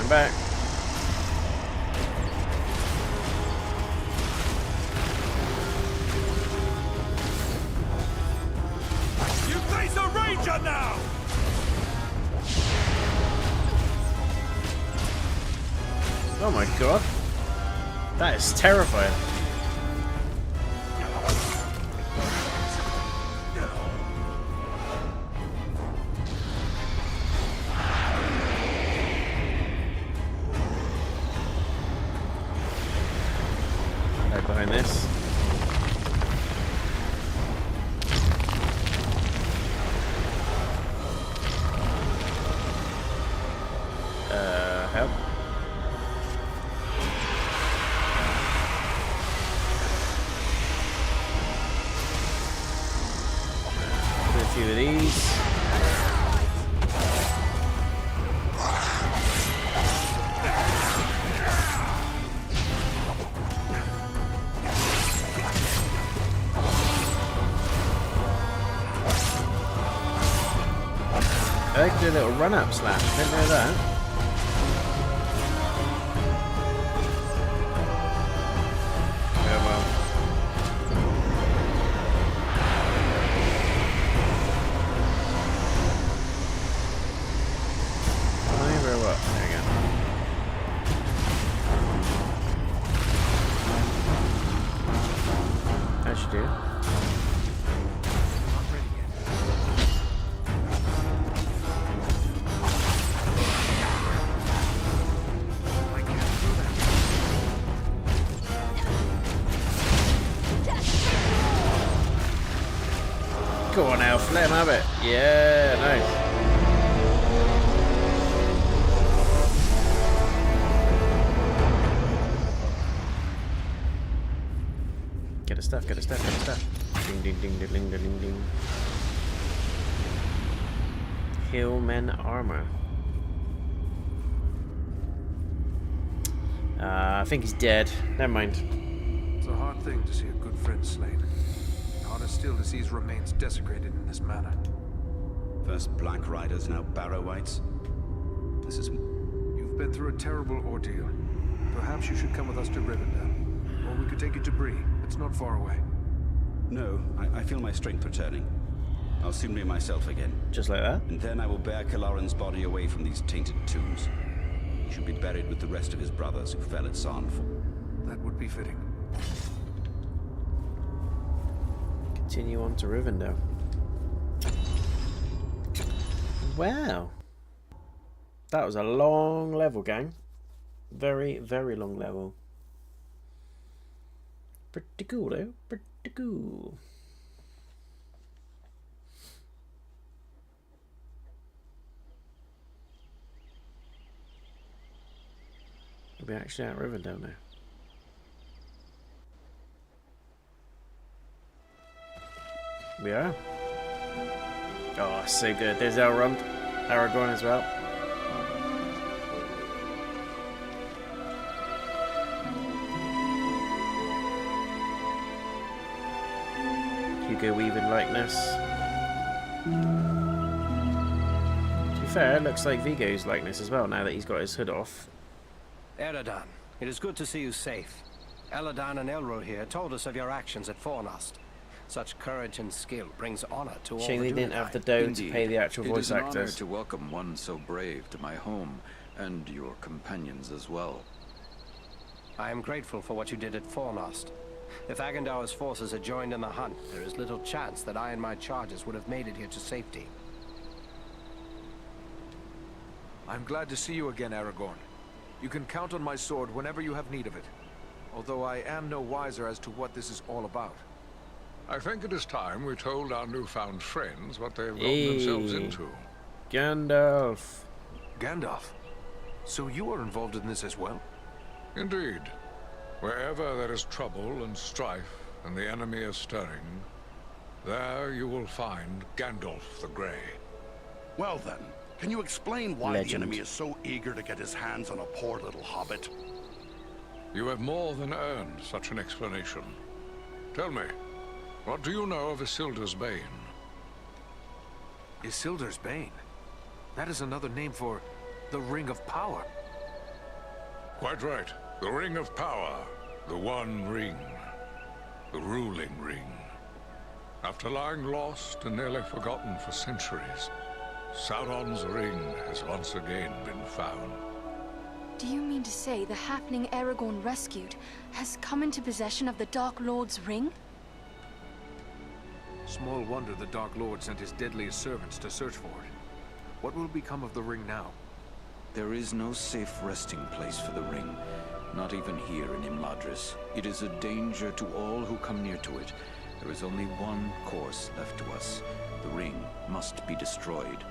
Back. You face a ranger now! Oh my god. That is terrifying. Behind this. Help. Do a few of these. I like to do a little run-up slash, didn't know that. Oh well. Over what? There we go. That should do it. Go on, Elf, let him have it. Yeah, nice. Get his stuff, get his stuff, get his stuff. Ding, ding, ding, ding, ding, ding, ding. Hillmen armor. I think he's dead. Never mind. It's a hard thing to see a good friend slain. Harder still to see his remains desecrated in this manner. First Black Riders, now Barrowites. This is... You've been through a terrible ordeal. Perhaps you should come with us to Rivendell. Or we could take you to Bree. It's not far away. No, I feel my strength returning. I'll soon be myself again. Just like that? And then I will bear Kalaran's body away from these tainted tombs. He should be buried with the rest of his brothers who fell at Sarnfall. That would be fitting. Continue on to Rivendell. Wow. That was a long level, gang. Very, very long level. Pretty cool, though. Pretty to go. We're actually at Rivendell now. We are. Oh, so good. There's Aragorn as well. Hugo Weaving likeness. To be fair, it looks like Viggo's likeness as well now that he's got his hood off. Eredon, it is good to see you safe. Elladan and Elro here told us of your actions at Fornost. Such courage and skill brings honor to all. Shame they didn't have the dough to pay the actual voice actors. It is an honor to welcome one so brave to my home, and your companions as well. I am grateful for what you did at Fornost. If Agandaur's forces had joined in the hunt, there is little chance that I and my charges would have made it here to safety. I'm glad to see you again, Aragorn. You can count on my sword whenever you have need of it. Although I am no wiser as to what this is all about. I think it is time we told our newfound friends what they have gotten themselves into. Gandalf. Gandalf? So you are involved in this as well? Indeed. Wherever there is trouble and strife, and the enemy is stirring, there you will find Gandalf the Grey. Well then, can you explain why the enemy is so eager to get his hands on a poor little hobbit? You have more than earned such an explanation. Tell me, what do you know of Isildur's Bane? Isildur's Bane? That is another name for the Ring of Power. Quite right. The Ring of Power. The One Ring. The ruling ring. After lying lost and nearly forgotten for centuries, Sauron's ring has once again been found. Do you mean to say the happening Aragorn rescued has come into possession of the Dark Lord's ring? Small wonder the Dark Lord sent his deadliest servants to search for it. What will become of the ring now? There is no safe resting place for the ring, not even here in Imladris. It is a danger to all who come near to it. There is only one course left to us. The ring must be destroyed.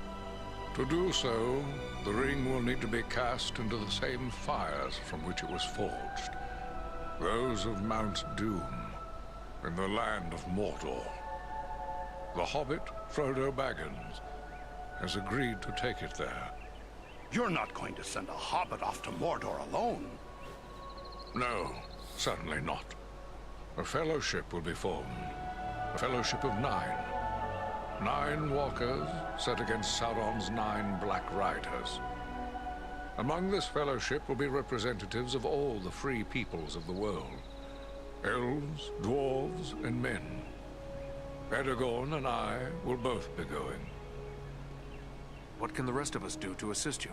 To do so, the ring will need to be cast into the same fires from which it was forged. Those of Mount Doom, in the land of Mordor. The Hobbit, Frodo Baggins, has agreed to take it there. You're not going to send a Hobbit off to Mordor alone. No, certainly not. A fellowship will be formed. A fellowship of 9. 9 walkers set against Sauron's 9 Black Riders. Among this fellowship will be representatives of all the free peoples of the world. Elves, dwarves, and men. Aragorn and I will both be going. What can the rest of us do to assist you?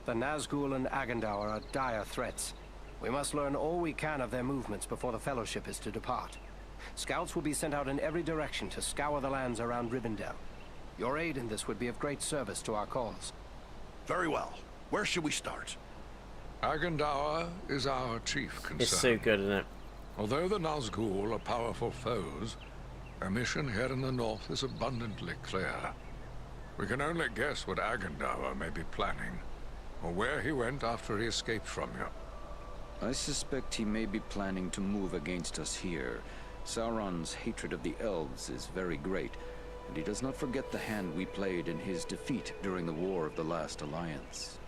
The Nazgul and Agandaur are dire threats. We must learn all we can of their movements before the Fellowship is to depart. Scouts will be sent out in every direction to scour the lands around Rivendell. Your aid in this would be of great service to our cause. Very well. Where should we start? Agandaur is our chief concern. It's so good, isn't it? Although the Nazgul are powerful foes, our mission here in the north is abundantly clear. We can only guess what Agandaur may be planning, or where he went after he escaped from you. I suspect he may be planning to move against us here. Sauron's hatred of the elves is very great, and he does not forget the hand we played in his defeat during the War of the Last Alliance.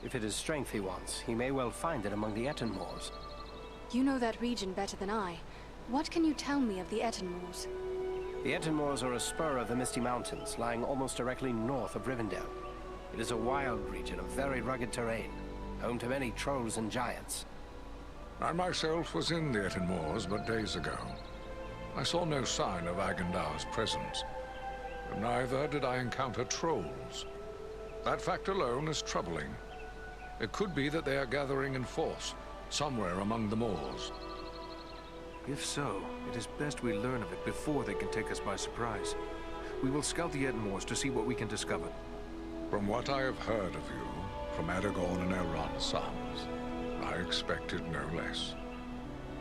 If it is strength he wants, he may well find it among the Etenmoors. You know that region better than I. What can you tell me of the Etenmoors? The Etenmoors are a spur of the Misty Mountains, lying almost directly north of Rivendell. It is a wild region of very rugged terrain, home to many trolls and giants. I myself was in the Etenmoors but days ago. I saw no sign of Agandaur's presence, but neither did I encounter trolls. That fact alone is troubling. It could be that they are gathering in force, somewhere among the moors. If so, it is best we learn of it before they can take us by surprise. We will scout the Etenmoors to see what we can discover. From what I have heard of you, from Aragorn and Elrond's sons, I expected no less.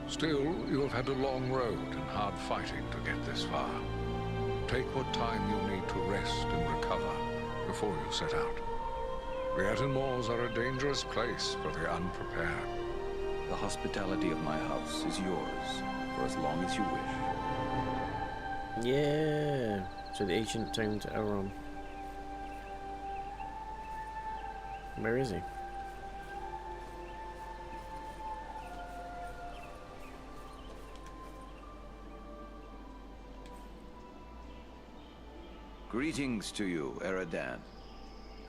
Still, you have had a long road and hard fighting to get this far. Take what time you need to rest and recover before you set out. The Eton Moors are a dangerous place for the unprepared. The hospitality of my house is yours for as long as you wish. Yeah. So the ancient town to Elrond. Where is he? Greetings to you, Eradan.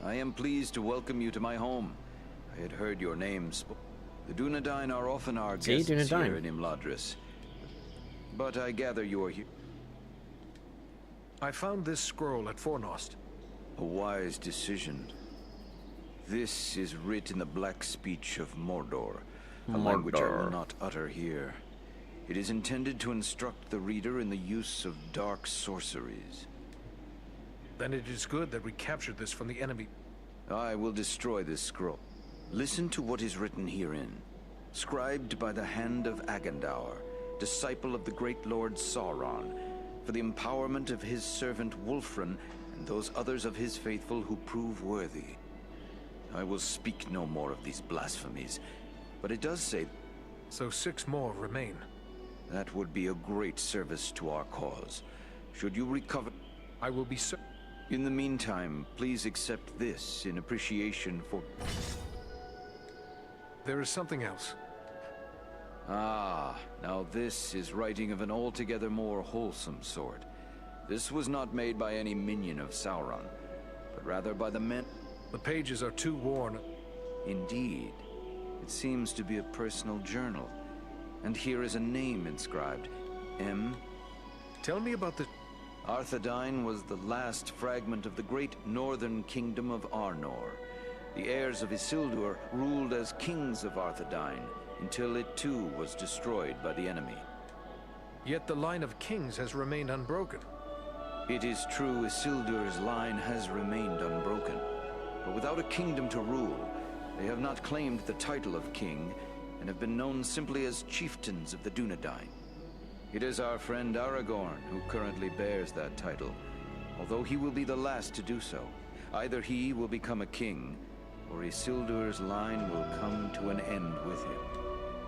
I am pleased to welcome you to my home. I had heard your name spoken. The Dunedain are often our guests here in Imladris. But I gather you are here. I found this scroll at Fornost. A wise decision. This is writ in the black speech of Mordor, a language I will not utter here. It is intended to instruct the reader in the use of dark sorceries. Then it is good that we captured this from the enemy. I will destroy this scroll. Listen to what is written herein. Scribed by the hand of Agandaur, disciple of the great Lord Sauron, for the empowerment of his servant Wulfrun and those others of his faithful who prove worthy. I will speak no more of these blasphemies, but it does say... So 6 more remain. That would be a great service to our cause. Should you recover... I will be In the meantime, please accept this in appreciation for... There is something else. Ah, now this is writing of an altogether more wholesome sort. This was not made by any minion of Sauron, but rather by the men... The pages are too worn. Indeed. It seems to be a personal journal. And here is a name inscribed. M. Tell me about the... Arthedain was the last fragment of the great northern kingdom of Arnor. The heirs of Isildur ruled as kings of Arthedain, until it too was destroyed by the enemy. Yet the line of kings has remained unbroken. It is true Isildur's line has remained unbroken, but without a kingdom to rule, they have not claimed the title of king, and have been known simply as chieftains of the Dunedain. It is our friend Aragorn who currently bears that title, although he will be the last to do so. Either he will become a king, or Isildur's line will come to an end with him.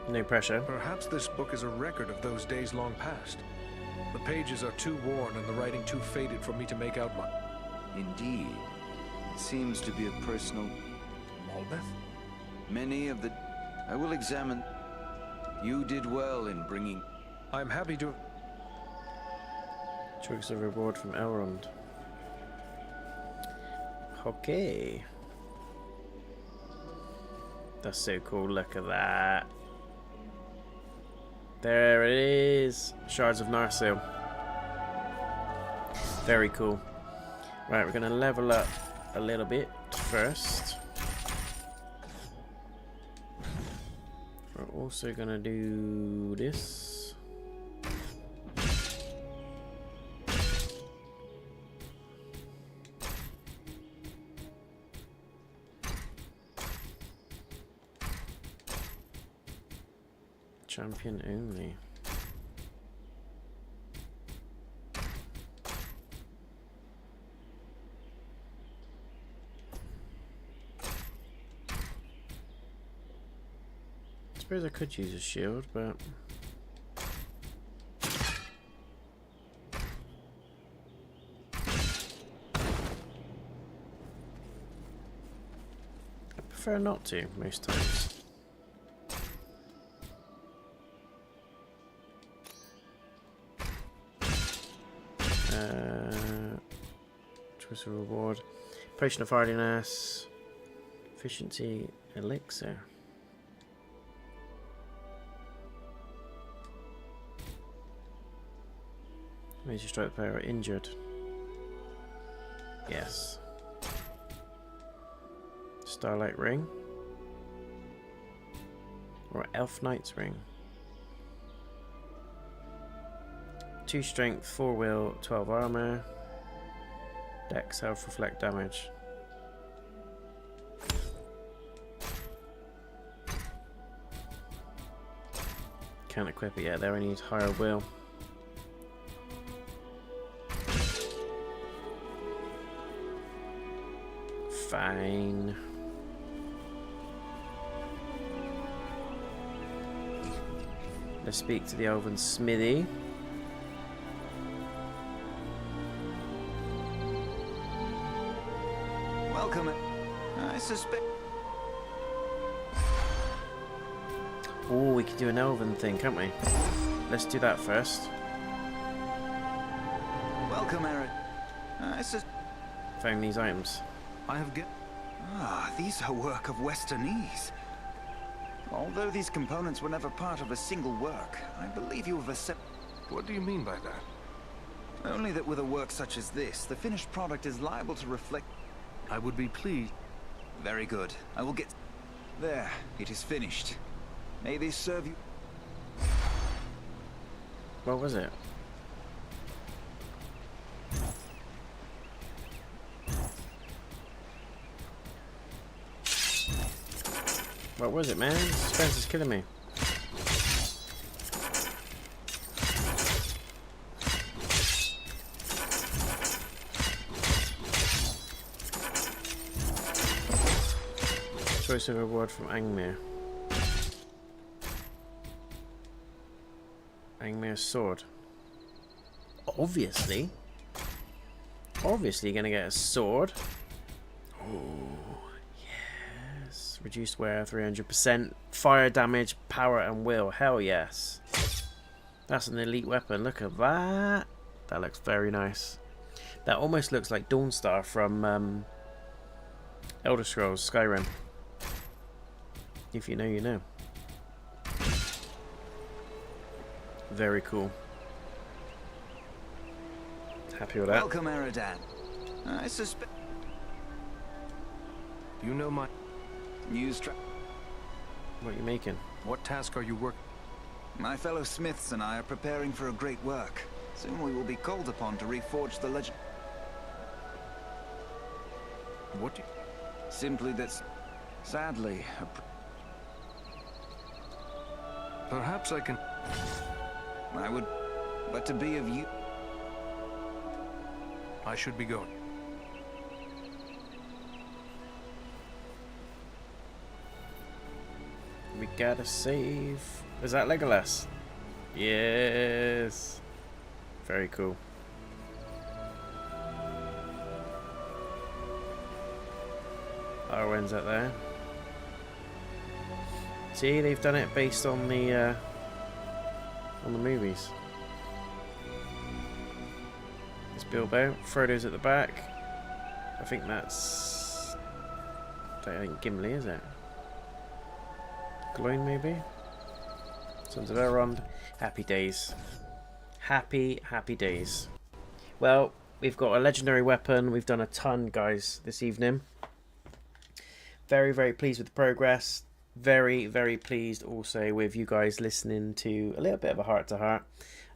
No pressure. Perhaps this book is a record of those days long past. The pages are too worn and the writing too faded for me to make out much. Indeed. It seems to be a personal... Malbeth? Many of the... I will examine... You did well in bringing... I'm happy to... Choice of reward from Elrond. Okay. That's so cool, look at that. There it is. Shards of Narsil. Very cool. Right, we're going to level up a little bit first. We're also going to do this. Champion only. I suppose I could use a shield, but I prefer not to most times. Choice of reward. Potion of hardiness. Efficiency elixir. Major strike player injured. Yes. Starlight ring. Or Elf Knight's ring. 2 strength, 4 will, 12 armor. Dex, health, reflect damage. Can't equip it yet. There, I need higher will. Fine. Let's speak to the elven smithy. Welcome. I suspect. Oh, we could do an elven thing, can't we? Let's do that first. Welcome, Eric. Found these items. I have these are work of Westernese. Although these components were never part of a single work, I believe you have accepted. What do you mean by that? Only that with a work such as this, the finished product is liable to reflect. I would be pleased. Very good. I will get. There, it is finished. May this serve you. What was it? What was it, man? Suspense is killing me. Choice of reward from Angmar. Angmar's sword. Obviously. Obviously you're gonna get a sword. Oh, yes. Reduced wear 300%. Fire damage, power and will. Hell yes. That's an elite weapon. Look at that. That looks very nice. That almost looks like Dawnstar from Elder Scrolls Skyrim. If you know, you know. Very cool. Happy with that. Welcome, Aradan. I suspect. You know my news track. What are you making? What task are you working? My fellow smiths and I are preparing for a great work. Soon we will be called upon to reforge the legend. What do you... Simply that, sadly, perhaps I can... I would... But to be of you... I should be going. We gotta save. Is that Legolas? Yes. Very cool. Arwen's up there. See, they've done it based on the movies. There's Bilbo. Frodo's at the back. I think that's... I think Gimli, is it? Gloin, maybe? Sons of Elrond. Happy days. Happy, happy days. Well, we've got a legendary weapon. We've done a ton, guys, this evening. Very, very pleased with the progress. Very, very pleased also with you guys listening to a little bit of a heart-to-heart.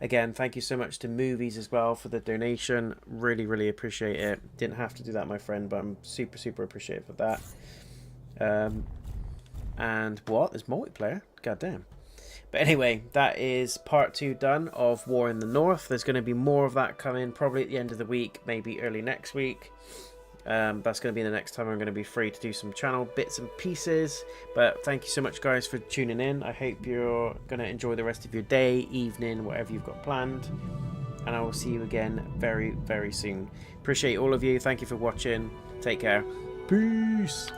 Again, thank you so much to Movies as well for the donation. Really, really appreciate it. Didn't have to do that, my friend, but I'm super, super appreciative of that. And what? There's multiplayer? God damn. But anyway, that is part 2 done of War in the North. There's going to be more of that coming probably at the end of the week, maybe early next week. That's going to be the next time I'm going to be free to do some channel bits and pieces. But thank you so much, guys, for tuning in. I hope you're going to enjoy the rest of your day, evening, whatever you've got planned. And I will see you again very, very soon. Appreciate all of you. Thank you for watching. Take care. Peace.